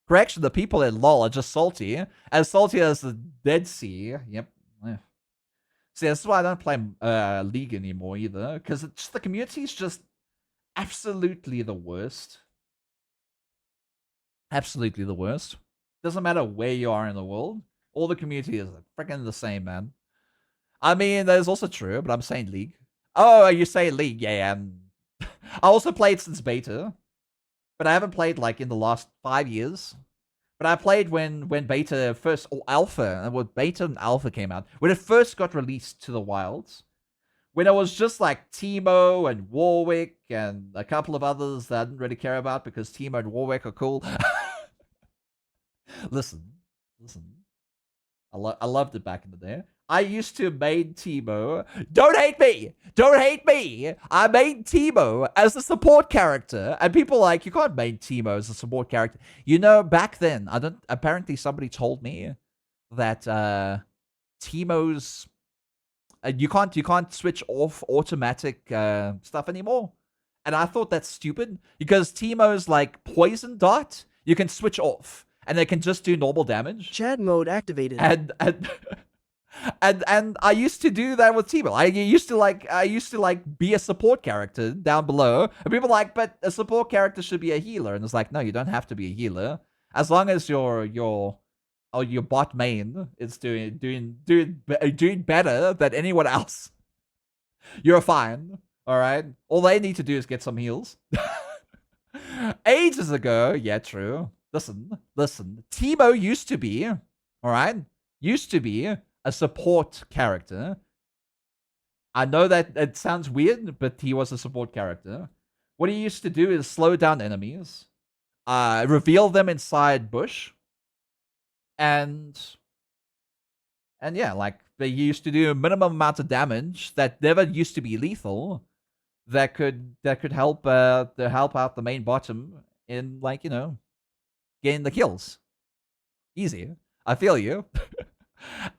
Correction, the people in LoL are just salty. As salty as the Dead Sea. Yep. See, this is why I don't play League anymore either. Because the community is just absolutely the worst. Absolutely the worst. Doesn't matter where you are in the world. All the community is freaking the same, man. I mean, that is also true, but I'm saying League. Oh, you say League. Yeah. I also played since beta. But I haven't played like in the last 5 years. But I played when beta first, or alpha, when beta and alpha came out. When it first got released to the wilds. When it was just like Teemo and Warwick and a couple of others that I didn't really care about because Teemo and Warwick are cool. Listen. I loved it back in the day. I used to main Teemo. Don't hate me! I main Teemo as a support character. And people are like, you can't main Teemo as a support character. You know, back then, apparently somebody told me that Teemo's you can't switch off automatic stuff anymore. And I thought that's stupid because Teemo's like poison dart, you can switch off and they can just do normal damage. Chat mode activated. And I used to do that with Teemo. I used to like be a support character down below. And people are like, but a support character should be a healer. And it's like, no, you don't have to be a healer. As long as your bot main is doing better than anyone else, you're fine. All right. All they need to do is get some heals. Ages ago, yeah, true. Listen. Teemo used to be, all right, a support character. I know that it sounds weird, but he was a support character. What he used to do is slow down enemies, reveal them inside bush, and yeah, like they used to do a minimum amount of damage that never used to be lethal. That could help out the main bottom in like getting the kills. Easy. I feel you.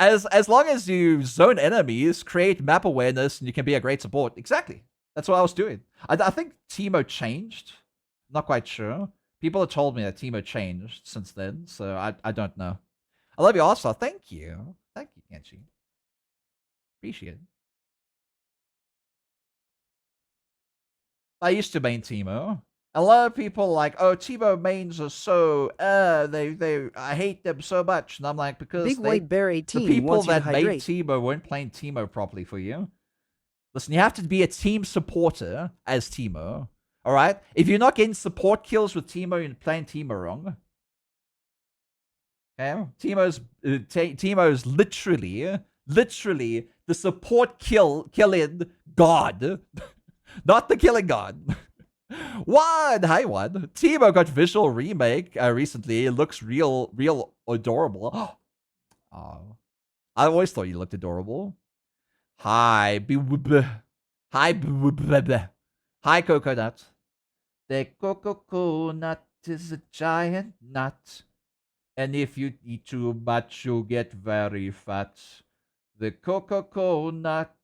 As long as you zone enemies, create map awareness, and you can be a great support. Exactly. That's what I was doing. I think Teemo changed. Not quite sure. People have told me that Teemo changed since then, so I don't know. I love you also. Thank you. Thank you, Kenshi. Appreciate it. I used to main Teemo. A lot of people are like, oh, Teemo mains are so I hate them so much. And I'm like, because Big White Bear 18 the people wants you to that made hydrate. Teemo weren't playing Teemo properly for you. Listen, you have to be a team supporter as Teemo. Alright? If you're not getting support kills with Teemo, you're playing Teemo wrong. Okay? Teemo's literally the support killing god. Not the killing god. One, hi one. Teemo got visual remake recently. It looks real adorable. Oh, I always thought you looked adorable. Hi, hi, coconut. The coconut is a giant nut, and if you eat too much, you'll get very fat. The coconut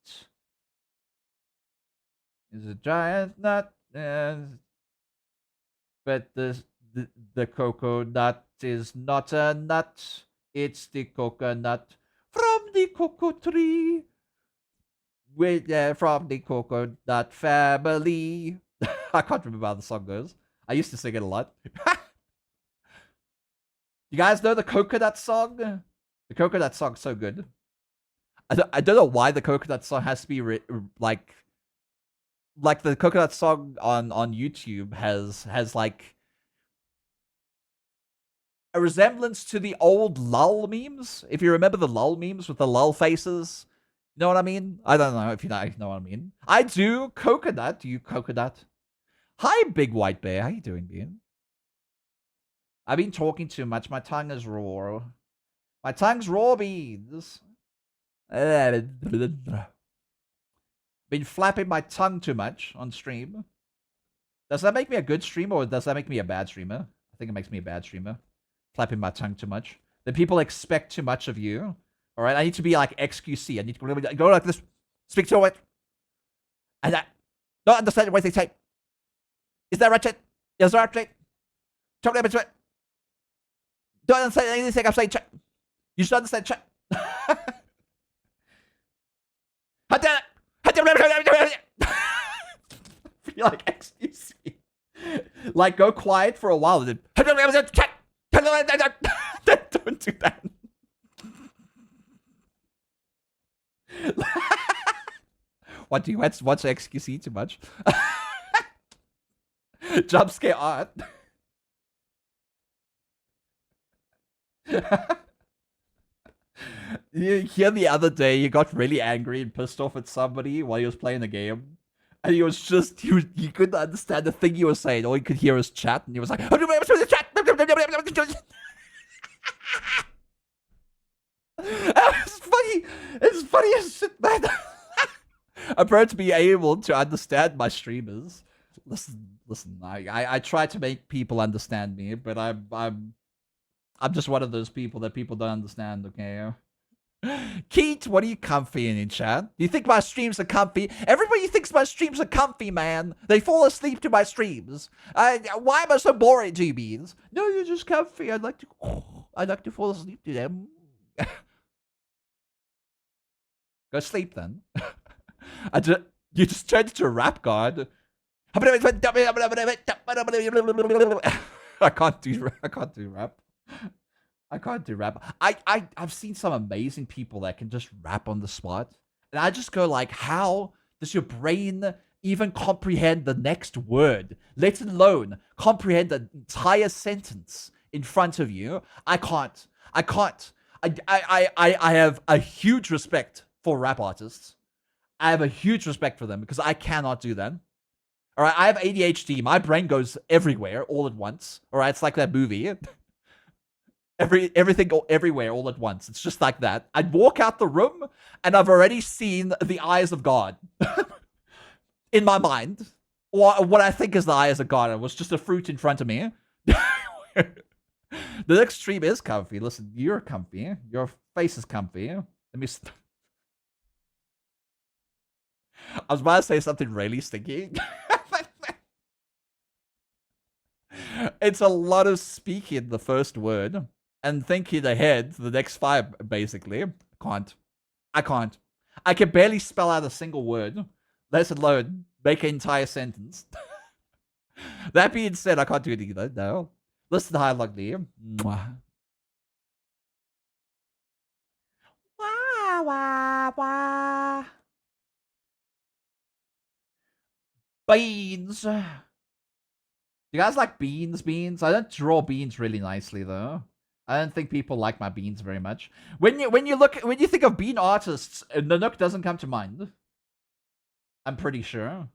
is a giant nut. But The coconut is not a nut. It's the coconut from the cocoa tree. From the coconut family. I can't remember how the song goes. I used to sing it a lot. You guys know the coconut song? The coconut song's so good. I don't know why the coconut song has to be like the coconut song on YouTube has like a resemblance to the old lull memes. If you remember the lull memes with the lull faces, you know what I mean? I don't know if you know what I mean. I do. Coconut. You coconut. Hi, Big White Bear. How you doing, Bean? I've been talking too much. My tongue is raw. My tongue's raw, Beans. Been flapping my tongue too much on stream. Does that make me a good streamer or does that make me a bad streamer? I think it makes me a bad streamer. Flapping my tongue too much. Then people expect too much of you. Alright, I need to be like XQC. I need to go like this. Speak to it. And I don't understand what they say. Is that right, chat? Is that right? Talk about it. Don't understand anything I'm saying, chat. You should understand, chat. Feel like XQC. Like, go quiet for a while and then. Don't do that. What do you watch XQC too much? Jump scare art. You hear the other day you got really angry and pissed off at somebody while he was playing the game. And he was just, he couldn't understand the thing he was saying. All he could hear was chat. And he was like, it's funny. It's funny as shit, man. I'm proud to be able to understand my streamers. Listen. I try to make people understand me, but I'm just one of those people that people don't understand. Okay. Keith, what are you comfy in chat? Do you think my streams are comfy? Everybody thinks my streams are comfy, man. They fall asleep to my streams. Why am I so boring, GBs? No, you're just comfy. I'd like to fall asleep to them. Go sleep then. You just turned into a rap god. I can't do rap. I can't do rap. I've seen some amazing people that can just rap on the spot. And I just go like, how does your brain even comprehend the next word? Let alone comprehend the entire sentence in front of you. I can't. I have a huge respect for rap artists. I have a huge respect for them because I cannot do that. All right, I have ADHD. My brain goes everywhere all at once. All right, it's like that movie. Everything everywhere all at once. It's just like that. I'd walk out the room and I've already seen the eyes of God in my mind. Or what I think is the eyes of God. It was just a fruit in front of me. The next stream is comfy. Listen, you're comfy. Your face is comfy. Let me... I was about to say something really stinky. It's a lot of speaking the first word. And thinking ahead to the next 5, basically. I can't. I can barely spell out a single word, let alone make an entire sentence. That being said, I can't do it either, no. Listen to dialogue there. Mwah. Wah, wah, wah. Beans. Do you guys like beans? I don't draw beans really nicely, though. I don't think people like my beans very much. When you think of bean artists, Nanook doesn't come to mind. I'm pretty sure.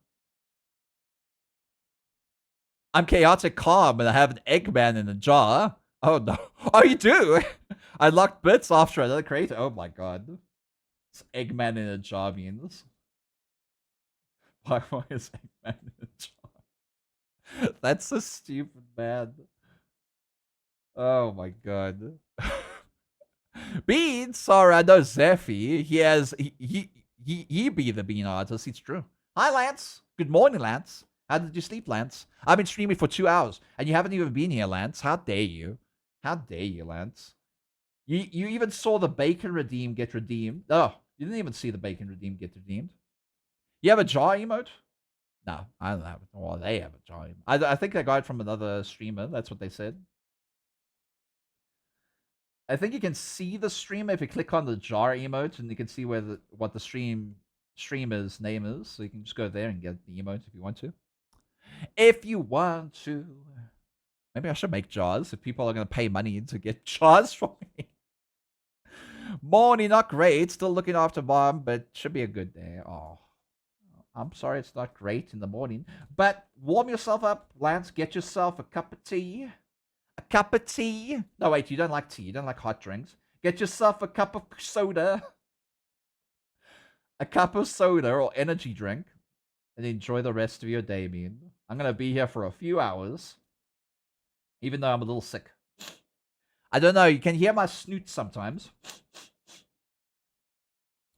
I'm chaotic calm and I have an Eggman in a jar. Oh no. Oh, you do? I locked bits after another creator. Oh my god. It's Eggman in a jar means. Why is Eggman in a jar? That's so stupid, man. Oh my god. Bean, sorry, I know Zephy. He be the bean artist, it's true. Hi Lance. Good morning, Lance. How did you sleep, Lance? I've been streaming for 2 hours, and you haven't even been here, Lance. How dare you? How dare you, Lance? You even saw the bacon redeem get redeemed. Oh, you didn't even see the bacon redeem get redeemed. You have a jar emote? No, I don't have it. Well, they have a jar emote. I think I got it from another streamer. That's what they said. I think you can see the stream if you click on the jar emote, and you can see where what the streamer's name is. So you can just go there and get the emote if you want to. If you want to. Maybe I should make jars if people are going to pay money to get jars from me. Morning, not great. Still looking after mom, but should be a good day. Oh, I'm sorry it's not great in the morning. But warm yourself up, Lance. Get yourself a cup of tea. A cup of tea. No, wait, you don't like tea. You don't like hot drinks. Get yourself a cup of soda. A cup of soda or energy drink. And enjoy the rest of your day, man. I'm going to be here for a few hours. Even though I'm a little sick. I don't know. You can hear my snoot sometimes.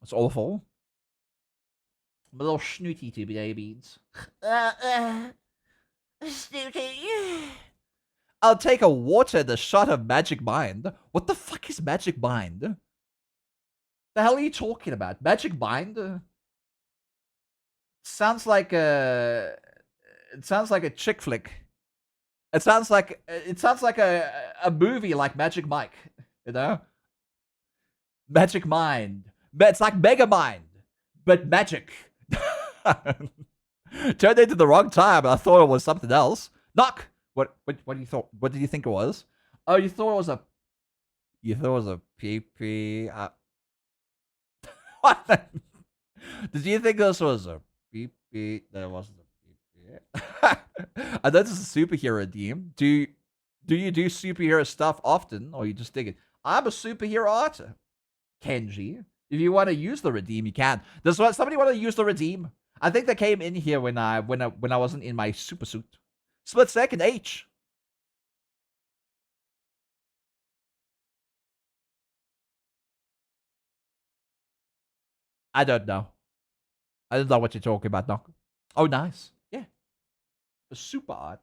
It's awful. I'm a little snooty to babies. Snooty. I'll take a water and a shot of Magic Mind. What the fuck is Magic Mind? The hell are you talking about? Magic Mind? Sounds like a... It sounds like a chick flick. It sounds like a movie like Magic Mike, you know? Magic Mind. It's like Mega Mind, but magic. Turned into the wrong time. I thought it was something else. Knock. What do you thought? What did you think it was? Oh, you thought it was a. You thought it was a pee-pee. What? Did you think this was a pee-pee? That wasn't a pee-pee. I know this is a superhero redeem. Do you do superhero stuff often, or you just dig it? I'm a superhero artist, Kenji. If you want to use the redeem, you can. Does somebody want to use the redeem? I think they came in here when I wasn't in my super suit. Split second H. I don't know. I don't know what you're talking about, Doc. Oh, nice. Yeah. A super art.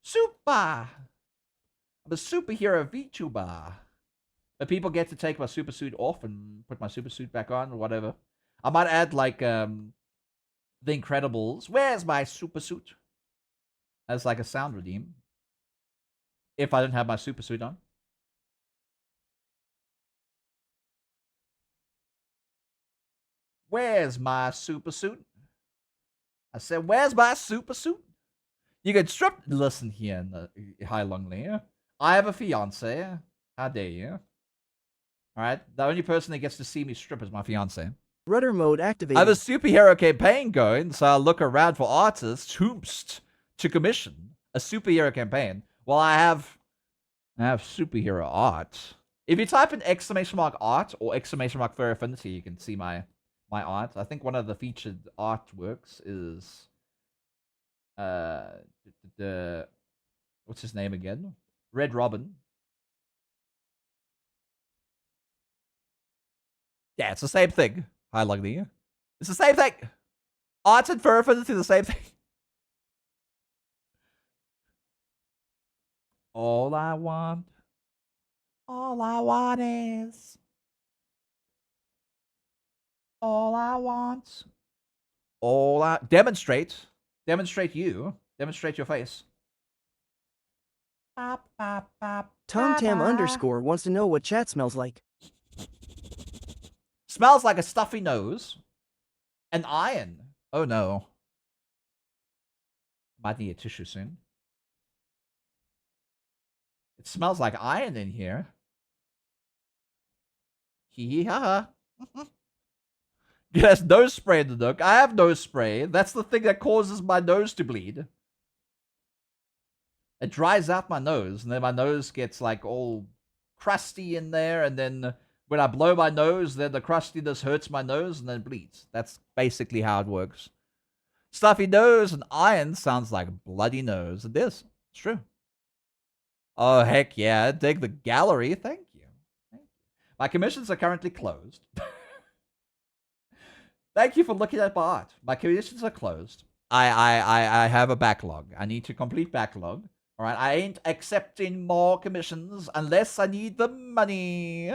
Super. I'm a superhero VTuber. But people get to take my super suit off and put my super suit back on or whatever. I might add like The Incredibles. Where's my super suit? As like a sound redeem. If I don't have my super suit on. Where's my super suit? I said, where's my super suit? You can strip. Listen here, Hi Longley. I have a fiance. How dare you? Alright, the only person that gets to see me strip is my fiance. Rudder mode activated. I have a superhero campaign going, so I'll look around for artists to commission a superhero campaign. Well, I have superhero art. If you type in !art or !Furry Affinity, you can see my art. I think one of the featured artworks is what's his name again? Red Robin. Yeah, it's the same thing. Hi, Lugly. It's the same thing. Art and Furry Affinity are the same thing. All I want is. Demonstrate your face. TomTam_ wants to know what chat smells like. Smells like a stuffy nose. An iron. Oh no. Might need a tissue soon. It smells like iron in here. Hee hee ha ha. Yes, nose spray in the nook. I have nose spray. That's the thing that causes my nose to bleed. It dries out my nose, and then my nose gets like all crusty in there, and then when I blow my nose, then the crustiness hurts my nose and then bleeds. That's basically how it works. Stuffy nose and iron sounds like bloody nose. It is. It's true. Oh, heck yeah. Dig the gallery. Thank you. Thank you. My commissions are currently closed. Thank you for looking at my art. My commissions are closed. I have a backlog. I need to complete backlog. All right. I ain't accepting more commissions unless I need the money.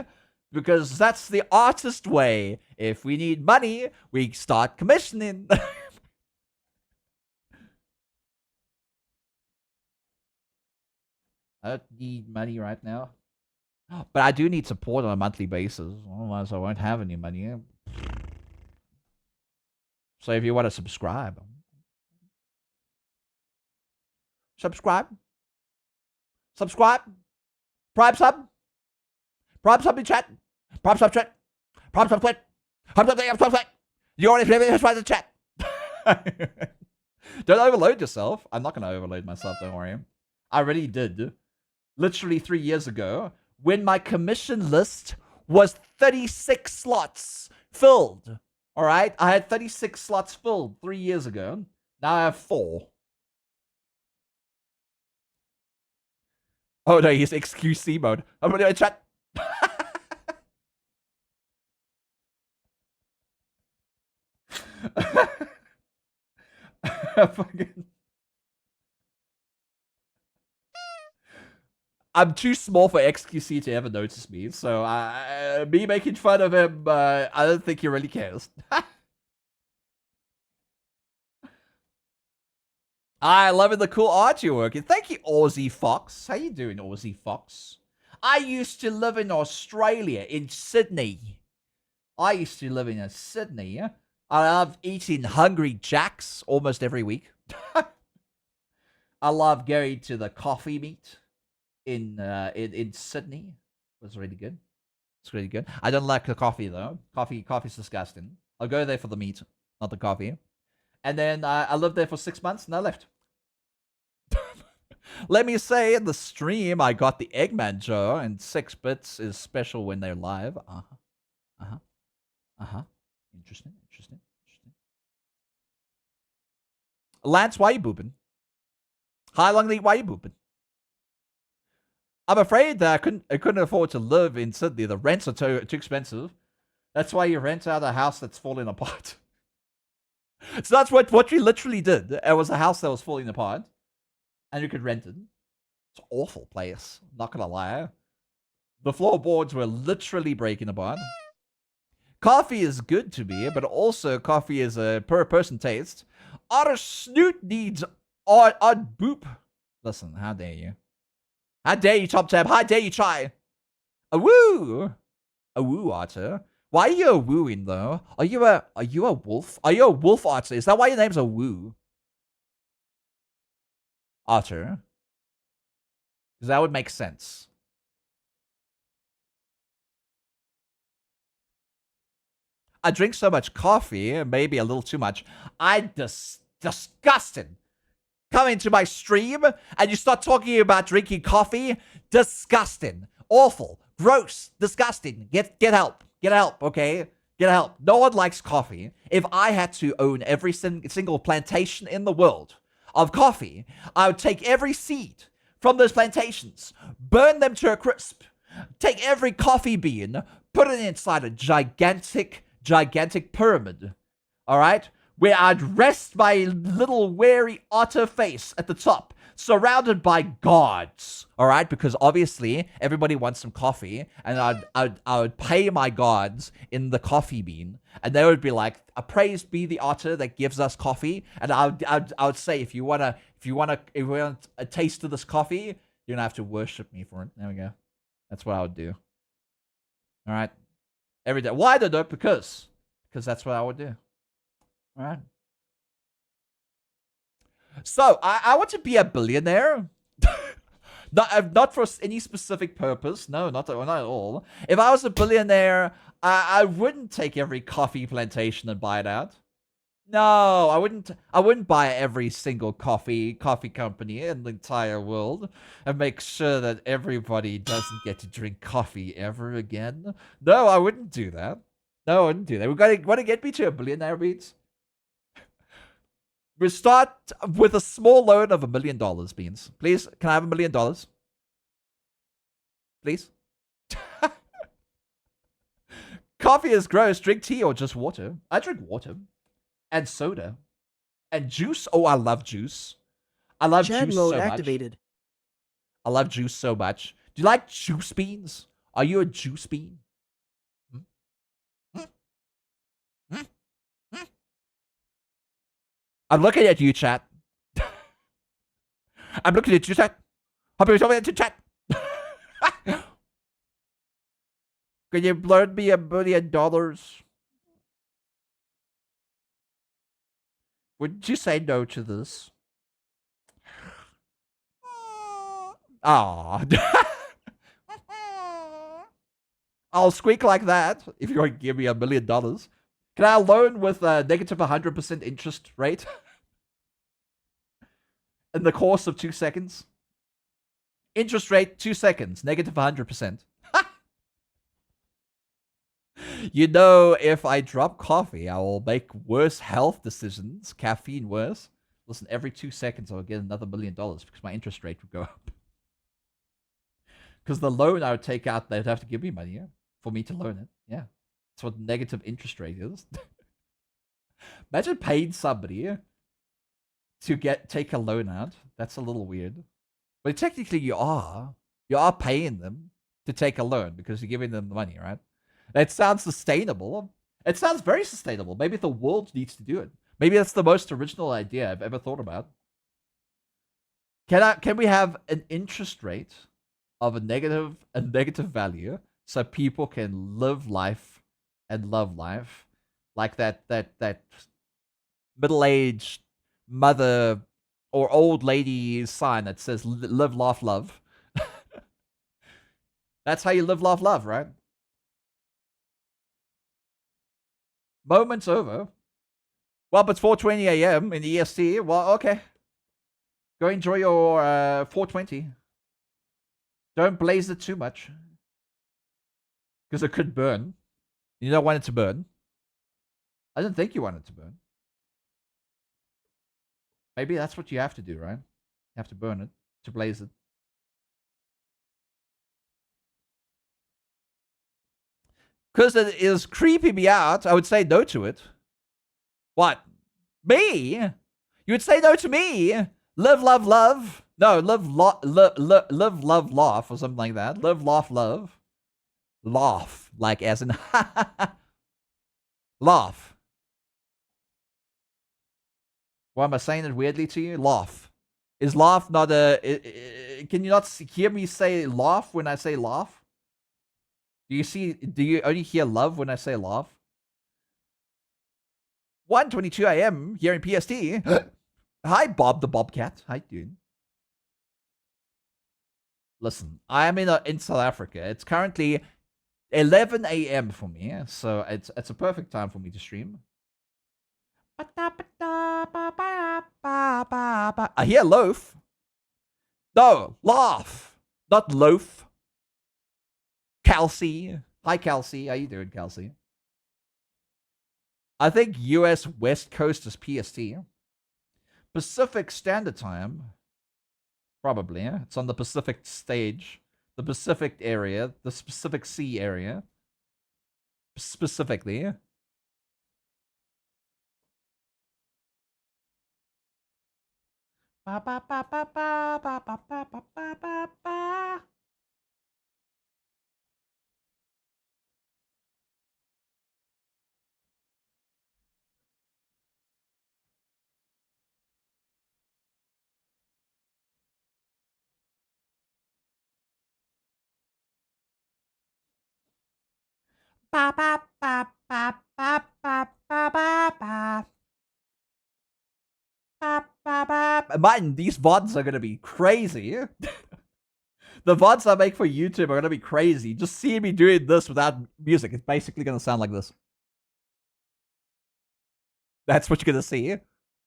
Because that's the artist way. If we need money, we start commissioning. I don't need money right now. But I do need support on a monthly basis. Otherwise, I won't have any money. So if you want to subscribe. Subscribe. Subscribe. Prime sub. Prime sub in chat. Prime sub chat. Prime sub chat. Prime sub chat. You already subscribe to chat. Don't overload yourself. I'm not going to overload myself, don't worry. I already did. Literally 3 years ago, when my commission list was 36 slots filled. All right? I had 36 slots filled 3 years ago. Now I have 4. Oh no, he's XQC mode. I'm gonna chat. Fucking. I'm too small for XQC to ever notice me, so me making fun of him, I don't think he really cares. I love the cool art you're working. Thank you, Aussie Fox. How you doing, Aussie Fox? I used to live in Australia, in Sydney. I love eating Hungry Jacks almost every week. I love going to the coffee meet in Sydney. It was really good. It's really good. I don't like the coffee though. Coffee's disgusting. I'll go there for the meat, not the coffee. And then I lived there for 6 months and I left. Let me say in the stream I got the Eggman Joe, and 6 bits is special when they're live. Interesting. Lance, why you booping? Hi, Longleat, why you booping? I'm afraid that I couldn't afford to live in Sydney. The rents are too expensive. That's why you rent out a house that's falling apart. So that's what we literally did. It was a house that was falling apart, and you could rent it. It's an awful place. Not gonna lie. The floorboards were literally breaking apart. Coffee is good to me, but also coffee is a per person taste. Otter Snoot needs odd boop. Listen, how dare you? How dare you, Top Tab? How dare you try? A woo! A woo, Otter. Why are you a wooing though? Are you a wolf? Are you a wolf, Otter? Is that why your name's a woo? Otter. Because that would make sense. I drink so much coffee, maybe a little too much. Disgusting. Come into my stream and you start talking about drinking coffee. Disgusting. Awful. Gross. Disgusting. Get help. Get help, okay? Get help. No one likes coffee. If I had to own every single plantation in the world of coffee, I would take every seed from those plantations, burn them to a crisp, take every coffee bean, put it inside a gigantic pyramid, all right? Where I'd rest my little weary otter face at the top, surrounded by gods, all right? Because obviously everybody wants some coffee, and I would pay my gods in the coffee bean, and they would be like, "Praise be the otter that gives us coffee." And I would say, if you want a taste of this coffee, you're gonna have to worship me for it. There we go. That's what I would do. All right, every day. Why though? Because that's what I would do. All right. So I want to be a billionaire. not for any specific purpose. No, not at all. If I was a billionaire, I wouldn't take every coffee plantation and buy it out. No, I wouldn't buy every single coffee company in the entire world and make sure that everybody doesn't get to drink coffee ever again. No, I wouldn't do that. No, I wouldn't do that. Want to get me to a billionaire, Beats? We start with a small loan of $1 million, Beans. Please, can I have $1 million? Please? Coffee is gross. Drink tea or just water. I drink water. And soda. And juice. Oh, I love juice. I love Chat juice mode so much. activated. I love juice so much. Do you like juice beans? Are you a juice bean? I'm looking at you, chat. I'm looking at you, chat. Hope you're talking to chat. Can you loan me $1 million? Would you say no to this? Aw. I'll squeak like that if you're going to give me $1 million. Can I loan with a negative 100% interest rate in the course of 2 seconds? Interest rate, 2 seconds, negative 100%. You know, if I drop coffee, I will make worse health decisions, caffeine worse. Listen, every 2 seconds I'll get another $1 million because my interest rate would go up. Because the loan I would take out, they'd have to give me money for me to loan it. Yeah. That's what negative interest rate is. Imagine paying somebody to take a loan out. That's a little weird. But technically you are. You are paying them to take a loan because you're giving them the money, right? That sounds sustainable. It sounds very sustainable. Maybe the world needs to do it. Maybe that's the most original idea I've ever thought about. Can we have an interest rate of a negative value so people can live life and love life like that middle-aged mother or old lady sign that says live, laugh, love. That's how you live, laugh, love, right? Moment's over. Well, but it's 4:20 a.m. in EST. Well, okay. Go enjoy your 4:20. Don't blaze it too much. Because it could burn. You don't want it to burn. I didn't think you wanted it to burn. Maybe that's what you have to do, right? You have to burn it to blaze it. Because it is creeping me out, I would say no to it. What? Me? You would say no to me? Live, love, love. No, live, live, love, laugh, or something like that. Live, laugh, love. Laugh, like as in laugh. Why am I saying it weirdly to you? Laugh. Is laugh not a... Can you not hear me say laugh when I say laugh? Do you only hear love when I say laugh? 1:22 a.m. here in PST. Hi, Bob the Bobcat. How you doing? Listen, I am in South Africa. It's currently 11 a.m. for me, so it's a perfect time for me to stream. I hear loaf. No, laugh, not loaf. Kelsey. Hi, Kelsey. How you doing, Kelsey? I think US West Coast is PST. Pacific Standard Time. Probably. It's on the Pacific stage. The Pacific area. The Pacific Sea area. Specifically. Ba, ba, ba, ba, ba, ba, ba, ba, ba, ba, ba. Ba, ba, ba, ba, ba, ba, ba, ba, ba. Man, these VODs are gonna be crazy. The VODs I make for YouTube are gonna be crazy. Just seeing me doing this without music, it's basically gonna sound like this. That's what you're gonna see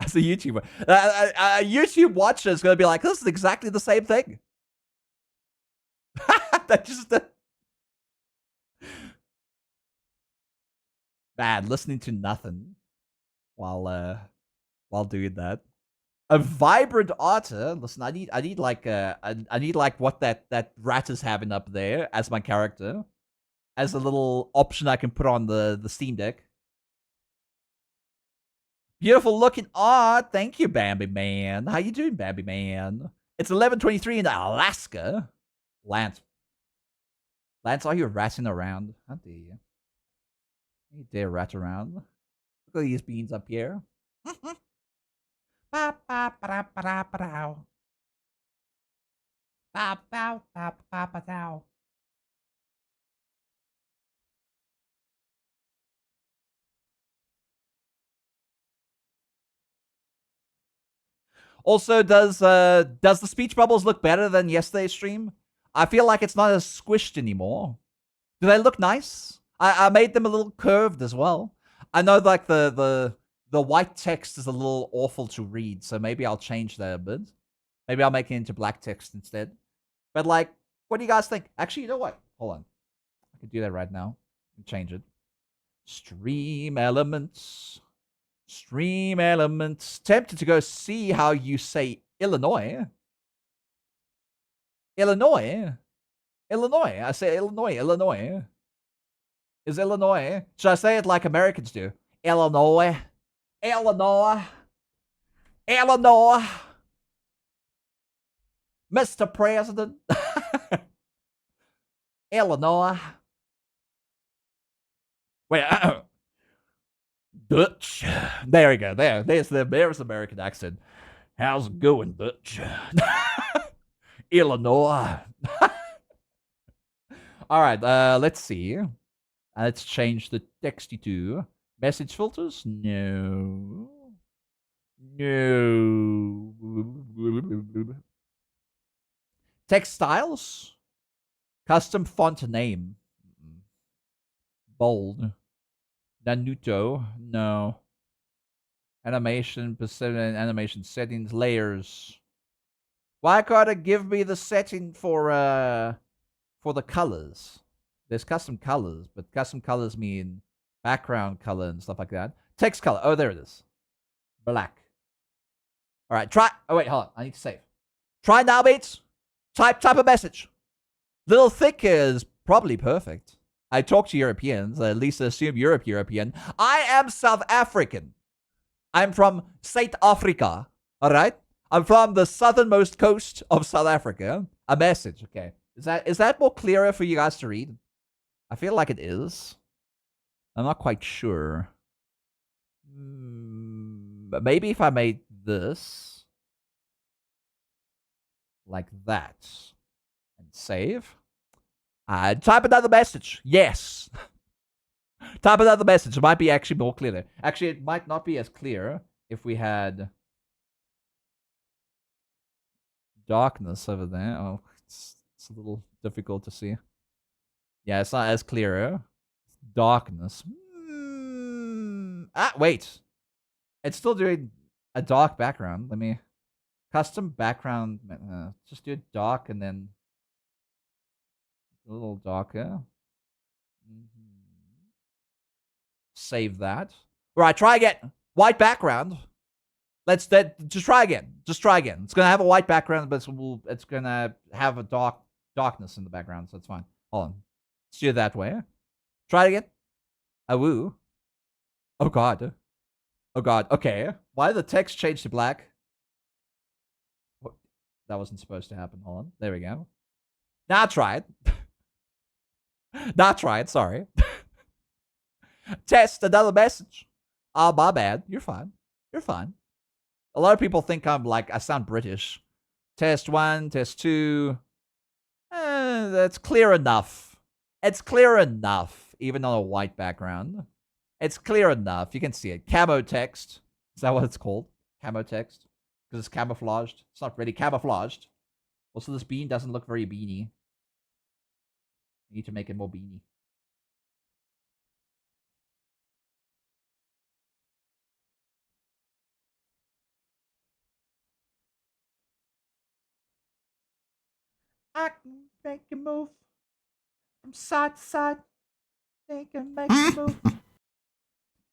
as a YouTuber. A YouTube watcher is gonna be like, this is exactly the same thing. That just... Bad, listening to nothing while doing that. A vibrant otter. Listen, I need like I need like what that rat is having up there as my character, as a little option I can put on the Steam Deck. Beautiful looking art. Thank you, Bambi Man. How you doing, Bambi Man? It's 11:23 in Alaska. Lance. Lance, are you ratting around? How dare you? You dare rat around. Look at these beans up here. Ba, ba, ba, ba, ba, ba, ba. Ba, ba, ba, ba, ba, ba. Also, does the speech bubbles look better than yesterday's stream? I feel like it's not as squished anymore. Do they look nice? I made them a little curved as well. I know like the white text is a little awful to read, so maybe I'll change that a bit. Maybe I'll make it into black text instead. But like, what do you guys think? Actually, you know what? Hold on. I can do that right now. Change it. Stream elements. Stream elements. Tempted to go see how you say Illinois. Illinois. Illinois. I say Illinois. Illinois. Is Illinois? Should I say it like Americans do? Illinois. Illinois. Illinois. Mr. President. Illinois. Wait. Dutch. There we go. There's the American accent. How's it going, Dutch? Illinois. All right. Let's see. Let's change the texty to message filters. No. No. Text styles. Custom font name. Bold. Nanuto. No. Animation, animation settings, layers. Why can't it give me the setting for the colors? There's custom colors, but custom colors mean background color and stuff like that. Text color. Oh, there it is. Black. All right, try. Oh wait, hold on. I need to save. Try now, mates. Type a message. Little thick is probably perfect. I talk to Europeans. At least I assume European. I am South African. I'm from South Africa. All right. I'm from the southernmost coast of South Africa. A message. Okay. Is that more clearer for you guys to read? I feel like it is. I'm not quite sure. Maybe if I made this like that and save. Type another message. Yes. Type another message. It might be actually more clear. Actually, it might not be as clear if we had darkness over there. Oh, it's a little difficult to see. Yeah, it's not as clear. Darkness. Wait. It's still doing a dark background. Let me custom background. Just do it dark and then a little darker. Save that. All right, try again. White background. Just try again. Just try again. It's gonna have a white background, but it's gonna have a darkness in the background, so it's fine. Hold on. Let's do it that way. Try it again. Awoo. Oh god. Oh god. Okay. Why did the text change to black? That wasn't supposed to happen. Hold on. There we go. Now try it. Now try it. Sorry. Test another message. Oh, my bad. You're fine. You're fine. A lot of people think I sound British. Test 1, test 2. That's clear enough. It's clear enough, even on a white background. It's clear enough. You can see it. Camo text. Is that what it's called? Camo text? Because it's camouflaged. It's not really camouflaged. Also, this bean doesn't look very beanie. You need to make it more beanie. I can make a move from side to side. They can make a move.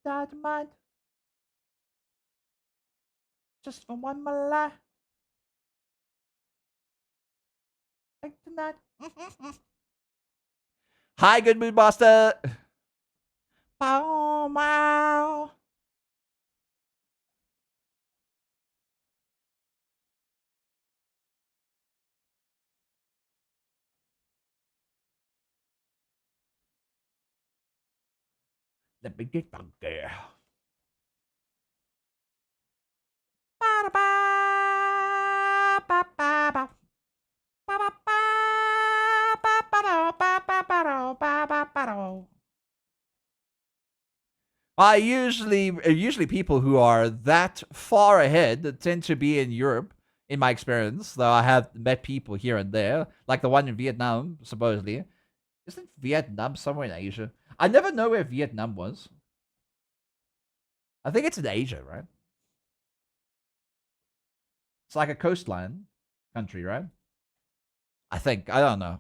Side to mind. Just for one more life. Like tonight. Hi, good mood master. Bow, wow. Let me get back there. Usually people who are that far ahead tend to be in Europe, in my experience. Though I have met people here and there, like the one in Vietnam, supposedly. Isn't Vietnam somewhere in Asia? I never know where Vietnam was. I think it's in Asia, right? It's like a coastline country, right? I think. I don't know.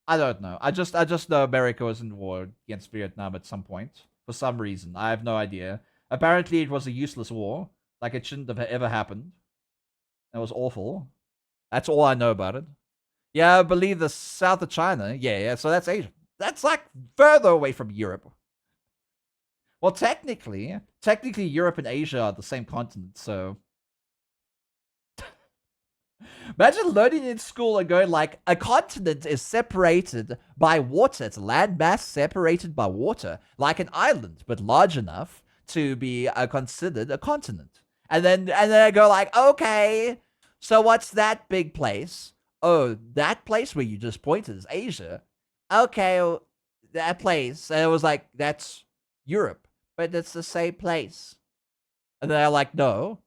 I don't know. I just know America was in war against Vietnam at some point for some reason. I have no idea. Apparently, it was a useless war. Like it shouldn't have ever happened. It was awful. That's all I know about it. Yeah, I believe the south of China. Yeah. So that's Asia. That's like further away from Europe. Well, technically, Europe and Asia are the same continent. So imagine learning in school and going like, a continent is separated by water. It's a landmass separated by water, like an island, but large enough to be considered a continent. And then I go like, okay, so what's that big place? Oh, that place where you just pointed is Asia. Okay, well, that place. And it was like, that's Europe, but it's the same place. And they're like, no,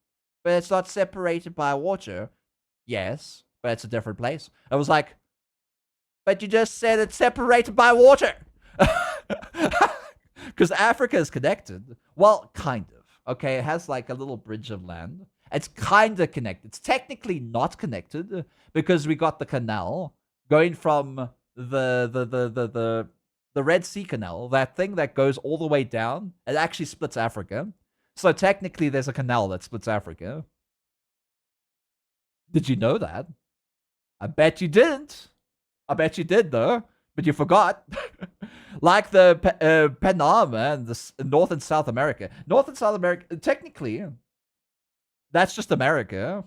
but it's not separated by water. Yes, but it's a different place. I was like, but you just said it's separated by water. Because Africa is connected. Well, kind of. Okay, it has like a little bridge of land. It's kind of connected. It's technically not connected because we got the canal going from the Red Sea Canal, that thing that goes all the way down. It actually splits Africa. So technically, there's a canal that splits Africa. Did you know that? I bet you didn't. I bet you did, though. But you forgot. Like the Panama and the North and South America. North and South America, technically, that's just America.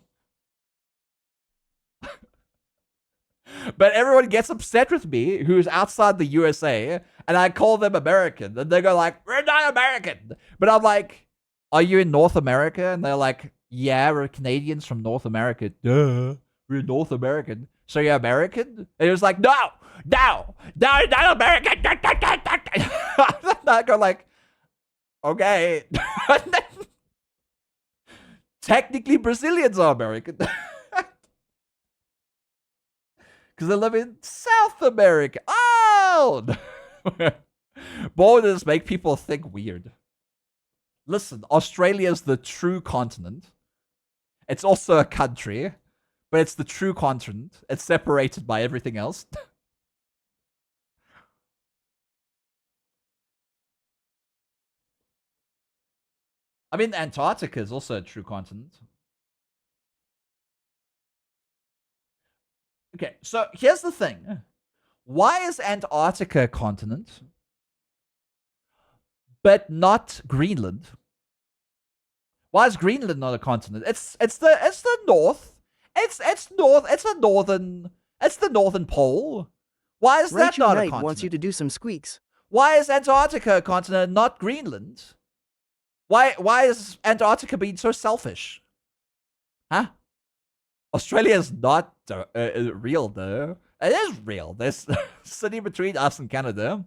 But everyone gets upset with me who's outside the USA, and I call them American. And they go like, we're not American. But I'm like, are you in North America? And they're like, yeah, we're Canadians from North America. Duh, we're North American. So you're American? And it was like, no, not American. I go like, okay. Technically, Brazilians are American. Because they live in South America. Oh! Borders make people think weird. Listen, Australia's the true continent. It's also a country, but it's the true continent. It's separated by everything else. I mean, Antarctica is also a true continent. Okay, so here's the thing. Why is Antarctica a continent, but not Greenland? Why is Greenland not a continent? It's the north. It's the northern pole. Why is that not a continent? Wants you to do some squeaks. Why is Antarctica a continent, not Greenland? Why is Antarctica being so selfish? Huh? Australia is not real, though. It is real. There's a city between us and Canada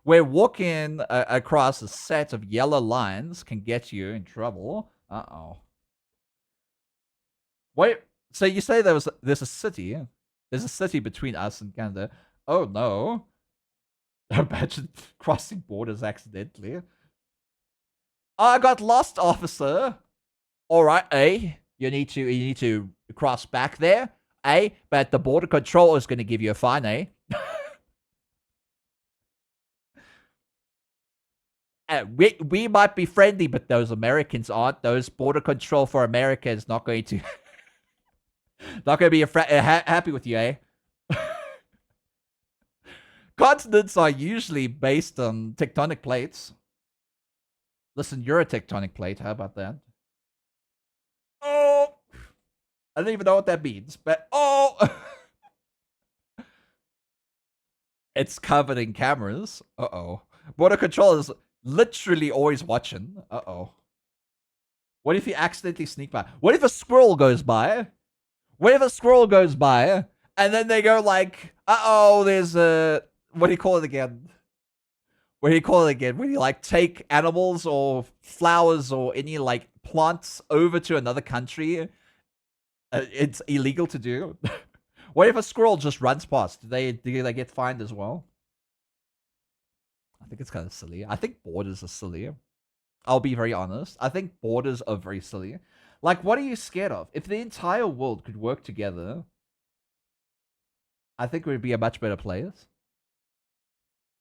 where walking across a set of yellow lines can get you in trouble. Uh-oh. Wait, so you say there's a city? There's a city between us and Canada. Oh, no. Imagine crossing borders accidentally. Oh, I got lost, officer. All right, you need to cross back there, but the border control is going to give you a fine, we might be friendly, but those Americans aren't. Those border control for America is not going to be happy with you, Continents are usually based on tectonic plates. Listen, you're a tectonic plate. How about that? Oh, I don't even know what that means, but oh, it's covered in cameras. Uh-oh. Border control is Literally always watching. Uh-oh. What if you accidentally sneak by? What if a squirrel goes by? What if a squirrel goes by and then they go like, uh-oh, there's a... What do you call it again? What do you call it again? When you like take animals or flowers or any like plants over to another country, it's illegal to do. What if a squirrel just runs past? Do they get fined as well? I think it's kind of silly. I think borders are silly. I'll be very honest. I think borders are very silly. Like, what are you scared of? If the entire world could work together, I think we'd be a much better place.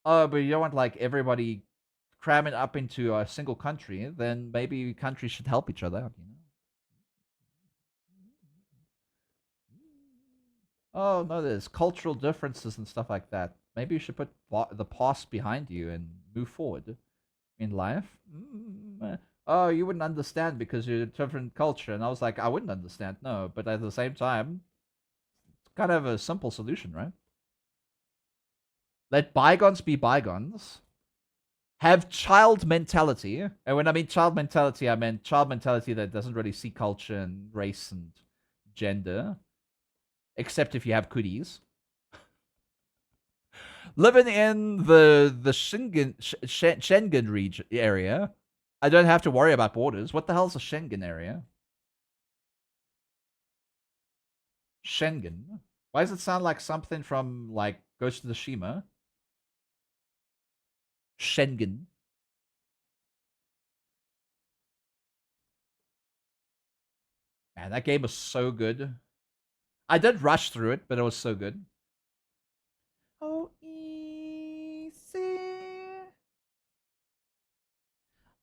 Oh, but you don't want like everybody cramming up into a single country. Then maybe countries should help each other out. You know. Oh no, there's cultural differences and stuff like that. Maybe you should put the past behind you and move forward in life. Oh, you wouldn't understand because you're a different culture. And I was like, I wouldn't understand, no. But at the same time, it's kind of a simple solution, right? Let bygones be bygones. Have child mentality. And when I mean child mentality, I meant child mentality that doesn't really see culture and race and gender. Except if you have cooties. Living in the Schengen region area, I don't have to worry about borders. What the hell is a Schengen area? Schengen. Why does it sound like something from like Ghost of Tsushima? Schengen. Man, that game was so good. I did rush through it, but it was so good. Oh, easy.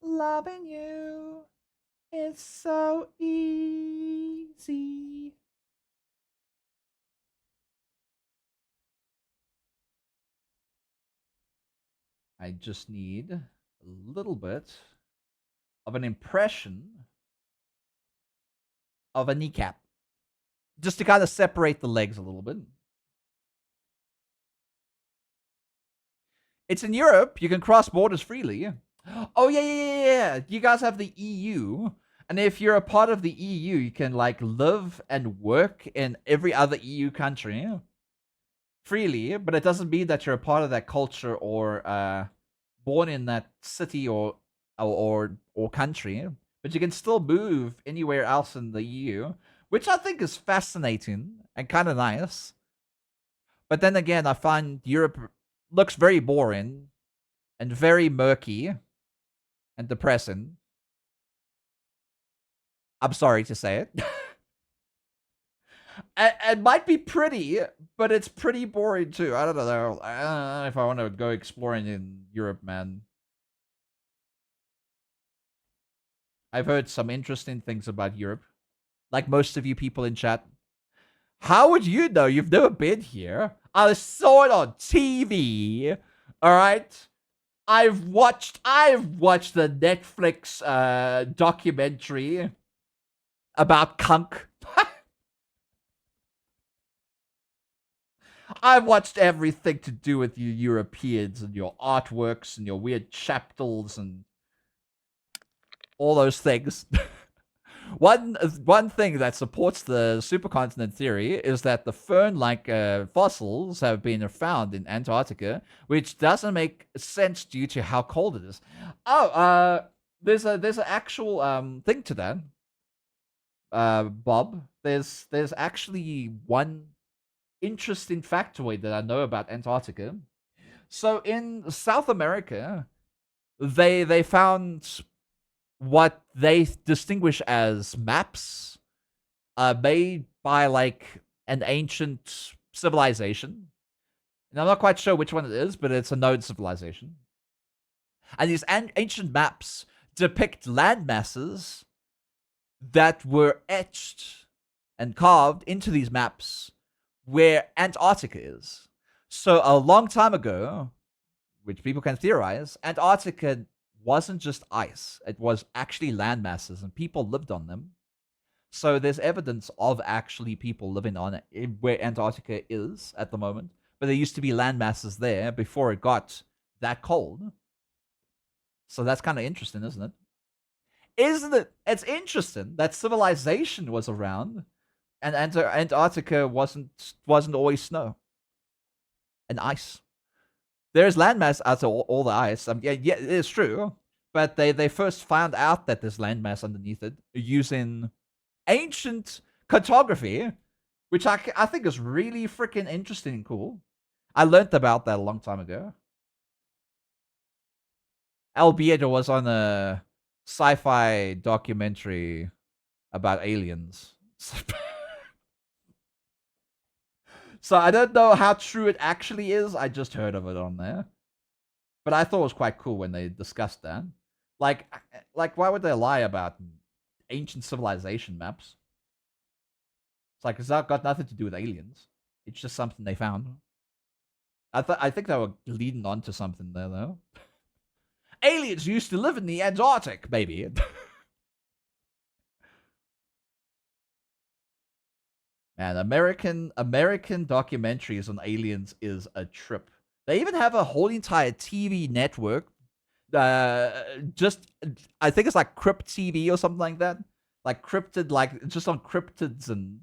Loving you is so easy. I just need a little bit of an impression of a kneecap. Just to kind of separate the legs a little bit. It's in Europe. You can cross borders freely. Oh, yeah. You guys have the EU. And if you're a part of the EU, you can, like, live and work in every other EU country freely. But it doesn't mean that you're a part of that culture or born in that city or country. But you can still move anywhere else in the EU, which I think is fascinating and kind of nice. But then again, I find Europe looks very boring and very murky and depressing. I'm sorry to say it. It might be pretty, but it's pretty boring too. I don't know. I don't know if I want to go exploring in Europe, man. I've heard some interesting things about Europe. Like most of you people in chat. How would you know? You've never been here. I saw it on TV. All right. I've watched the Netflix documentary about Kunk. I've watched everything to do with you Europeans and your artworks and your weird chaptals and all those things. One thing that supports the supercontinent theory is that the fern-like fossils have been found in Antarctica, which doesn't make sense due to how cold it is. Oh, there's an actual thing to that. Bob, there's actually one interesting factoid that I know about Antarctica. So in South America, they found what they distinguish as maps made by like an ancient civilization. And I'm not quite sure which one it is, but it's a known civilization. And these ancient maps depict land masses that were etched and carved into these maps where Antarctica is. So a long time ago, which people can theorize, Antarctica wasn't just ice. It was actually land masses, and people lived on them. So there's evidence of actually people living on it, where Antarctica is at the moment. But there used to be land masses there before it got that cold. So that's kind of interesting, isn't it? Isn't it? It's interesting that civilization was around and Antarctica wasn't always snow and ice. There's landmass out of all the ice. Yeah, it's true. But they first found out that there's landmass underneath it using ancient cartography, which I think is really freaking interesting and cool. I learned about that a long time ago. Albeit it was on a sci-fi documentary about aliens. So I don't know how true it actually is. I just heard of it on there. But I thought it was quite cool when they discussed that. Like, why would they lie about ancient civilization maps? It's like, it's not got nothing to do with aliens. It's just something they found. I think they were leading on to something there, though. Aliens used to live in the Antarctic, baby. Man, American documentaries on aliens is a trip. They even have a whole entire TV network. Just I think it's like Crypt TV or something like that. Like cryptid, like just on cryptids and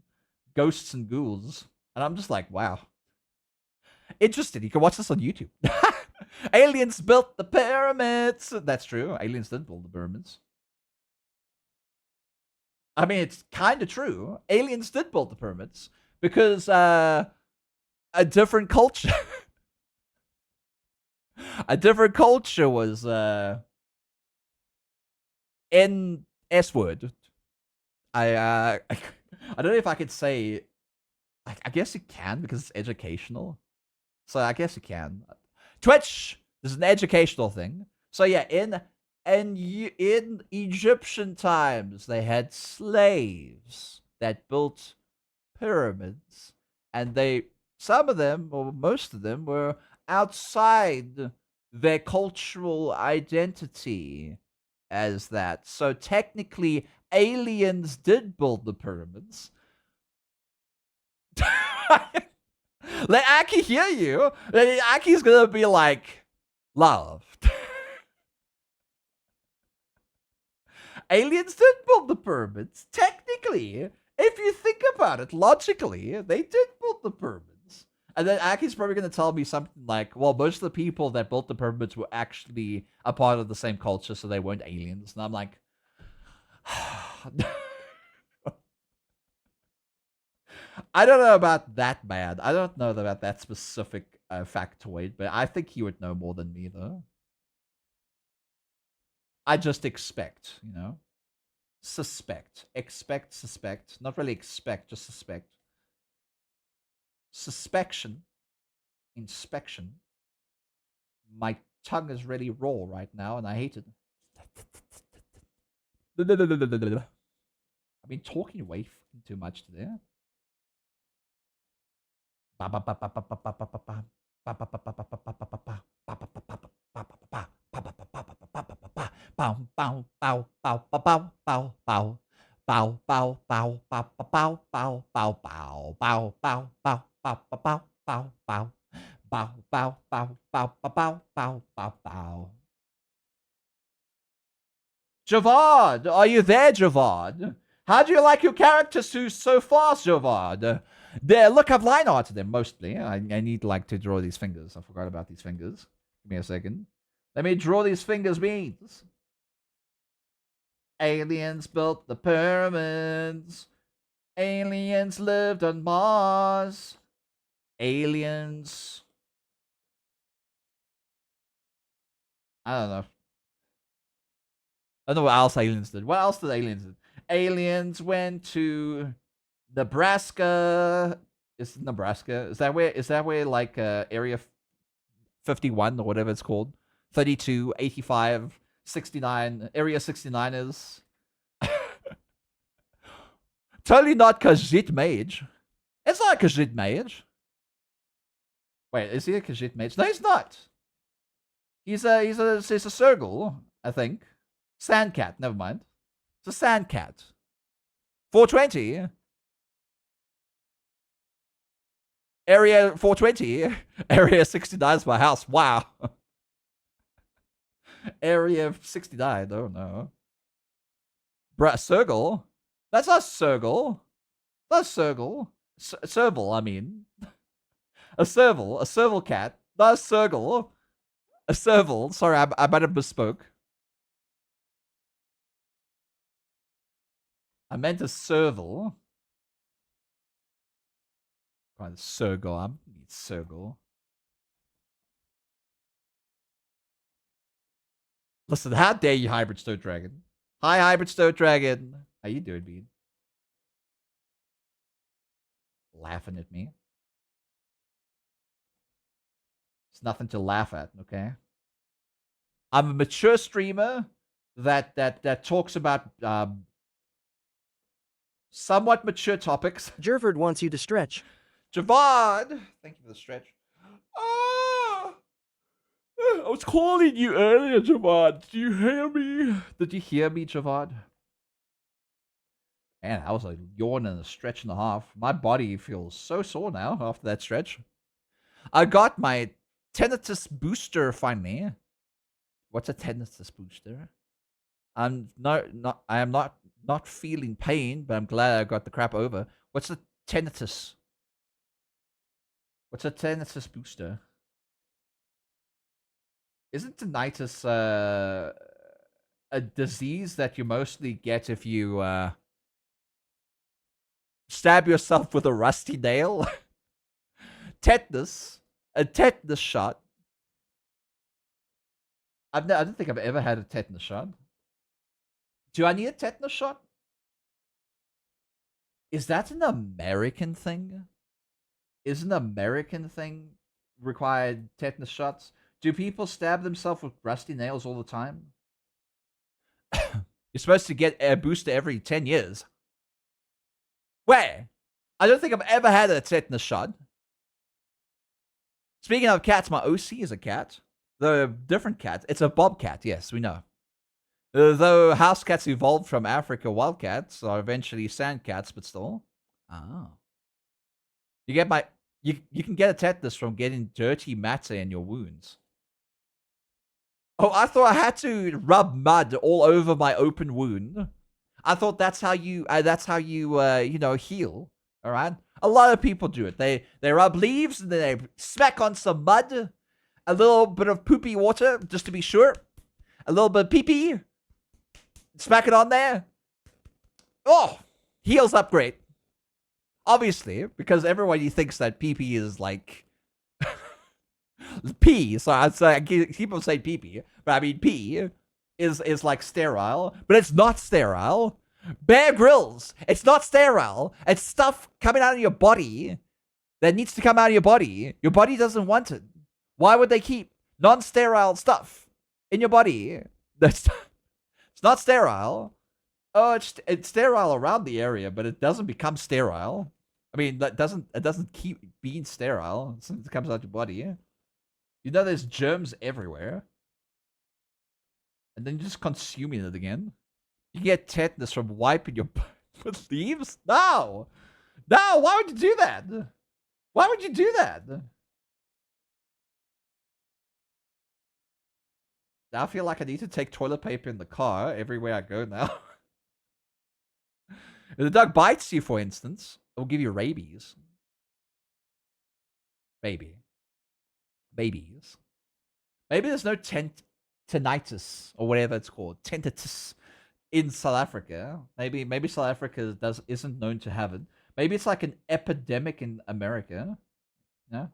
ghosts and ghouls. And I'm just like, wow. Interesting. You can watch this on YouTube. Aliens built the pyramids. That's true. Aliens did build the pyramids. I mean, it's kind of true. Aliens did build the pyramids because a different culture, a different culture was in S word. I don't know if I could say. I guess you can because it's educational. So I guess you can. Twitch is an educational thing. So yeah, in Egyptian times, they had slaves that built pyramids, and some of them, or most of them, were outside their cultural identity as that. So technically, aliens did build the pyramids. Let Aki hear you. Aki's gonna be like, love. Aliens did build the pyramids. Technically, if you think about it logically, they did build the pyramids. And then Aki's probably going to tell me something like, well, most of the people that built the pyramids were actually a part of the same culture, so they weren't aliens. And I'm like, I don't know about that bad. I don't know about that specific factoid, but I think he would know more than me, though. I just expect, you know? Suspect. Expect, suspect. Not really expect, just suspect. Suspection. Inspection. My tongue is really raw right now, and I hate it. I've been talking way too much today. Javad, are you there, Javad? How do you like your characters so fast, Javad? There, look, I've line arted them mostly. I need like to draw these fingers. I forgot about these fingers. Give me a second. Let me draw these fingers beans. Aliens built the pyramids. Aliens lived on Mars. Aliens. I don't know. I don't know what else aliens did. What else did aliens do? Aliens went to Nebraska. Is Nebraska? Is that where like area 51 or whatever it's called? 32, 85, 69, area 69 is. Totally not Khajiit Mage. It's not Khajiit Mage. Wait, is he a Khajiit Mage? No, he's not. He's a Sergal, I think. Sandcat, never mind. It's a Sandcat. 420. Area 420. Area 69 is my house. Wow. Area 69. Oh no. Bruh, Circle? That's not Circle. That's Circle. Serval, I mean. A serval. A serval cat. Not a Circle. A serval. Sorry, I might have misspoke. I meant a serval. God, Circle. I need Circle. Listen, how dare you, Hybrid Stone Dragon? Hi, Hybrid Stone Dragon. How you doing, Bean? Laughing at me. It's nothing to laugh at, okay? I'm a mature streamer that talks about somewhat mature topics. Jerford wants you to stretch. Javad, thank you for the stretch. Ah, I was calling you earlier, Javad. Did you hear me? Did you hear me, Javad? Man, I was like yawn and a stretch and a half. My body feels so sore now after that stretch. I got my tinnitus booster finally. What's a tinnitus booster? I am not feeling pain, but I'm glad I got the crap over. What's a tinnitus? What's a tinnitus booster? Isn't tinnitus a disease that you mostly get if you stab yourself with a rusty nail? Tetanus, a tetanus shot. I don't think I've ever had a tetanus shot. Do I need a tetanus shot? Is that an American thing? Is an American thing required tetanus shots? Do people stab themselves with rusty nails all the time? You're supposed to get a booster every 10 years. Where? I don't think I've ever had a tetanus shot. Speaking of cats, my OC is a cat. They're different cats. It's a bobcat, yes, we know. Though house cats evolved from Africa, wildcats are eventually sand cats, but still. Oh. You get my you can get a tetanus from getting dirty matter in your wounds. Oh, I thought I had to rub mud all over my open wound. I thought that's how you you know, heal. All right. A lot of people do it. They rub leaves and then they smack on some mud, a little bit of poopy water just to be sure, a little bit of pee pee, smack it on there. Oh, heals up great. Obviously, because everybody thinks that pee pee is like pee. So I keep on saying pee pee, but I mean pee is like sterile, but it's not sterile. Bear Grylls, it's not sterile. It's stuff coming out of your body that needs to come out of your body. Your body doesn't want it. Why would they keep non-sterile stuff in your body? It's not sterile. Oh, it's sterile around the area, but it doesn't become sterile. I mean, it doesn't keep being sterile since it comes out your body. You know, there's germs everywhere, and then you're just consuming it again. You get tetanus from wiping your butt with leaves? No, no. Why would you do that? Why would you do that? Now I feel like I need to take toilet paper in the car everywhere I go now. If the dog bites you, for instance, it will give you rabies. Babies. Maybe there's no tinnitus or whatever it's called, tinnitus in South Africa. Maybe South Africa isn't known to have it. Maybe it's like an epidemic in America. No.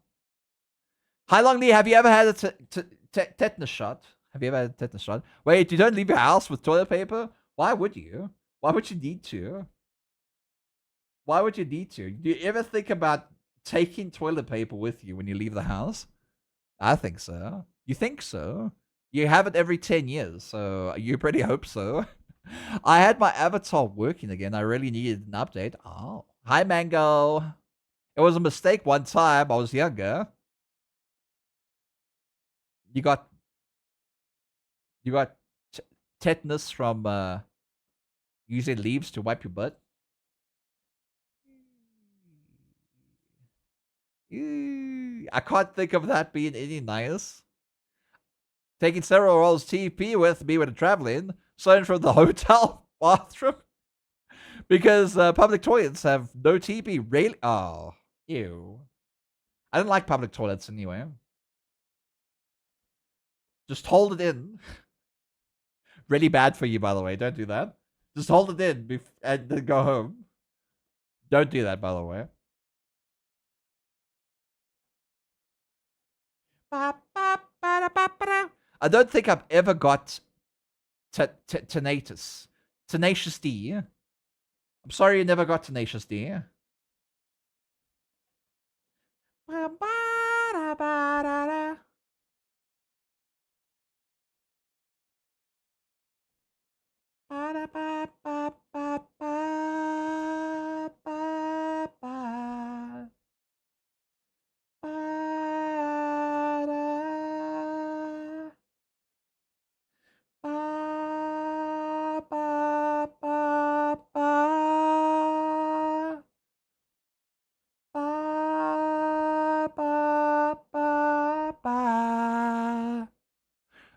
Hi Long Lee, have you ever had a tetanus shot? Have you ever had a tetanus shot? Wait, you don't leave your house with toilet paper? Why would you? Why would you need to? Why would you need to? Do you ever think about taking toilet paper with you when you leave the house? I think so. You think so? You have it every 10 years, so you pretty hope so. I had my avatar working again. I really needed an update. Oh, hi Mango. It was a mistake one time. I was younger. You got tetanus from using leaves to wipe your butt. I can't think of that being any nice. Taking several rolls TP with me when traveling. Starting from the hotel bathroom. Because public toilets have no TP. Really? Oh, ew. I don't like public toilets anyway. Just hold it in. Really bad for you, by the way. Don't do that. Just hold it in and then go home. Don't do that, by the way. I don't think I've ever got Tenacious. Tenacious D. I'm sorry you never got Tenacious D.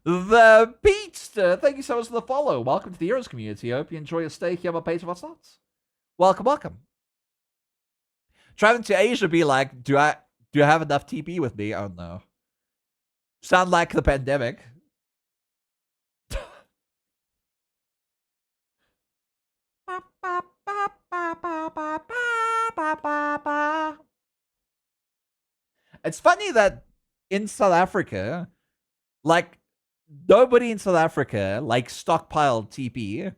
The Beatster, thank you so much for the follow. Welcome to the Heroes community. I hope you enjoy your stay here on my page of what's not. Welcome, welcome. Traveling to Asia, be like, do I have enough TP with me? Oh no. Sound like the pandemic. It's funny that in South Africa, like, nobody in South Africa like stockpiled TP,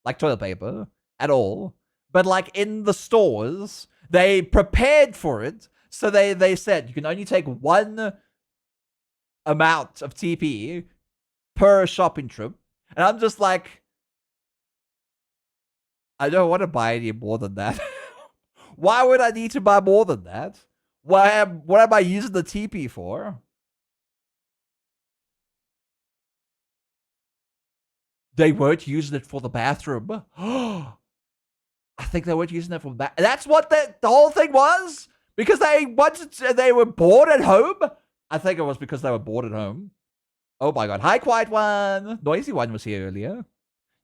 like toilet paper, at all. But like in the stores, they prepared for it. So they said you can only take one amount of TP per shopping trip. And I'm just like, I don't want to buy any more than that. Why would I need to buy more than that? What am I using the TP for? They weren't using it for the bathroom. I think they weren't using it for that. That's what the whole thing was? Because they were bored at home? I think it was because they were bored at home. Oh my god. Hi, Quiet One. Noisy One was here earlier.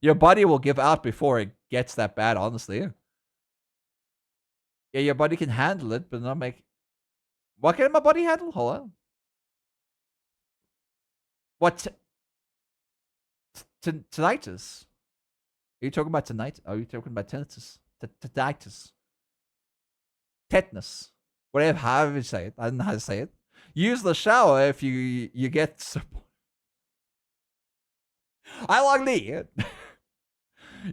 Your body will give out before it gets that bad, honestly. Yeah, your body can handle it, but not make... What can my body handle? Hold on. What? Tinnitus? Are you talking about tonight? Are you talking about tinnitus? Tinnitus. Tetanus. Whatever, however you say it. I don't know how to say it. Use the shower if you get support. I like it.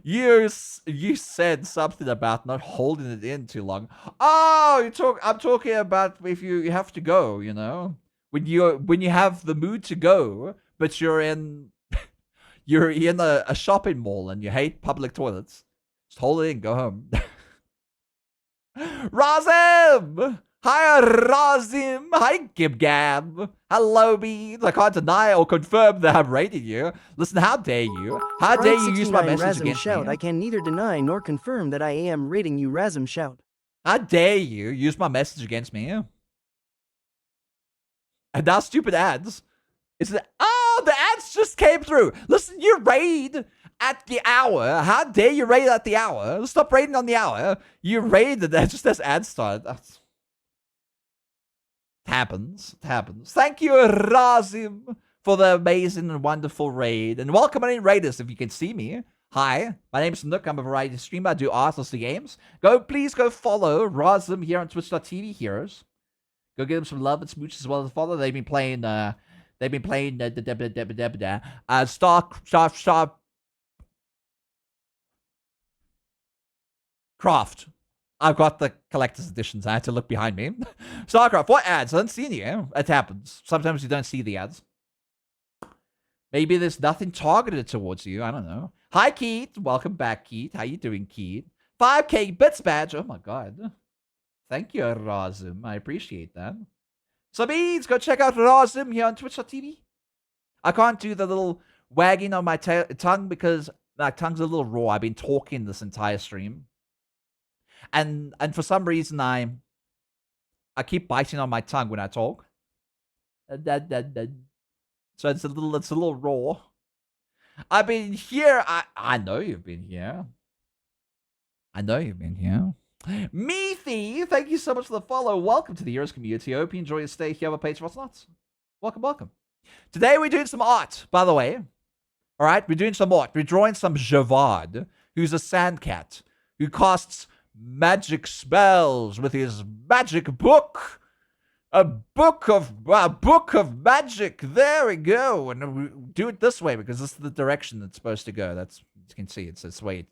You said something about not holding it in too long. Oh, I'm talking about if you have to go, you know? When you have the mood to go, but you're in a shopping mall and you hate public toilets. Just hold it in, go home. Razim! Hi, Razim! Hi, Gibgab! Hello, Beans! I can't deny or confirm that I'm rating you. Listen, how dare you? How dare you use my message Razum against shout. me? I can neither deny nor confirm that I am rating you, Razum shout. How dare you use my message against me? And now stupid ads. Oh, the ads just came through. Listen, you raid at the hour. How dare you raid at the hour? Stop raiding on the hour. You raided that just as ads start. It happens. It happens. Thank you, Razim, for the amazing and wonderful raid. And welcome any raiders if you can see me. Hi, my name is Nook. I'm a variety streamer. I do artlessly games. Please go follow Razim here on Twitch.tv Heroes. Go give them some love and smooches as well as follow. They've been playing Craft. I've got the collector's editions. I had to look behind me. StarCraft. What ads? I don't see any. It happens. Sometimes you don't see the ads. Maybe there's nothing targeted towards you. I don't know. Hi, Keith. Welcome back, Keith. How you doing, Keith? 5K bits badge. Oh, my God. Thank you, Razum. I appreciate that. So, beans, go check out Razum here on Twitch.tv. I can't do the little wagging on my tongue because my tongue's a little raw. I've been talking this entire stream. And for some reason, I keep biting on my tongue when I talk. It's So it's a little raw. I've been here. I know you've been here. I know you've been here. Meathy, thank you so much for the follow. Welcome to the Heroes community. I hope you enjoy your stay here on Page What's Nuts. Welcome, welcome. Today we're doing some art, by the way. All right, we're doing some art. We're drawing some Javad, who's a sand cat, who casts magic spells with his magic book. A book of magic. There we go. And we do it this way because this is the direction it's supposed to go. That's, you can see it's a swayer.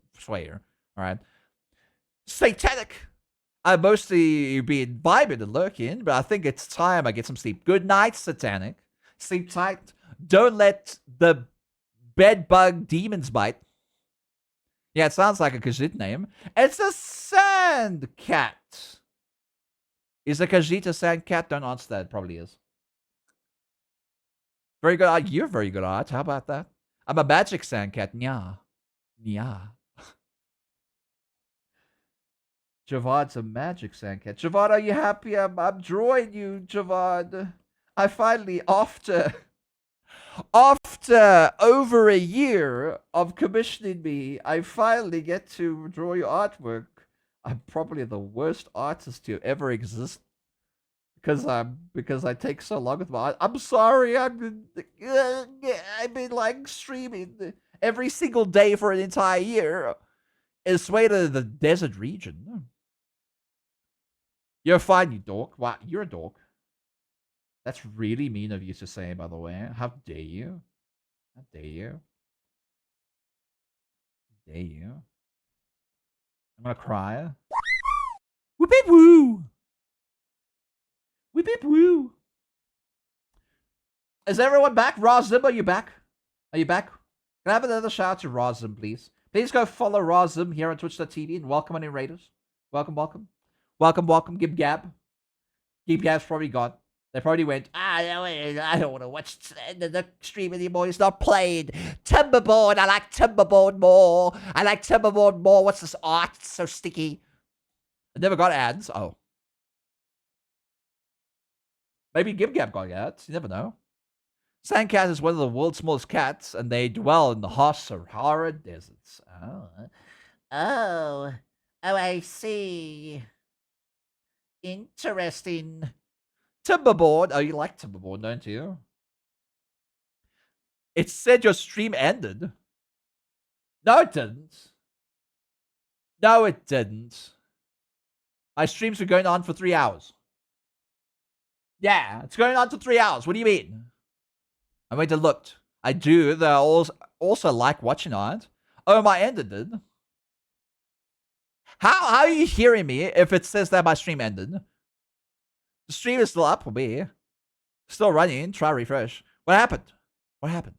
All right. Satanic. I mostly been vibing and lurking, but I think it's time I get some sleep. Good night, Satanic. Sleep tight. Don't let the bed bug demons bite. Yeah, it sounds like a Khajiit name. It's a sand cat. Is a Khajiit a sand cat? Don't answer that. It probably is. Very good art. You're very good art. How about that? I'm a magic sand cat. Nya. Nya. Javad's a magic sand cat. Javad, are you happy? I'm drawing you, Javad. I finally, after over a year of commissioning me, I finally get to draw your artwork. I'm probably the worst artist to ever exist because I take so long with my art. I'm sorry. I've been like streaming every single day for an entire year. It's way to the desert region. You're fine, you dork. Wow, you're a dork. That's really mean of you to say, by the way. How dare you? How dare you? How dare you? I'm gonna cry. Whoop beep woo! Whoop beep woo! Is everyone back? Razim, are you back? Are you back? Can I have another shout out to Razim, please? Please go follow Razim here on Twitch.tv and welcome any raiders. Welcome, welcome. Welcome, welcome. Gib Gab. Gib Gab's probably gone. They probably went, I don't want to watch the stream anymore. It's not played. Timberboard. I like Timberboard more. I like Timberboard more. What's this art? It's so sticky. I never got ads. Oh. Maybe Gib Gab got ads. You never know. Sandcat is one of the world's smallest cats, and they dwell in the harsh Sahara deserts. Oh, I see. Interesting. Timberboard. Oh, you like Timberboard, don't you? It said your stream ended. No, it didn't. No, it didn't. My streams were going on for 3 hours. Yeah, it's going on for 3 hours. What do you mean? I went and looked. I do. They also like watching it. Oh, my ended did. How are you hearing me if it says that my stream ended? The stream is still up for me. Still running. Try refresh. What happened? What happened?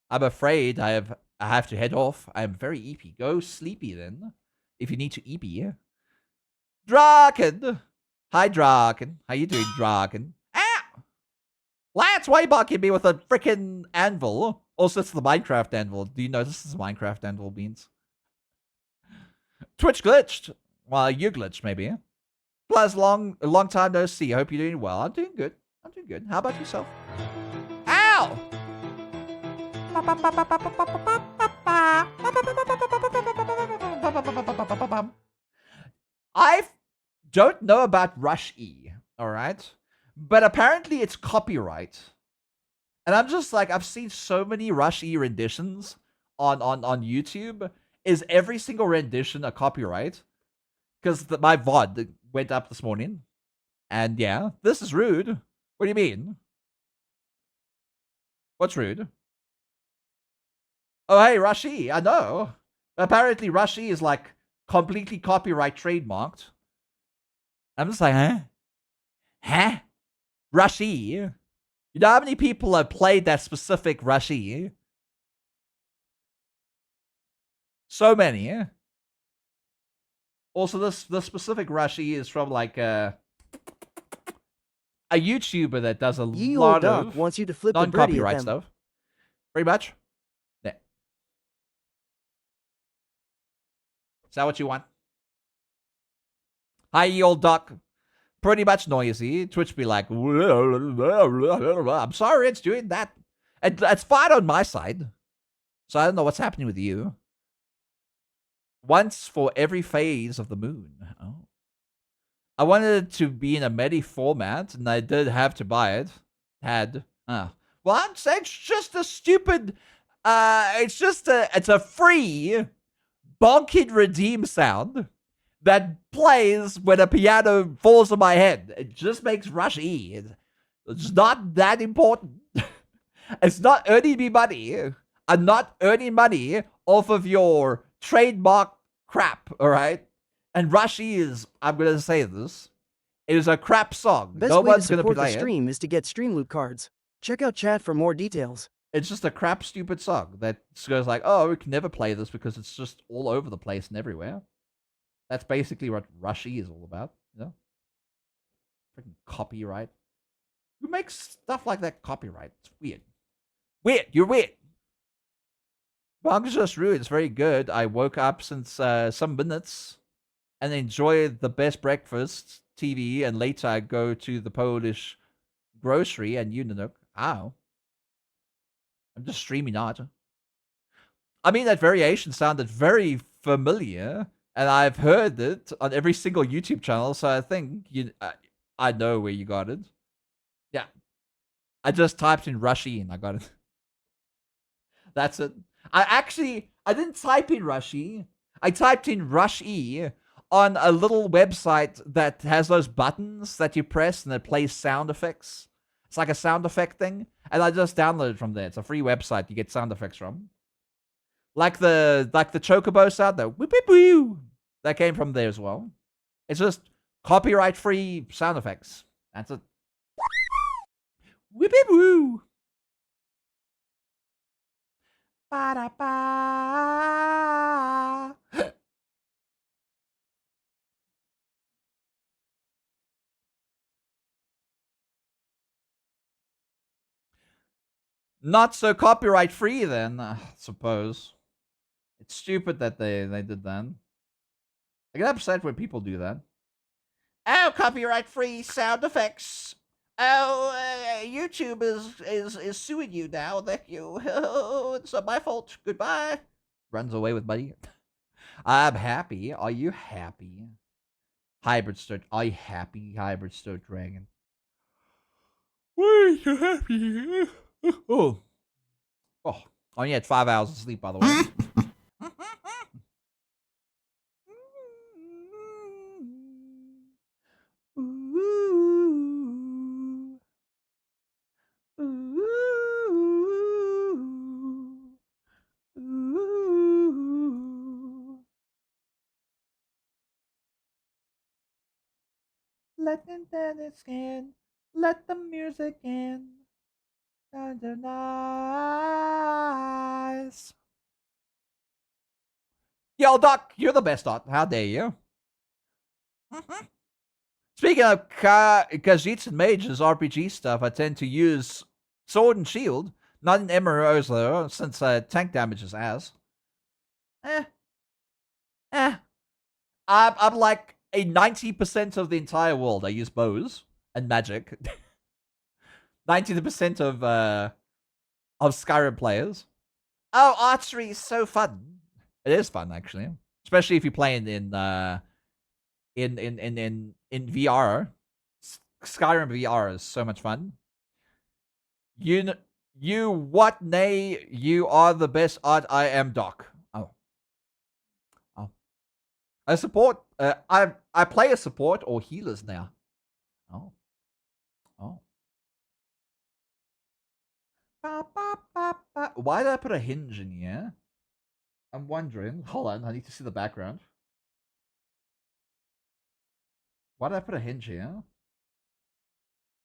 I'm afraid I have to head off. I'm very eepy. Go sleepy then. If you need to eepy. Draken! Hi, Draken. How you doing, Draken? Ah! Lance, why are you barking me with a freaking anvil? Also, it's the Minecraft anvil. Do you know this is Minecraft anvil, Beans? Twitch glitched. Well, you glitched, maybe. Plus, long time no see. I hope you're doing well. I'm doing good. I'm doing good. How about yourself? Ow! I don't know about Rush E, alright? But apparently it's copyright. And I'm just like, I've seen so many Rush E renditions on YouTube. Is every single rendition a copyright? Because my VOD went up this morning. And yeah, this is rude. What do you mean? What's rude? Oh, hey, Rashi, I know. Apparently, Rashi is like completely copyright trademarked. I'm just like, huh? Huh? Rashi? You know how many people have played that specific Rashi? So many. Also, this specific Rashi is from like a YouTuber that does a lot of wants you to flip non-copyright stuff. Very much. Yeah. Is that what you want? Hi, ye old duck. pretty much noisy. Twitch be like, I'm sorry, it's doing that. And it's fine on my side. So I don't know what's happening with you. Once for every phase of the moon. Oh. I wanted it to be in a medi format, and I did have to buy it. Well, I'm saying it's just a stupid. It's a free bonking redeem sound that plays when a piano falls on my head. It just makes Rush E. It's not that important. It's not earning me money. I'm not earning money off of your trademark crap, all right? And Rush E is, I'm going to say this, it is a crap song. Best No way to one's going to support the play it. stream is to get Streamloop cards. Check out chat for more details. It's just a crap, stupid song that goes like, oh, we can never play this because it's just all over the place and everywhere. That's basically what Rush E is all about, you know? Freaking copyright. Who makes stuff like that copyright? It's weird. Weird. You're weird. Bong's just rude. It's very good. I woke up since some minutes and enjoy the best breakfast, TV, and later I go to the Polish grocery and Uninook. Ow. I'm just streaming art. I mean, that variation sounded very familiar, and I've heard it on every single YouTube channel, so I think I know where you got it. Yeah. I just typed in Rushy and I got it. That's it. I didn't type in Rushy. I typed in Rush E on a little website that has those buttons that you press and it plays sound effects. It's like a sound effect thing. And I just downloaded from there. It's a free website you get sound effects from. Like the chocobo sound, the whip whip woo. That came from there as well. It's just copyright free sound effects. That's it. Whip whip woo. Ba-da-ba. Not so copyright free then, I suppose. It's stupid that they did that. I get upset when people do that. Oh, copyright free sound effects. Oh, YouTube is suing you now that you. Oh, it's not my fault. Goodbye. Runs away with money. I'm happy. Are you happy? Hybrid Star. Are you happy, Hybrid Star Dragon? Why are you happy? Oh. Oh. I only had 5 hours of sleep, by the way. Ooh. Ooh. Ooh. Let them dance again. Let the music in. Under nice. Yo, Doc, you're the best, Doc. How dare you? Speaking of Khajiits and Mages RPG stuff, I tend to use Sword and Shield, not in MMOs though, since tank damage is ass. I'm like a 90% of the entire world. I use bows and magic. 90% of Skyrim players. Oh, archery is so fun. It is fun actually, especially if you're playing in VR. Skyrim VR is so much fun. You what nay? You are the best art. I am Doc. Oh. I support. I play a support or healers now. Oh. Oh. Why did I put a hinge in here? I'm wondering. Hold on, I need to see the background. Why did I put a hinge here?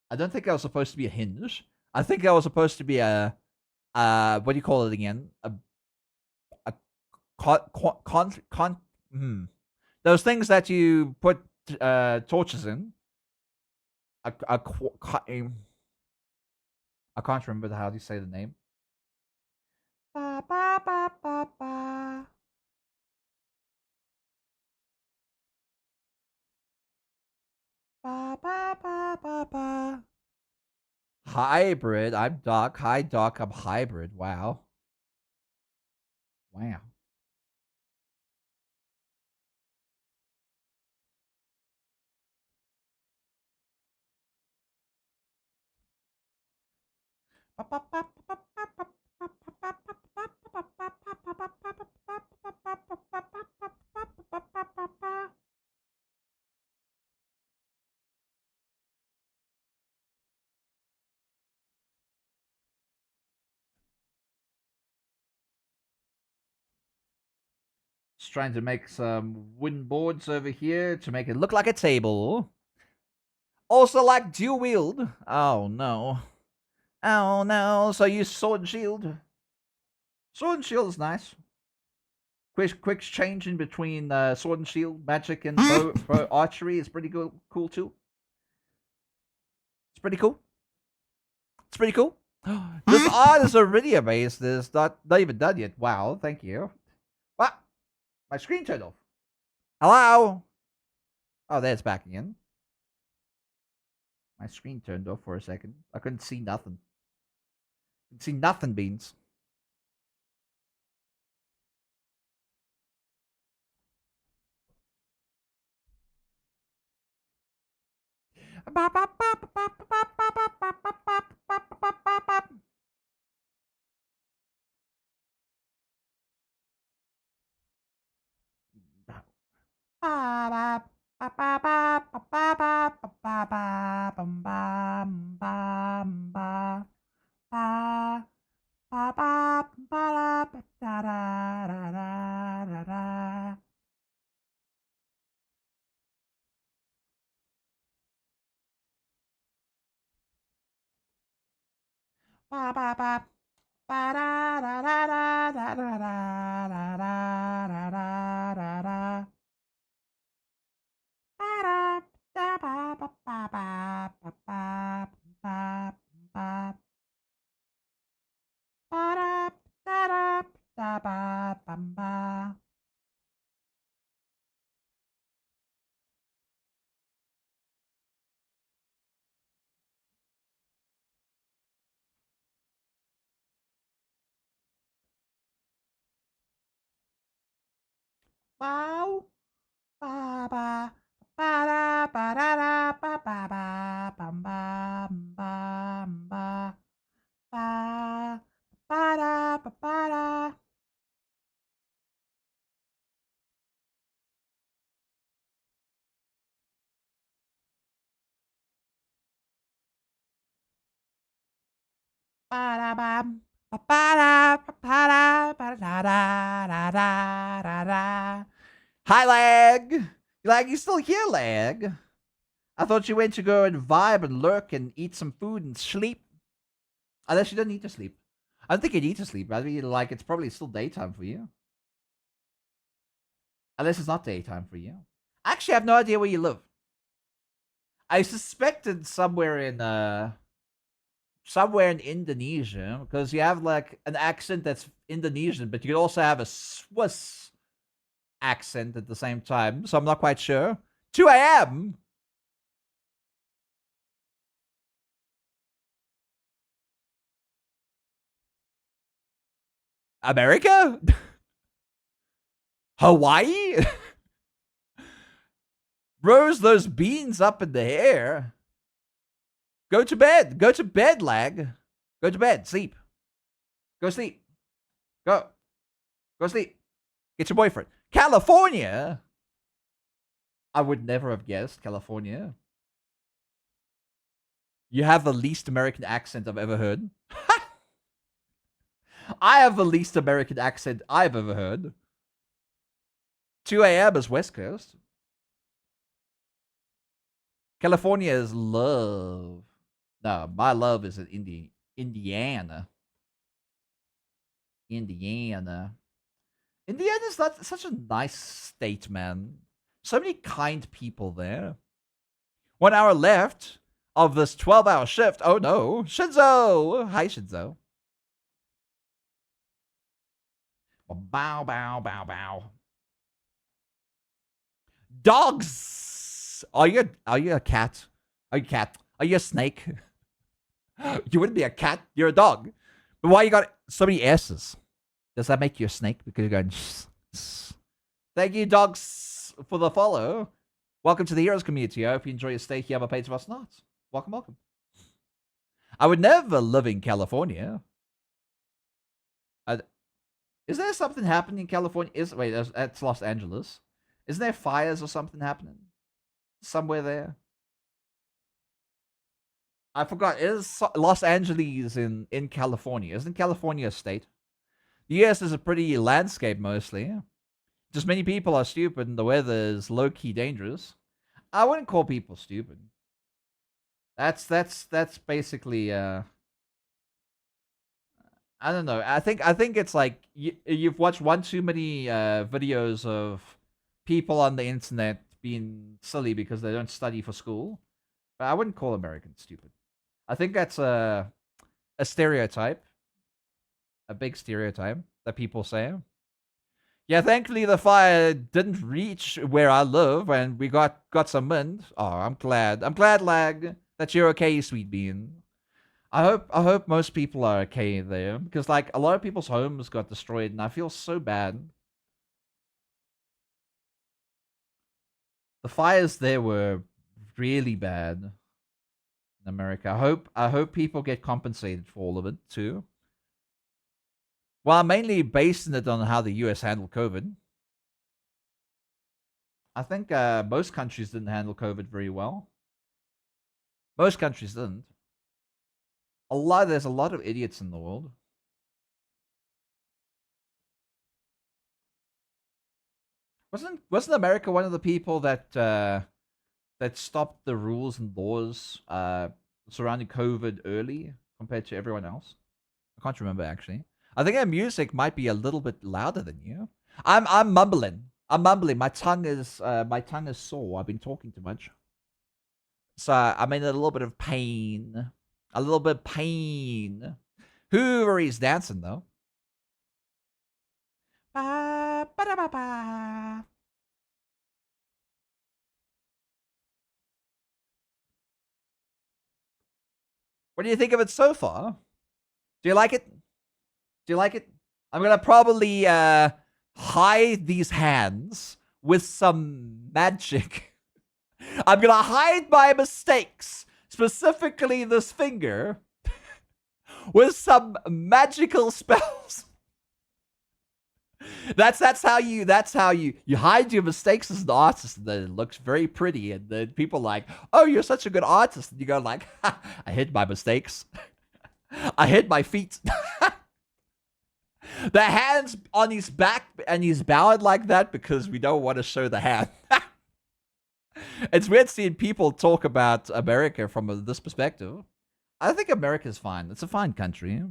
I don't think I was supposed to be a hinge. I think I was supposed to be a what do you call it again? A those things that you put torches in. I can't remember how do you say the name. Ba, ba, ba, ba, ba. Ba, ba, Hybrid. I'm Doc. Hi, Doc. I'm hybrid. Wow. Wow. Just trying to make some wooden boards over here to make it look like a table. Also like dual wield. Oh no. Oh no. So use sword and shield. Sword and shield is nice. Quick exchange in between sword and shield, magic, and bow archery is pretty cool too. It's pretty cool. It's pretty cool. This art is already amazing. It's not even done yet. Wow, thank you. What? My screen turned off. Hello? Oh, there it's back again. My screen turned off for a second. I couldn't see nothing. Couldn't see nothing, Beans. Wow. Ba ba ba da ba da da ba ba ba bum bum bum ba ba ba da ba ba da ba da bum ba ba da ba da ba da da da da da. Hi, Lag. Lag, you still here, Lag? I thought you went to go and vibe and lurk and eat some food and sleep. Unless you don't need to sleep. I don't think you need to sleep. I mean, like, it's probably still daytime for you. Unless it's not daytime for you. Actually, I have no idea where you live. I suspected somewhere in Indonesia, because you have like an accent that's Indonesian, but you could also have a Swiss accent at the same time. So I'm not quite sure. 2 a.m. America? Hawaii? Rose those beans up in the air. Go to bed. Go to bed, Lag. Go to bed. Sleep. Go sleep. Go. Go sleep. Get your boyfriend. California? I would never have guessed California. You have the least American accent I've ever heard. I have the least American accent I've ever heard. 2 a.m. is West Coast. California is love. No, my love is in Indiana. Indiana. Indiana's not such a nice state, man. So many kind people there. 1 hour left of this 12-hour shift. Oh no. Shinzo. Hi, Shinzo. Bow, bow, bow, bow. Dogs. Are you a cat? Are you cat? Are you a snake? You wouldn't be a cat. You're a dog. But why you got so many S's? Does that make you a snake? Because you're going. Thank you, dogs, for the follow. Welcome to the Heroes community. I hope you enjoy your stay here. I'm a page of us not. Welcome, welcome. I would never live in California. Is there something happening in California? Wait, that's Los Angeles. Isn't there fires or something happening somewhere there? I forgot. Is Los Angeles in California? Isn't California a state? The US is a pretty landscape mostly. Just many people are stupid and the weather is low-key dangerous. I wouldn't call people stupid. That's basically I don't know. I think it's like you've watched one too many videos of people on the internet being silly because they don't study for school. But I wouldn't call Americans stupid. I think that's a stereotype, a big stereotype that people say. Yeah, thankfully the fire didn't reach where I live, and we got some wind. Oh, I'm glad. I'm glad, Lag, that you're okay, sweet bean. I hope most people are okay there, because like a lot of people's homes got destroyed, and I feel so bad. The fires there were really bad in America. I hope people get compensated for all of it too. Well, I'm mainly basing it on how the US handled COVID. I think most countries didn't handle COVID very well. Most countries didn't. There's a lot of idiots in the world. Wasn't America one of the people that stopped the rules and laws surrounding COVID early compared to everyone else? I can't remember actually. I think our music might be a little bit louder than you. I'm mumbling. My tongue is sore. I've been talking too much. So I'm in a little bit of pain. A little bit of pain. Furry's dancing though. Ba, ba, da, ba, ba. What do you think of it so far? Do you like it? Do you like it? I'm gonna probably hide these hands with some magic. I'm gonna hide my mistakes, specifically this finger, with some magical spells. That's how you hide your mistakes as an artist, and then it looks very pretty, and then people are like, oh, you're such a good artist, and you go like, I hid my mistakes. I hid my feet. The hand's on his back and he's bowed like that because we don't want to show the hand. It's weird seeing people talk about America from this perspective. I think America's fine. It's a fine country.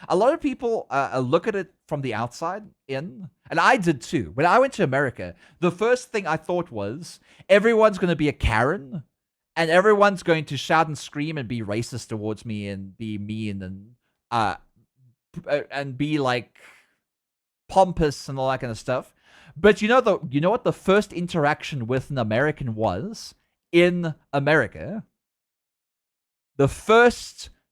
A lot of people look at it from the outside in, and I did too. When I went to America, the first thing I thought was everyone's going to be a Karen, and everyone's going to shout and scream and be racist towards me and be mean and be like pompous and all that kind of stuff. But you know what the first interaction with an American was in America? The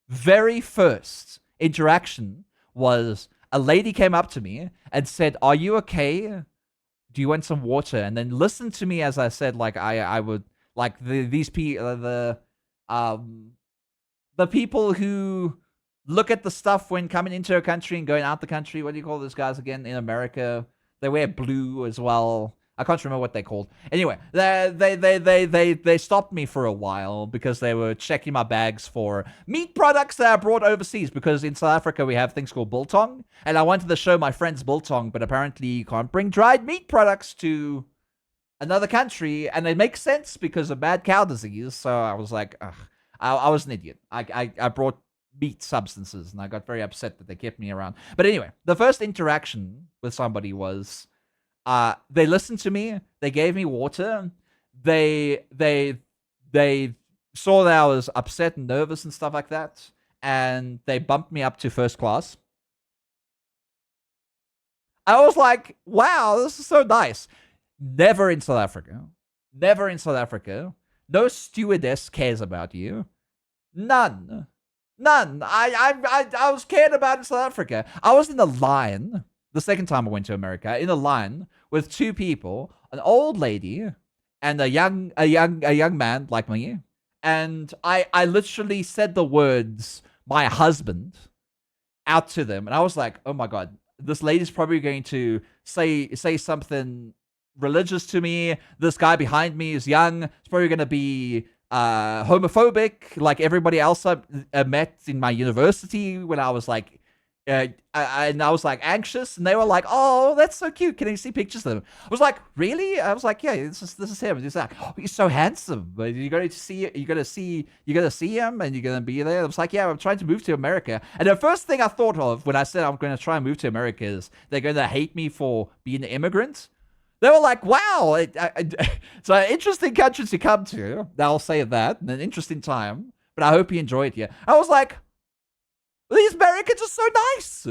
very first interaction was a lady came up to me and said, "Are you okay? Do you want some water?" And then listened to me as I said, like I would like these people, the people who look at the stuff when coming into a country and going out the country. What do you call those guys again in America? They wear blue as well. I can't remember what they called. Anyway, they stopped me for a while because they were checking my bags for meat products that I brought overseas, because in South Africa we have things called biltong, and I wanted to show my friends biltong, but apparently you can't bring dried meat products to another country, and it makes sense because of mad cow disease. So I was like, ugh. I was an idiot. I brought meat substances, and I got very upset that they kept me around. But anyway, the first interaction with somebody was they listened to me, they gave me water, they saw that I was upset and nervous and stuff like that, and they bumped me up to first class. I was like, wow, this is so nice. Never in South Africa. No stewardess cares about you. None. None. I was cared about in South Africa. I was in a line the second time I went to America, in a line with two people, an old lady and a young man like me. And I literally said the words "my husband" out to them, and I was like, oh my god, this lady's probably going to say something religious to me. This guy behind me is young. It's probably going to be homophobic, like everybody else I met in my university when I was like, and I was like anxious, and they were like, "Oh, that's so cute. Can you see pictures of them?" I was like, "Really?" I was like, "Yeah, this is him." He's like, "Oh, he's so handsome. But you're gonna see him, and you're gonna be there." I was like, "Yeah, I'm trying to move to America." And the first thing I thought of when I said I'm gonna try and move to America is they're gonna hate me for being an immigrant. They were like, "Wow, it's an interesting country to come to." I'll say that, and an interesting time. But I hope you enjoy it here. I was like, these Americans are so nice.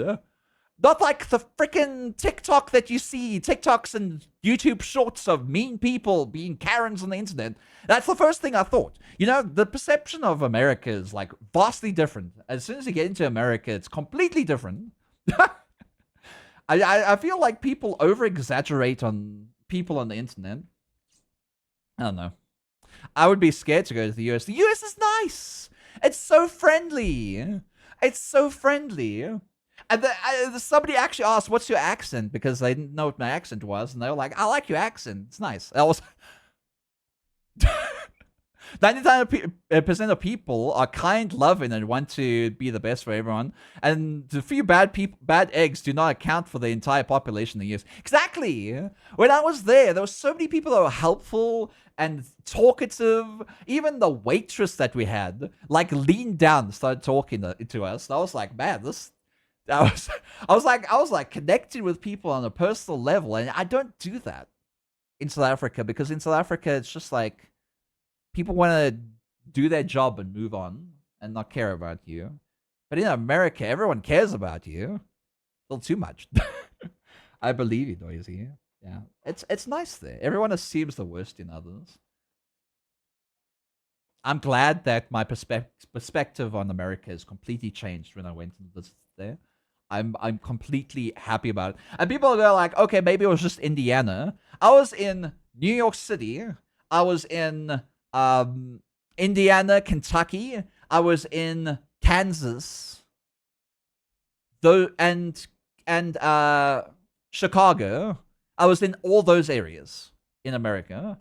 Not like the freaking TikTok that you see, TikToks and YouTube shorts of mean people being Karens on the internet. That's the first thing I thought. You know, the perception of America is like vastly different. As soon as you get into America, it's completely different. I feel like people over-exaggerate on people on the internet. I don't know. I would be scared to go to the US. The US is nice. It's so friendly. It's so friendly. And somebody actually asked, "What's your accent?" Because they didn't know what my accent was, and they were like, "I like your accent. It's nice." I was 99% of people are kind, loving, and want to be the best for everyone. And the few bad eggs do not account for the entire population in the US. Exactly. When I was there were so many people that were helpful and talkative. Even the waitress that we had, like, leaned down and started talking to us. And I was like, man, I was like connected with people on a personal level, and I don't do that in South Africa, because in South Africa it's just like people want to do their job and move on and not care about you. But in America, everyone cares about you. A little too much. I believe you, Noisy. Yeah, it's nice there. Everyone assumes the worst in others. I'm glad that my perspective on America has completely changed when I went and visited there. I'm completely happy about it. And people go like, okay, maybe it was just Indiana. I was in New York City. I was in Indiana, Kentucky. I was in Kansas. And Chicago. I was in all those areas in America.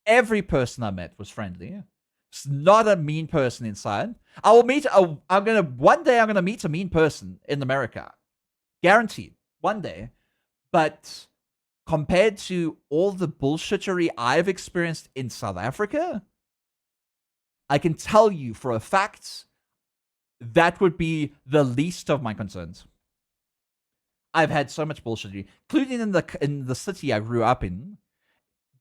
Every person I met was friendly. It's not a mean person inside. One day I'm gonna meet a mean person in America. Guaranteed. One day. But compared to all the bullshittery I've experienced in South Africa, I can tell you for a fact that would be the least of my concerns. I've had so much bullshit, including in the city I grew up in.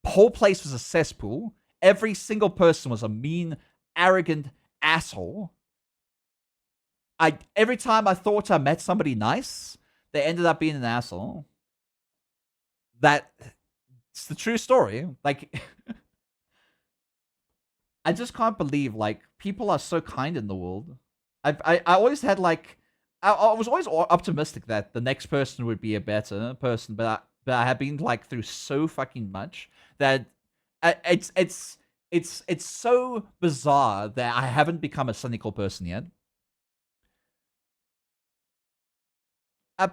The whole place was a cesspool. Every single person was a mean, arrogant asshole. Every time I thought I met somebody nice, they ended up being an asshole. It's the true story. Like, I just can't believe, like, people are so kind in the world. I always had, like, I was always optimistic that the next person would be a better person, but I have been, like, through so fucking much that it's so bizarre that I haven't become a cynical person yet.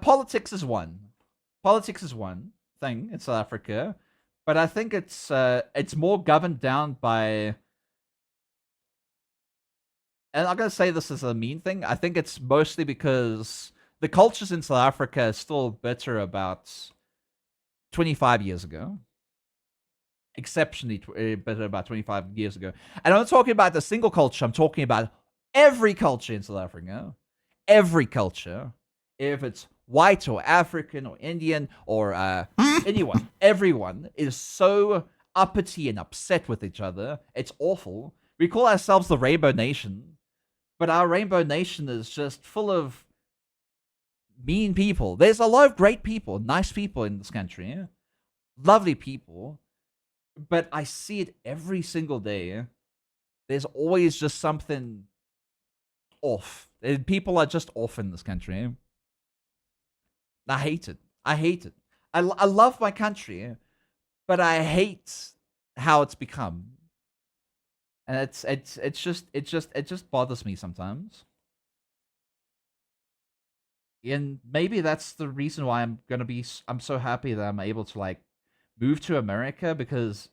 Politics is one. Politics is one thing in South Africa, but I think it's more governed down by. And I'm gonna say this is a mean thing. I think it's mostly because the cultures in South Africa are still bitter about 25 years ago. Exceptionally bitter about 25 years ago. And I'm not talking about a single culture. I'm talking about every culture in South Africa. Every culture. If it's white or African or Indian or anyone. Everyone is so uppity and upset with each other. It's awful. We call ourselves the Rainbow Nation. But our Rainbow Nation is just full of mean people. There's a lot of great people, nice people in this country. Lovely people. But I see it every single day. There's always just something off. People are just off in this country. I hate it. I hate it. I love my country, but I hate how it's become. And it just bothers me sometimes. And maybe that's the reason why I'm so happy that I'm able to like move to America, because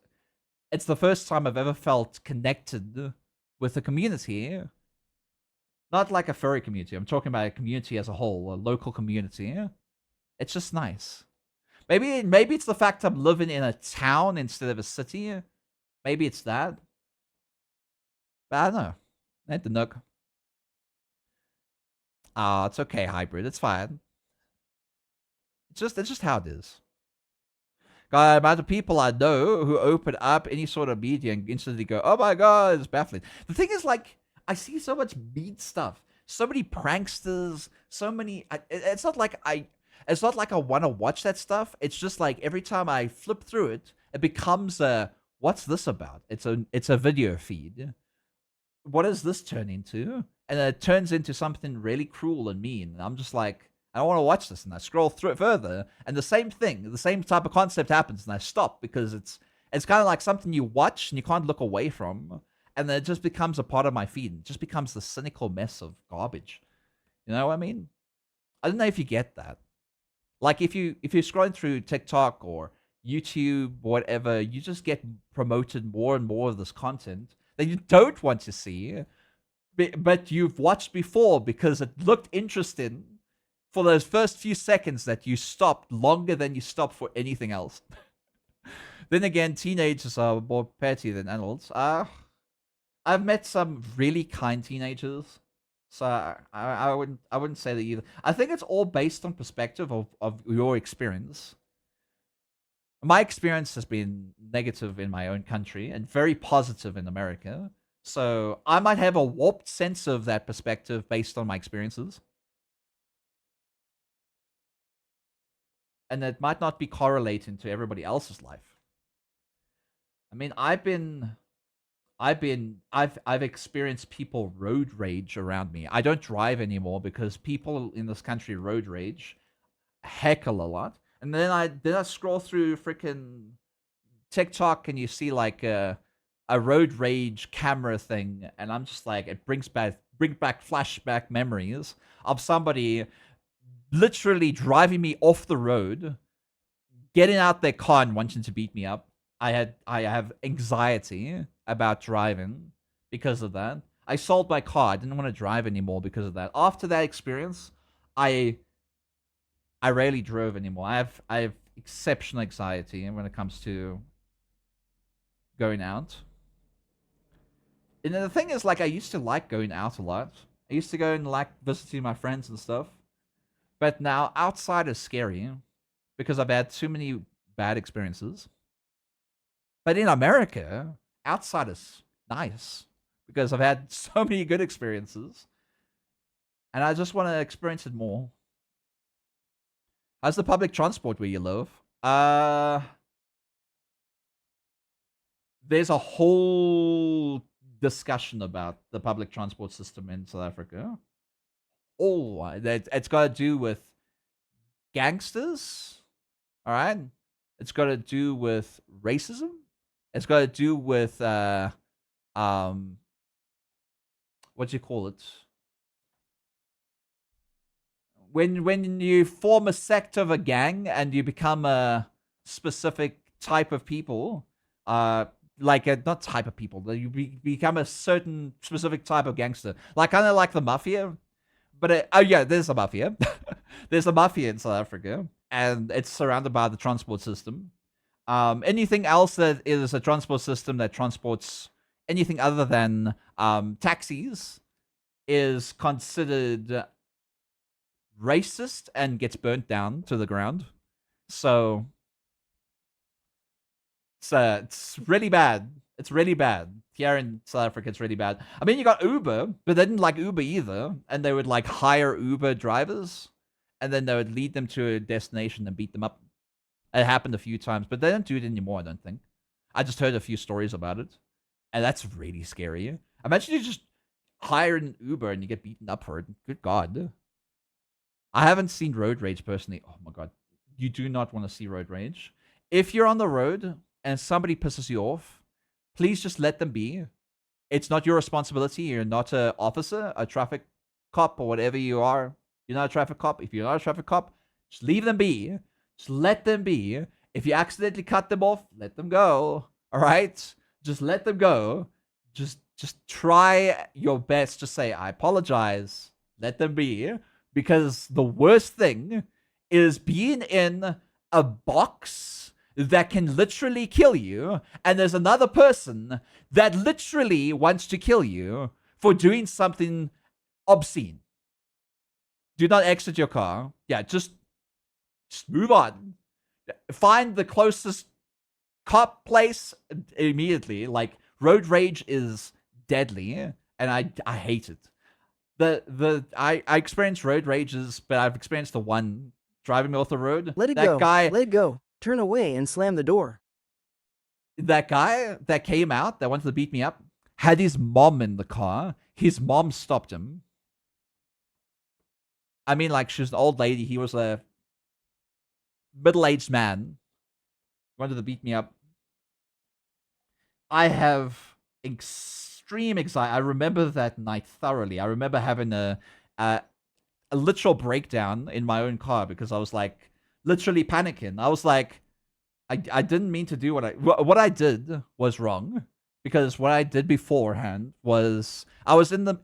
it's the first time I've ever felt connected with the community. Not like a furry community. I'm talking about a community as a whole, a local community. It's just nice. Maybe it's the fact I'm living in a town instead of a city. Maybe it's that. But I don't know. Ain't the nook. It's okay, hybrid. It's fine. It's just how it is. The amount of people I know who open up any sort of media and instantly go, "Oh my god, it's baffling." The thing is, like, I see so much mean stuff, so many pranksters, so many. It's not like I want to watch that stuff. It's just like every time I flip through it, it becomes a "What's this about?" It's a video feed. What does this turn into? And it turns into something really cruel and mean. And I'm just like, I don't want to watch this. And I scroll through it further, and the same thing, the same type of concept happens, and I stop because it's kind of like something you watch and you can't look away from, and then it just becomes a part of my feed. It just becomes the cynical mess of garbage. You know what I mean? I don't know if you get that. Like if you're scrolling through TikTok or YouTube, whatever, you just get promoted more and more of this content that you don't want to see, but you've watched before because it looked interesting for those first few seconds that you stopped longer than you stopped for anything else. Then again, teenagers are more petty than adults. I've met some really kind teenagers, so I wouldn't say that either. I think it's all based on perspective of your experience. My experience has been negative in my own country and very positive in America. So I might have a warped sense of that perspective based on my experiences. And it might not be correlating to everybody else's life. I mean, I've experienced people road rage around me. I don't drive anymore because people in this country road rage a heckle a lot. And then I scroll through freaking TikTok and you see like a road rage camera thing, and I'm just like, it bring back flashback memories of somebody literally driving me off the road, getting out their car and wanting to beat me up. I have anxiety about driving because of that. I sold my car. I didn't want to drive anymore because of that. After that experience, I rarely drove anymore. I have exceptional anxiety when it comes to going out. And the thing is, like, I used to like going out a lot. I used to go and like visiting my friends and stuff. But now outside is scary because I've had too many bad experiences. But in America, outside is nice because I've had so many good experiences. And I just want to experience it more. How's the public transport where you live? There's a whole discussion about the public transport system in South Africa. Oh, it's got to do with gangsters. All right. It's got to do with racism. It's got to do with what do you call it? When you form a sect of a gang and you become a specific type of people, like not type of people, you become a certain specific type of gangster, like kind of like the mafia. But oh yeah, there's a mafia. There's a mafia in South Africa, and it's surrounded by the transport system. Anything else that is a transport system that transports anything other than taxis is considered racist and gets burnt down to the ground. So it's really bad. It's really bad. Here in South Africa, it's really bad. I mean, you got Uber, but they didn't like Uber either. And they would like hire Uber drivers, and then they would lead them to a destination and beat them up. It happened a few times, but they don't do it anymore, I don't think. I just heard a few stories about it. And that's really scary. Imagine you just hire an Uber and you get beaten up for it. Good God. I haven't seen road rage personally. Oh my God. You do not want to see road rage. If you're on the road and somebody pisses you off, please just let them be. It's not your responsibility. You're not an officer, a traffic cop, or whatever you are. You're not a traffic cop. If you're not a traffic cop, just leave them be. Just let them be. If you accidentally cut them off, let them go. All right? Just let them go. Just try your best to say, I apologize. Let them be. Because the worst thing is being in a box that can literally kill you, and there's another person that literally wants to kill you for doing something obscene. Do not exit your car. Yeah, just move on. Find the closest cop place immediately. Like, road rage is deadly, and I hate it. I experienced road rages, but I've experienced the one driving me off the road. Let it go. Let it go. Turn away and slam the door. That guy that came out that wanted to beat me up had his mom in the car. His mom stopped him. I mean, like, she's an old lady. He was a middle-aged man. Wanted to beat me up. I have extreme anxiety. I remember that night thoroughly. I remember having a literal breakdown in my own car because I was like literally panicking. I was like, I didn't mean to do what I did was wrong, because what I did beforehand was it was in the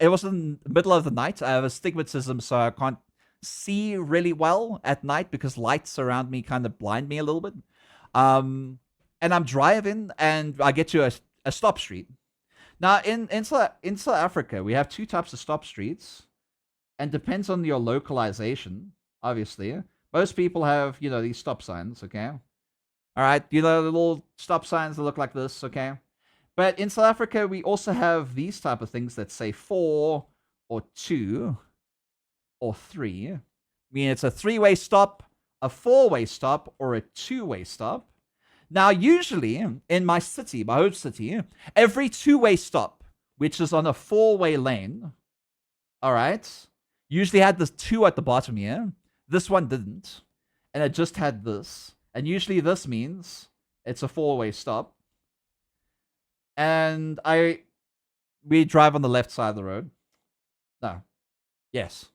middle of the night. I have astigmatism, so I can't see really well at night because lights around me kind of blind me a little bit. And I'm driving and I get to a stop street. Now in South Africa, we have two types of stop streets, and depends on your localization, obviously. Most people have, these stop signs, okay? All right, the little stop signs that look like this, okay? But in South Africa, we also have these type of things that say 4 or 2 or 3. I mean, it's a 3-way stop, a 4-way stop, or a 2-way stop. Now, usually, in my city, my home city, every 2-way stop, which is on a 4-way lane, all right, usually had this 2 at the bottom here. This one didn't. And it just had this. And usually this means it's a 4-way stop. And we drive on the left side of the road. No. Yes.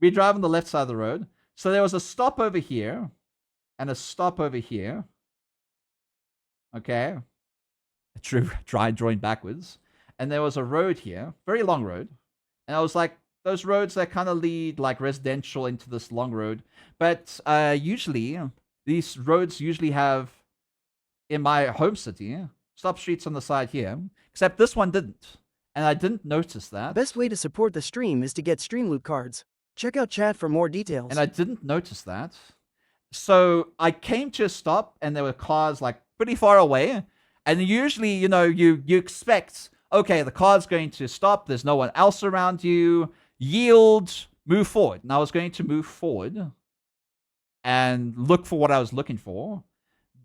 We drive on the left side of the road. So there was a stop over here and a stop over here. Okay. Drawing backwards. And there was a road here, very long road. And I was like, those roads that kind of lead like residential into this long road. But usually, these roads usually have, in my home city, stop streets on the side here. Except this one didn't. And I didn't notice that. Best way to support the stream is to get Streamloot cards. Check out chat for more details. And I didn't notice that. So I came to a stop and there were cars like pretty far away. And usually, you expect, okay, the car's going to stop. There's no one else around you. Yield, move forward. And I was going to move forward and look for what I was looking for.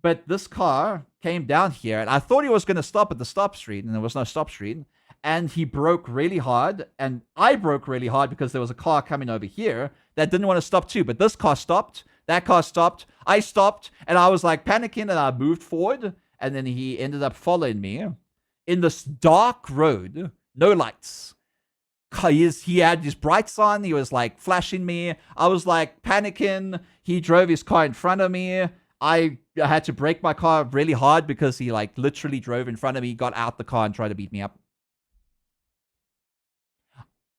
But this car came down here and I thought he was going to stop at the stop street, and there was no stop street. And he broke really hard, and I broke really hard because there was a car coming over here that didn't want to stop too. But this car stopped, that car stopped, I stopped, and I was like panicking, and I moved forward, and then he ended up following me in this dark road, no lights. He had his brights on, he was like flashing me, I was like panicking, he drove his car in front of me, I had to brake my car really hard because he like literally drove in front of me, got out the car and tried to beat me up.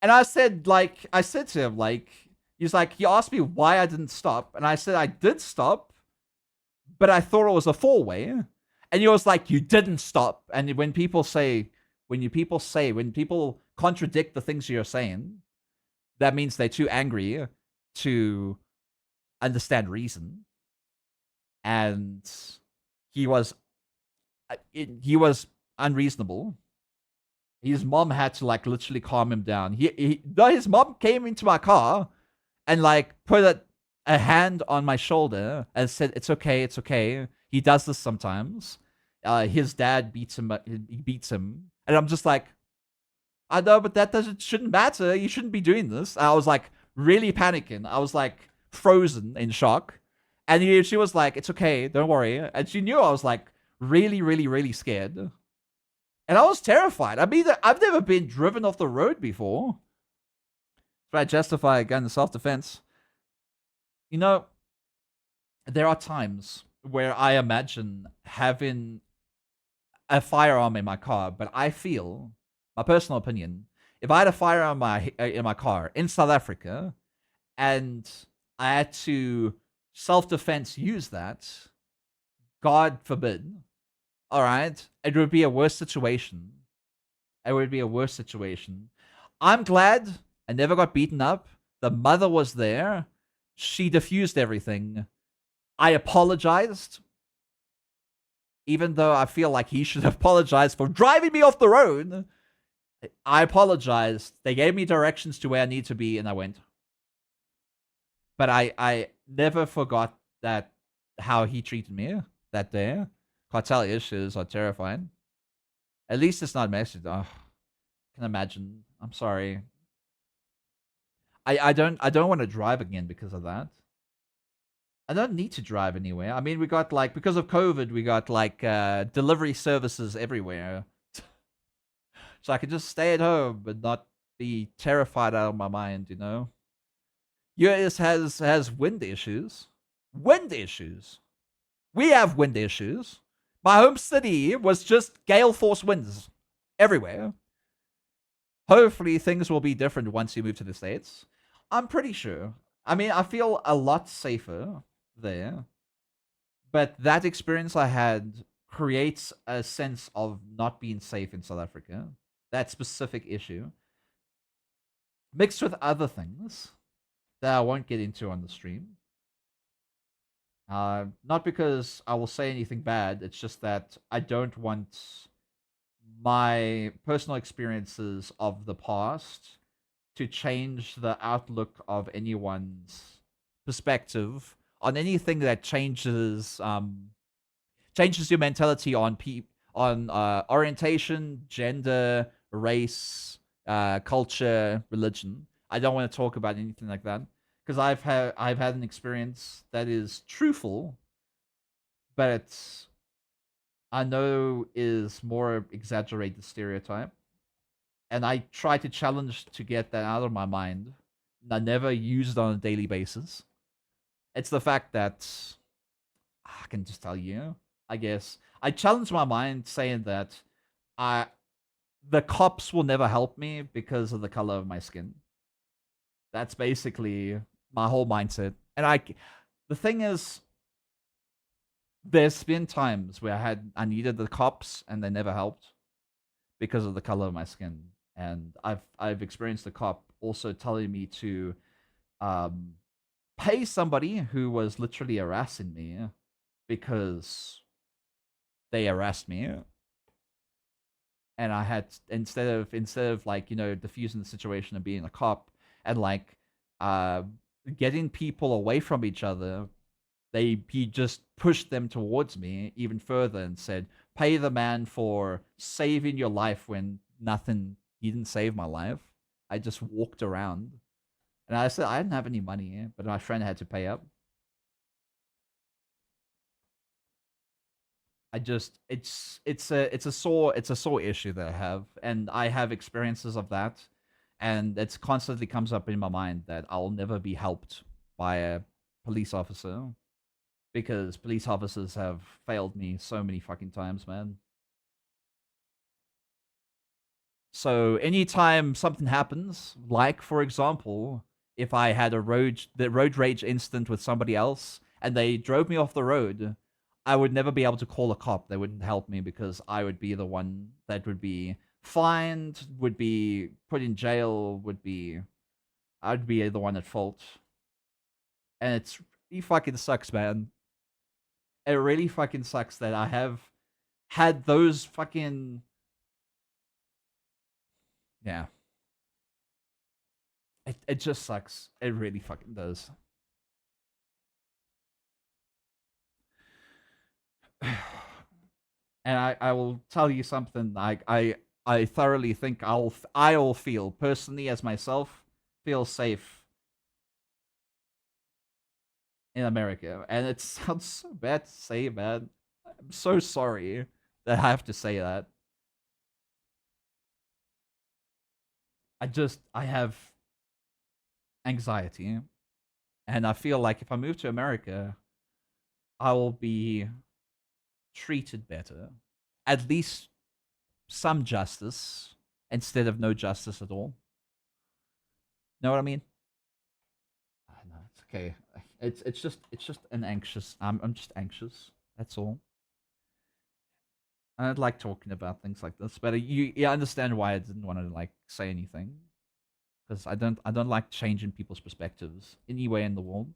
And I said to him, like, he asked me why I didn't stop. And I said, I did stop, but I thought it was a 4-way. And he was like, you didn't stop. And when people contradict the things you're saying, that means they're too angry to understand reason. And he was unreasonable. His mom had to like literally calm him down. His mom came into my car and like put a hand on my shoulder and said, "It's okay, it's okay." He does this sometimes. His dad beats him. He beats him, and I'm just like, I know, but that shouldn't matter. You shouldn't be doing this. And I was like really panicking. I was like frozen in shock. And she was like, it's okay, don't worry. And she knew I was like really, really, really scared. And I was terrified. I mean, I've never been driven off the road before. Try to justify a gun in self-defense. You know, there are times where I imagine having a firearm in my car, but I feel, my personal opinion, if I had a firearm in my car in South Africa and I had to self-defense use that, God forbid, all right, it would be a worse situation. It would be a worse situation. I'm glad I never got beaten up. The mother was there. She diffused everything. I apologized, even though I feel like he should apologize for driving me off the road. I apologized. They gave me directions to where I need to be, and I went. But I never forgot that how he treated me that day. Cartel issues are terrifying. At least it's not message. Oh, I can imagine. I'm sorry. I don't want to drive again because of that. I don't need to drive anywhere. I mean, we got like, because of COVID, we got like delivery services everywhere. So I could just stay at home but not be terrified out of my mind, you know? US has wind issues. Wind issues. We have wind issues. My home city was just gale force winds everywhere. Hopefully things will be different once you move to the States. I'm pretty sure. I mean, I feel a lot safer there. But that experience I had creates a sense of not being safe in South Africa. That specific issue. Mixed with other things that I won't get into on the stream. Not because I will say anything bad, it's just that I don't want my personal experiences of the past to change the outlook of anyone's perspective on anything that changes your mentality on orientation, gender, race, culture, religion. I don't want to talk about anything like that because I've had an experience that is truthful, but I know is more exaggerated stereotype, and I try to challenge to get that out of my mind. I never use it on a daily basis. It's the fact that I can just tell you, I guess I challenge my mind saying that I the cops will never help me because of the color of my skin. That's basically my whole mindset. And the thing is, there's been times where I needed the cops and they never helped because of the color of my skin. And I've experienced a cop also telling me to um, pay somebody who was literally harassing me because they harassed me, and I had instead of like, you know, diffusing the situation and being a cop and like uh getting people away from each other, he just pushed them towards me even further and said, pay the man for saving your life when nothing, he didn't save my life. I just walked around. And I said I didn't have any money, but my friend had to pay up. I just it's a sore issue that I have, and I have experiences of that, and it's constantly comes up in my mind that I'll never be helped by a police officer because police officers have failed me so many fucking times, man. So anytime something happens, like for example, if I had the road rage incident with somebody else and they drove me off the road, I would never be able to call a cop. They wouldn't help me because I would be the one that would be fined, would be put in jail, I'd be the one at fault. And it's really fucking sucks, man. It really fucking sucks that I have had those fucking, yeah. It just sucks. It really fucking does. And I will tell you something. Like I thoroughly think I'll feel personally as myself feel safe in America. And it sounds so bad to say, man. I'm so sorry that I have to say that. I have anxiety, and I feel like if I move to America, I will be treated better. At least some justice instead of no justice at all. Know what I mean? No, it's okay. It's just an anxious. I'm just anxious. That's all. I don't like talking about things like this, but you understand why I didn't want to like say anything, because I don't like changing people's perspectives anywhere in the world.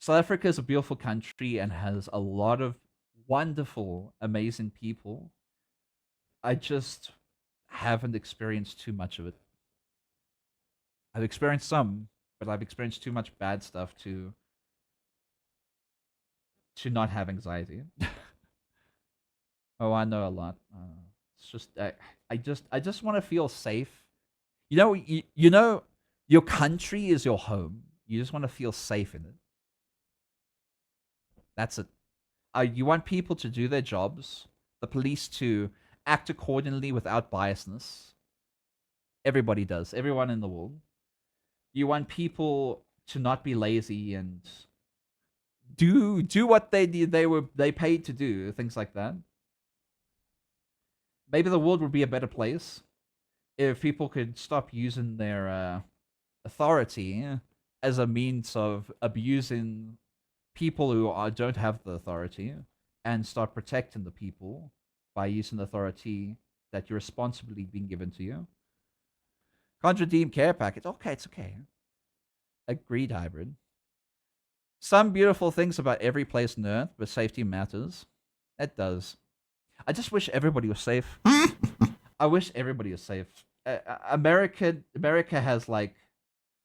South Africa is a beautiful country and has a lot of wonderful, amazing people. I just haven't experienced too much of it. I've experienced some, but I've experienced too much bad stuff to not have anxiety. Oh, I know a lot. It's just I just want to feel safe. You know, your country is your home. You just want to feel safe in it. That's it. You want people to do their jobs, the police to act accordingly without biasness. Everybody does. Everyone in the world. You want people to not be lazy and do what they paid to do, things like that. Maybe the world would be a better place if people could stop using their authority as a means of abusing people who don't have the authority, and start protecting the people by using the authority that you're responsibly being given to you. Can't redeem care package. Okay, it's okay. Agreed, hybrid. Some beautiful things about every place on Earth, but safety matters. It does. I just wish everybody was safe. I wish everybody was safe. America has like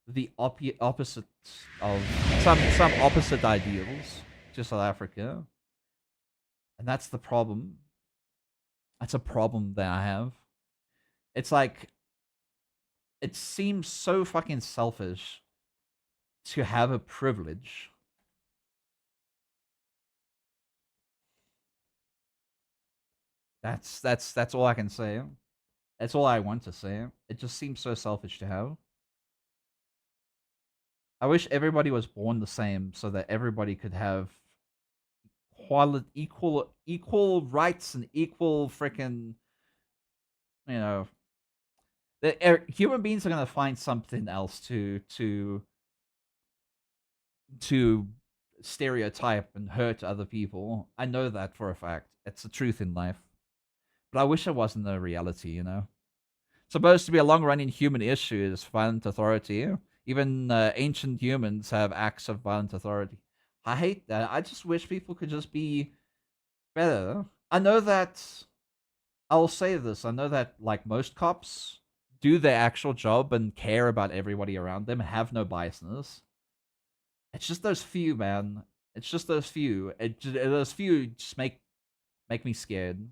the opposite of some opposite ideals to South Africa, and that's the problem. That's a problem that I have. It's like it seems so fucking selfish to have a privilege. That's all I can say. That's all I want to say. It just seems so selfish to have. I wish everybody was born the same so that everybody could have equal rights and equal freaking, you know, human beings are gonna find something else to stereotype and hurt other people. I know that for a fact. It's the truth in life. But I wish it wasn't a reality, Supposed to be a long running human issue is violent authority. Even ancient humans have acts of violent authority. I hate that. I just wish people could just be better. I know that, I'll say this, I know that like most cops do their actual job and care about everybody around them, have no biasness. It's just those few, man. It's just those few. Those few just make me scared.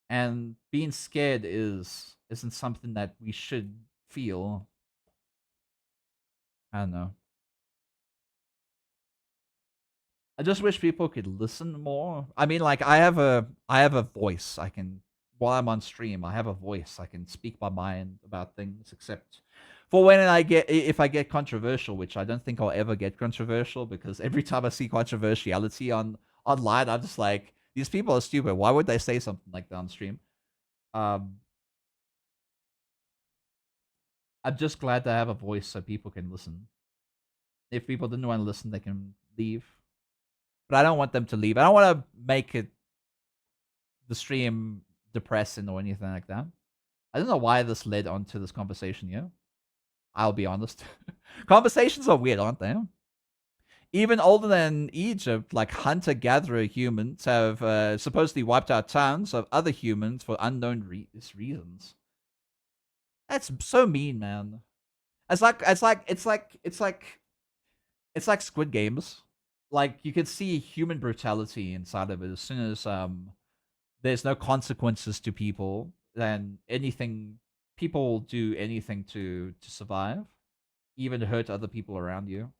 And being scared isn't something that we should feel. I don't know. I just wish people could listen more. I mean, like I have a voice. I can, while I'm on stream, I have a voice. I can speak my mind about things, except for when if I get controversial, which I don't think I'll ever get controversial, because every time I see controversiality online, I'm just like, these people are stupid. Why would they say something like that on stream? Um, I'm just glad to have a voice so people can listen. If people didn't want to listen, they can leave. But I don't want them to leave. I don't want to make the stream depressing or anything like that. I don't know why this led onto this conversation here. I'll be honest. Conversations are weird, aren't they? Even older than Egypt, like hunter-gatherer humans have supposedly wiped out towns of other humans for unknown reasons. That's so mean, man. It's like Squid Games. Like you can see human brutality inside of it as soon as there's no consequences to people, then people will do anything to survive, even hurt other people around you.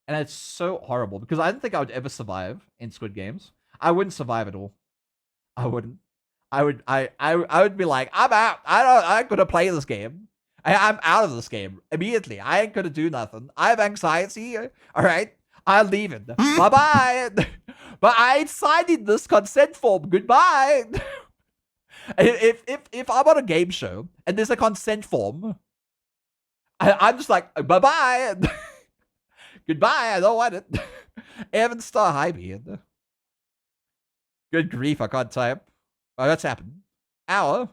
And it's so horrible because I didn't think I would ever survive in Squid Games. I wouldn't survive at all. I wouldn't. I would be like, I'm out. I ain't gonna play this game. I'm out of this game immediately. I ain't gonna do nothing. I have anxiety. All right, I'm leaving. Bye bye. But I ain't signing this consent form. Goodbye. If I'm on a game show and there's a consent form, I'm just like, bye bye. Goodbye. I don't want it. Evan Star, hi, man. Good grief, I can't type. Oh, that's happened. Ow.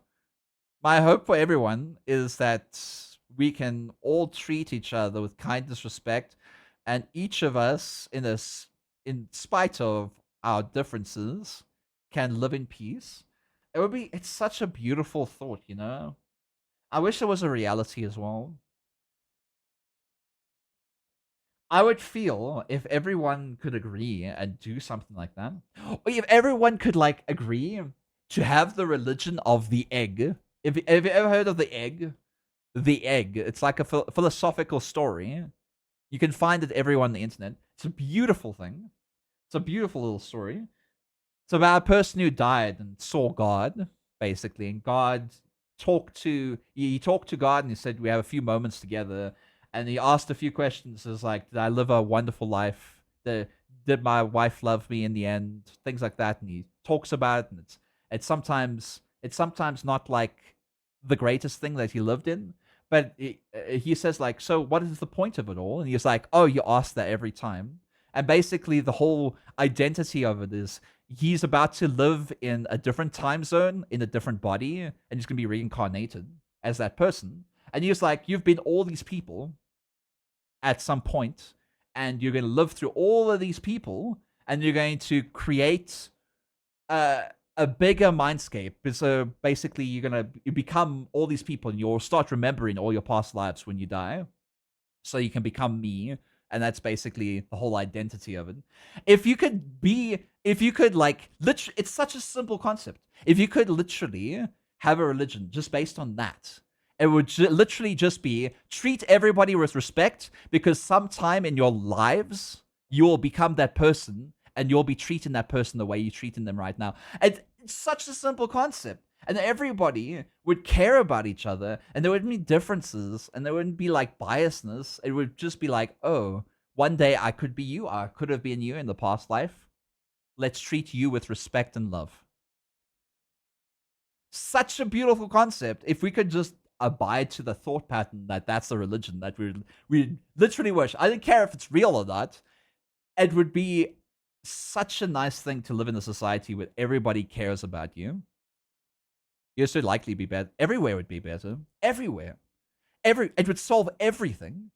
My hope for everyone is that we can all treat each other with kindness, respect, and each of us, in spite of our differences, can live in peace. It's such a beautiful thought, you know? I wish it was a reality as well. I would feel if everyone could agree and do something like that. Or if everyone could like agree to have the religion of the egg. Have you ever heard of the egg? The egg. It's like a philosophical story. You can find it everywhere on the internet. It's a beautiful thing. It's a beautiful little story. It's about a person who died and saw God, basically, and God he talked to God and he said, we have a few moments together, and he asked a few questions. It's like, did I live a wonderful life? Did my wife love me in the end? Things like that, and he talks about it, and it's sometimes not like the greatest thing that he lived in, but he says like, so what is the point of it all? And he's like, oh, you ask that every time. And basically the whole identity of it is he's about to live in a different time zone, in a different body, and he's going to be reincarnated as that person. And he's like, you've been all these people at some point, and you're going to live through all of these people, and you're going to create a bigger mindscape. So basically, you become all these people, and you'll start remembering all your past lives when you die, so you can become me. And that's basically the whole identity of it. If you could like, literally, it's such a simple concept. If you could literally have a religion just based on that, it would literally just be treat everybody with respect, because sometime in your lives, you will become that person and you'll be treating that person the way you're treating them right now. And it's such a simple concept. And everybody would care about each other, and there wouldn't be differences, and there wouldn't be like biasness. It would just be like, oh, one day I could be you. I could have been you in the past life. Let's treat you with respect and love. Such a beautiful concept. If we could just abide to the thought pattern that that's the religion that we literally worship. I don't care if it's real or not. It would be such a nice thing to live in a society where everybody cares about you. You should likely be better. Everywhere would be better. Everywhere. It would solve everything.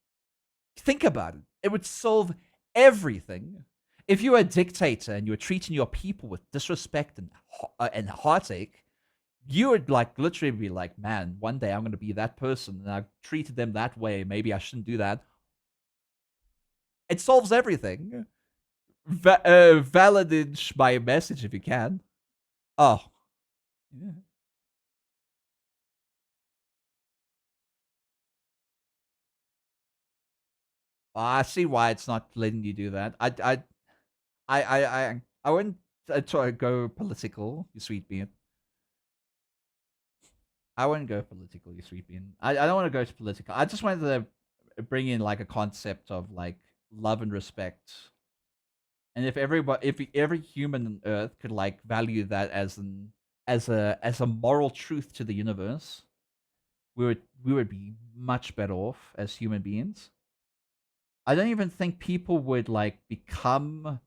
Think about it. It would solve everything. If you were a dictator and you were treating your people with disrespect and heartache, you would like literally be like, man, one day I'm going to be that person, and I've treated them that way. Maybe I shouldn't do that. It solves everything. Validate my message if you can. Oh. Yeah. I see why it's not letting you do that. I wouldn't try to go political, you sweet bean. I wouldn't go political, you sweet bean. I don't want to go to political. I just wanted to bring in like a concept of like love and respect. And if every human on Earth could like value that as a moral truth to the universe, we would be much better off as human beings. I don't even think people would like become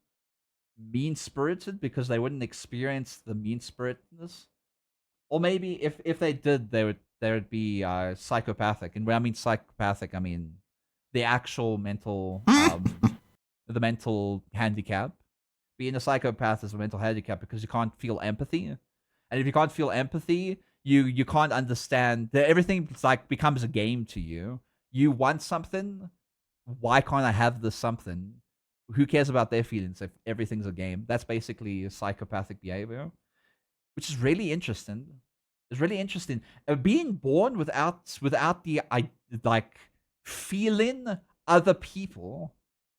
mean spirited because they wouldn't experience the mean spiritedness. Or maybe if they did, they would be psychopathic. And when I mean psychopathic, I mean the actual mental the mental handicap. Being a psychopath is a mental handicap because you can't feel empathy, and if you can't feel empathy, you can't understand that everything like becomes a game to you. You want something. Why can't I have this something? Who cares about their feelings if everything's a game? That's basically a psychopathic behavior. which is really interesting. It's really interesting. Being born without the like feeling other people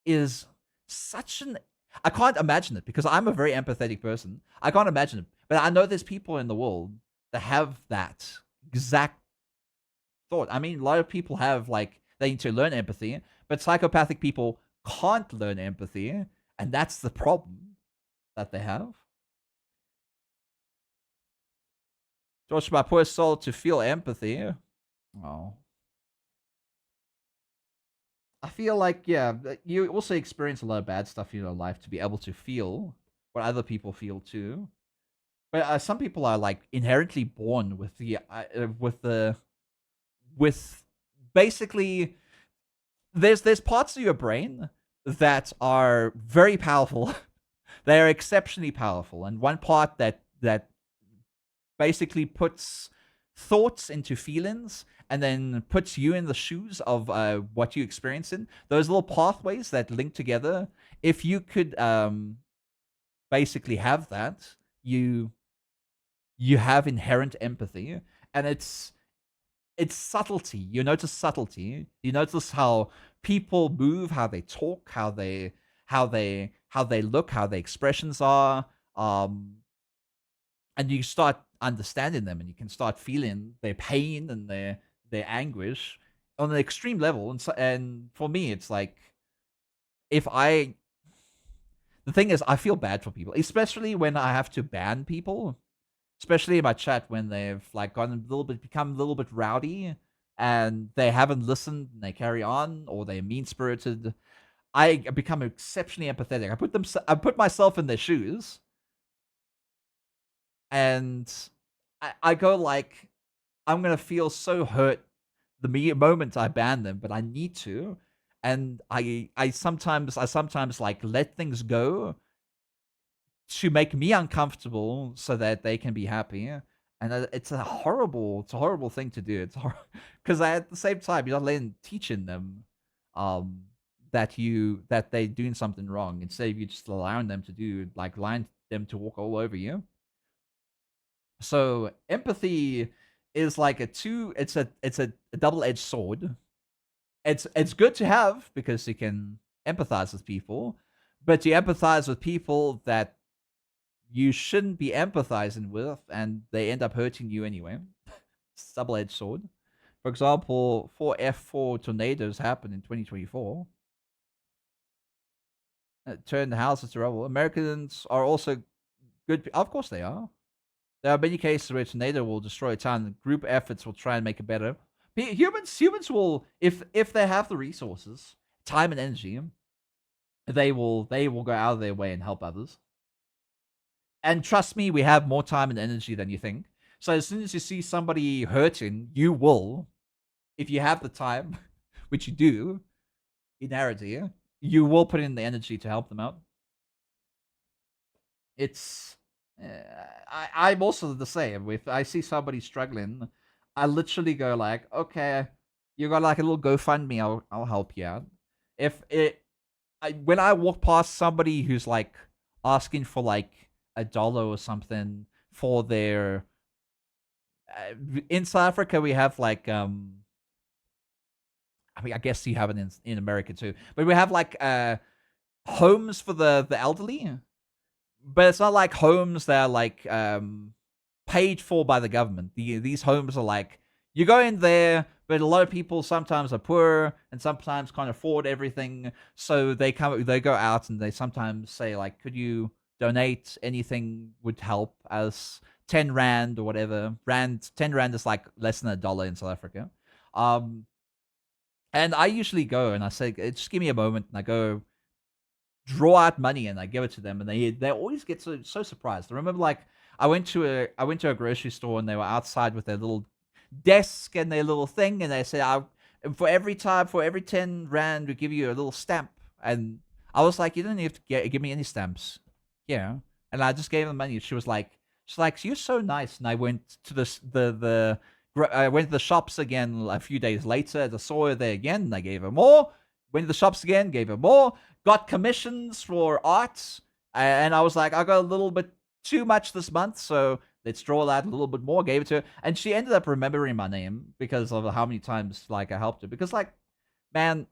is such an I can't imagine it because I'm a very empathetic person. I can't imagine it, but I know there's people in the world that have that exact thought. I mean, a lot of people have like they need to learn empathy, but psychopathic people can't learn empathy, and that's the problem that they have. George, my poor soul, to feel empathy. Oh. I feel like, yeah, you also experience a lot of bad stuff in your life to be able to feel what other people feel too. But some people are like inherently born with with basically there's parts of your brain that are very powerful. They are exceptionally powerful, and one part that basically puts thoughts into feelings and then puts you in the shoes of what you experience in those little pathways that link together. If you could basically have that, you have inherent empathy, and it's subtlety. You notice subtlety. You notice how people move, how they talk, how they look, how their expressions are. And you start understanding them, and you can start feeling their pain and their anguish on an extreme level. And for me, it's like if I the thing is, I feel bad for people, especially when I have to ban people, especially in my chat when they've like become a little bit rowdy and they haven't listened and they carry on, or they're mean spirited. I become exceptionally empathetic. I put myself in their shoes, and I go like, I'm gonna feel so hurt the moment I ban them, but I need to, and I sometimes like let things go to make me uncomfortable so that they can be happy. And it's a horrible thing to do. It's because at the same time you're not letting teaching them um that they're doing something wrong, instead of you just allowing them to do like allowing them to walk all over you. So empathy is like it's a double-edged sword. It's good to have because you can empathize with people, but you empathize with people that you shouldn't be empathizing with, and they end up hurting you anyway. It's a double-edged sword. For example, 4F4 tornadoes happened in 2024. Turned houses to rubble. Americans are also good. Of course they are. There are many cases where a tornado will destroy a town. Group efforts will try and make it better. Humans will, if they have the resources, time and energy, they will go out of their way and help others. And trust me, we have more time and energy than you think. So as soon as you see somebody hurting, you will, if you have the time, which you do, inherently, you will put in the energy to help them out. It's I'm also the same. If I see somebody struggling, I literally go like, okay, you got like a little GoFundMe, I'll help you out. If it when I walk past somebody who's like asking for like $1 or something for their in South Africa we have like I mean I guess you have it in America too, but we have like homes for the elderly, but it's not like homes that are like paid for by the government. These homes are like you go in there, but a lot of people sometimes are poor and sometimes can't afford everything, so they go out and they sometimes say like, could you donate? Anything would help, as 10 rand or whatever. 10 rand is like less than $1 in South Africa. And I usually go and I say, just give me a moment, and I go draw out money and I give it to them, and they always get so surprised. I remember like I went to a grocery store and they were outside with their little desk and their little thing, and they said, for every 10 rand we give you a little stamp. And I was like, you don't have to give me any stamps. Yeah. And I just gave them money. She's like, you're so nice. And I went to I went to the shops again a few days later. I saw her there again, and I gave her more. Went to the shops again, gave her more. Got commissions for art, and I was like, I got a little bit too much this month, so Let's draw that a little bit more. Gave it to her, and she ended up remembering my name because of how many times like I helped her. Because like, man,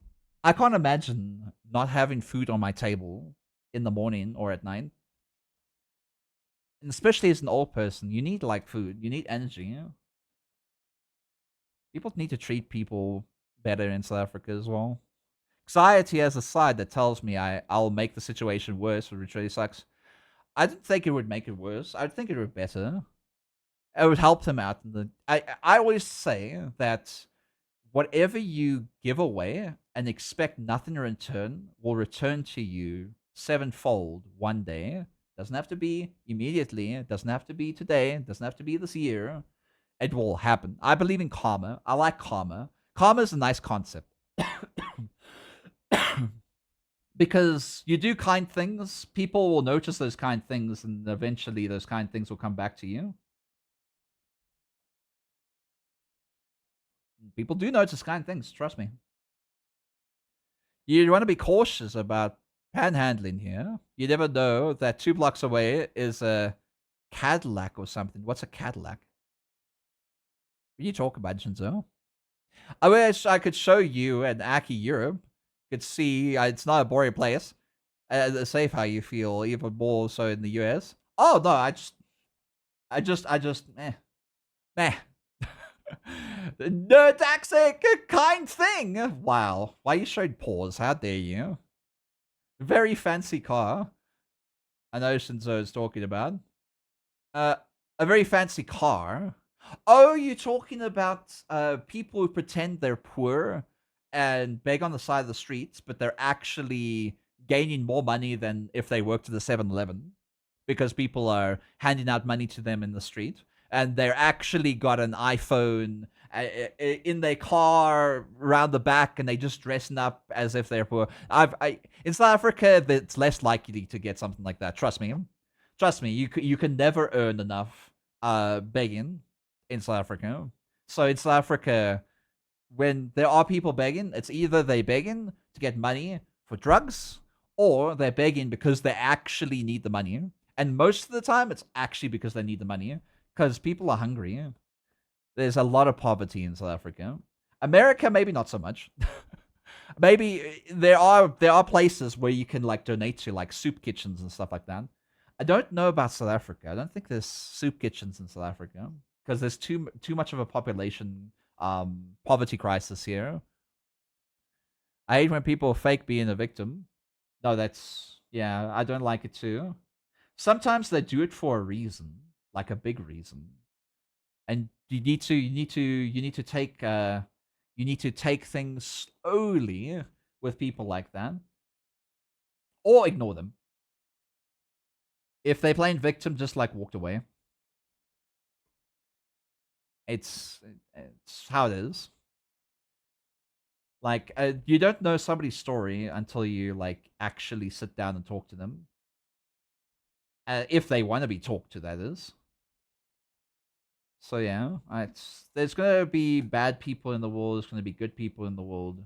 I can't imagine not having food on my table in the morning or at night. And especially as an old person, you need like food, you need energy. You know? People need to treat people better in South Africa as well. Anxiety has a side that tells me I'll make the situation worse, which really sucks. I didn't think it would make it worse. I think it would better. It would help them out. I always say that whatever you give away and expect nothing in return will return to you sevenfold one day. Doesn't have to be immediately. It doesn't have to be today. It doesn't have to be this year. It will happen. I believe in karma. I like karma. Karma is a nice concept. Because you do kind things, people will notice those kind things, and eventually those kind things will come back to you. People do notice kind things, trust me. You want to be cautious about panhandling here. You never know that 2 blocks away is a Cadillac or something. What's a Cadillac? What are you talking about, Shinzo? I wish I could show you an Aki Europe. You could see it's not a boring place. Safe how you feel, even more so in the US. Oh no, meh. No toxic, kind thing. Wow, why you showed pause? How dare you? Very fancy car. I know Shinzo is talking about. A very fancy car. Oh, you're talking about people who pretend they're poor and beg on the side of the streets, but they're actually gaining more money than if they worked at the 7-Eleven because people are handing out money to them in the street, and they're actually got an iPhone in their car around the back, and they just dressing up as if they're poor. In South Africa, it's less likely to get something like that. Trust me. You can never earn enough begging in South Africa. So in South Africa, when there are people begging, it's either they begging to get money for drugs, or they're begging because they actually need the money. And most of the time, it's actually because they need the money, because people are hungry. There's a lot of poverty in South Africa. America, maybe not so much. Maybe there are places where you can like donate to, like soup kitchens and stuff like that. I don't know about South Africa. I don't think there's soup kitchens in South Africa because there's too much of a population poverty crisis here. I hate when people fake being a victim. No, yeah, I don't like it too. Sometimes they do it for a reason, like a big reason, and you need to take things slowly with people like that, or ignore them. If they playing victim, just like walked away. It's how it is. Like you don't know somebody's story until you like actually sit down and talk to them. If they want to be talked to, that is. So yeah, there's gonna be bad people in the world. There's gonna be good people in the world.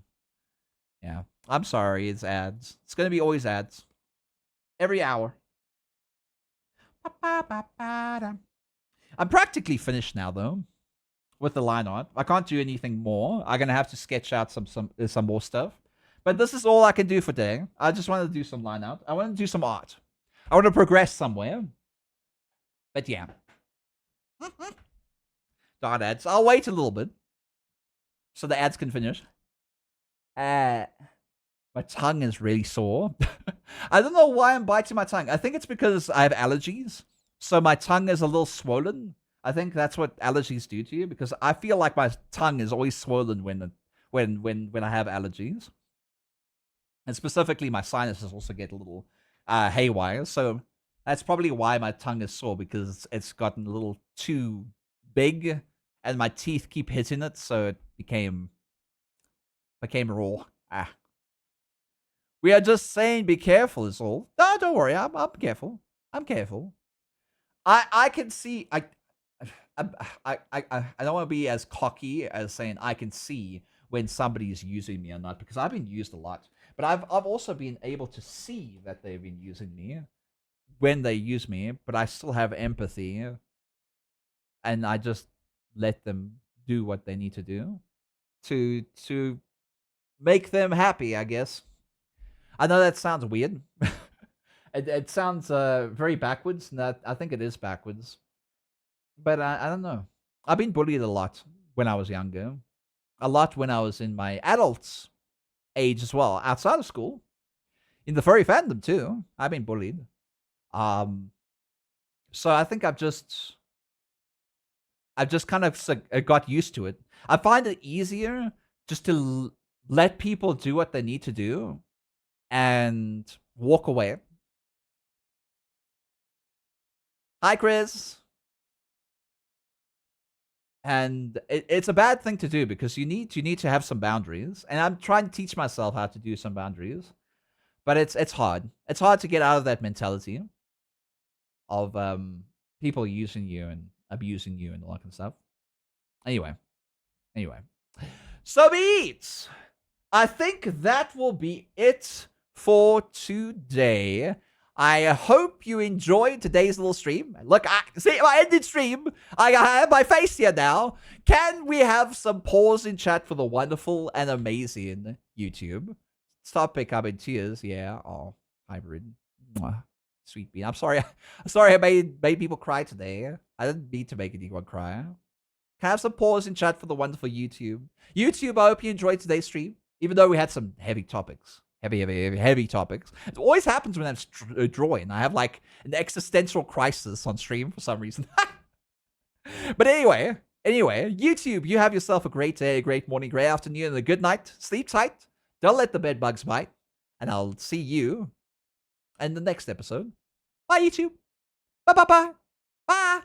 Yeah, I'm sorry. It's ads. It's gonna be always ads. Every hour. I'm practically finished now, though, with the line art. I can't do anything more. I'm gonna have to sketch out some more stuff. But this is all I can do for today. I just want to do some line art. I want to do some art. I want to progress somewhere. But yeah. Dot ads. I'll wait a little bit so the ads can finish. My tongue is really sore. I don't know why I'm biting my tongue. I think it's because I have allergies. So my tongue is a little swollen. I think that's what allergies do to you, because I feel like my tongue is always swollen when I have allergies. And specifically my sinuses also get a little haywire. So that's probably why my tongue is sore, because it's gotten a little too big and my teeth keep hitting it, so it became raw. We are just saying be careful is all. No, don't worry. I'm careful. I'm careful. I can see. I don't want to be as cocky as saying I can see when somebody's using me or not, because I've been used a lot. But I've also been able to see that they've been using me when they use me, but I still have empathy and I just let them do what they need to do to make them happy, I guess. I know that sounds weird. It sounds very backwards, and I think it is backwards. But I don't know. I've been bullied a lot when I was younger. A lot when I was in my adult age as well, outside of school. In the furry fandom too. I've been bullied. Um so I think I've just kind of got used to it. I find it easier just to let people do what they need to do and walk away. Hi, Chris. And it's a bad thing to do because you need to have some boundaries. And I'm trying to teach myself how to do some boundaries, but it's hard. It's hard to get out of that mentality of people using you and abusing you and all that kind of stuff. Anyway, so be it. I think that will be it for today. I hope you enjoyed today's little stream. Look, I see my ended stream. I have my face here now. Can we have some pause in chat for the wonderful and amazing YouTube? Stop becoming tears. Yeah. Oh, hybrid. Mwah. Sweet bean. I'm sorry. I made people cry today. I didn't mean to make anyone cry. Can I have some pause in chat for the wonderful YouTube? YouTube, I hope you enjoyed today's stream. Even though we had some heavy topics. Heavy topics. It always happens when I'm drawing. I have like an existential crisis on stream for some reason. But anyway, YouTube, you have yourself a great day, a great morning, great afternoon, and a good night. Sleep tight. Don't let the bed bugs bite. And I'll see you in the next episode. Bye, YouTube. Bye.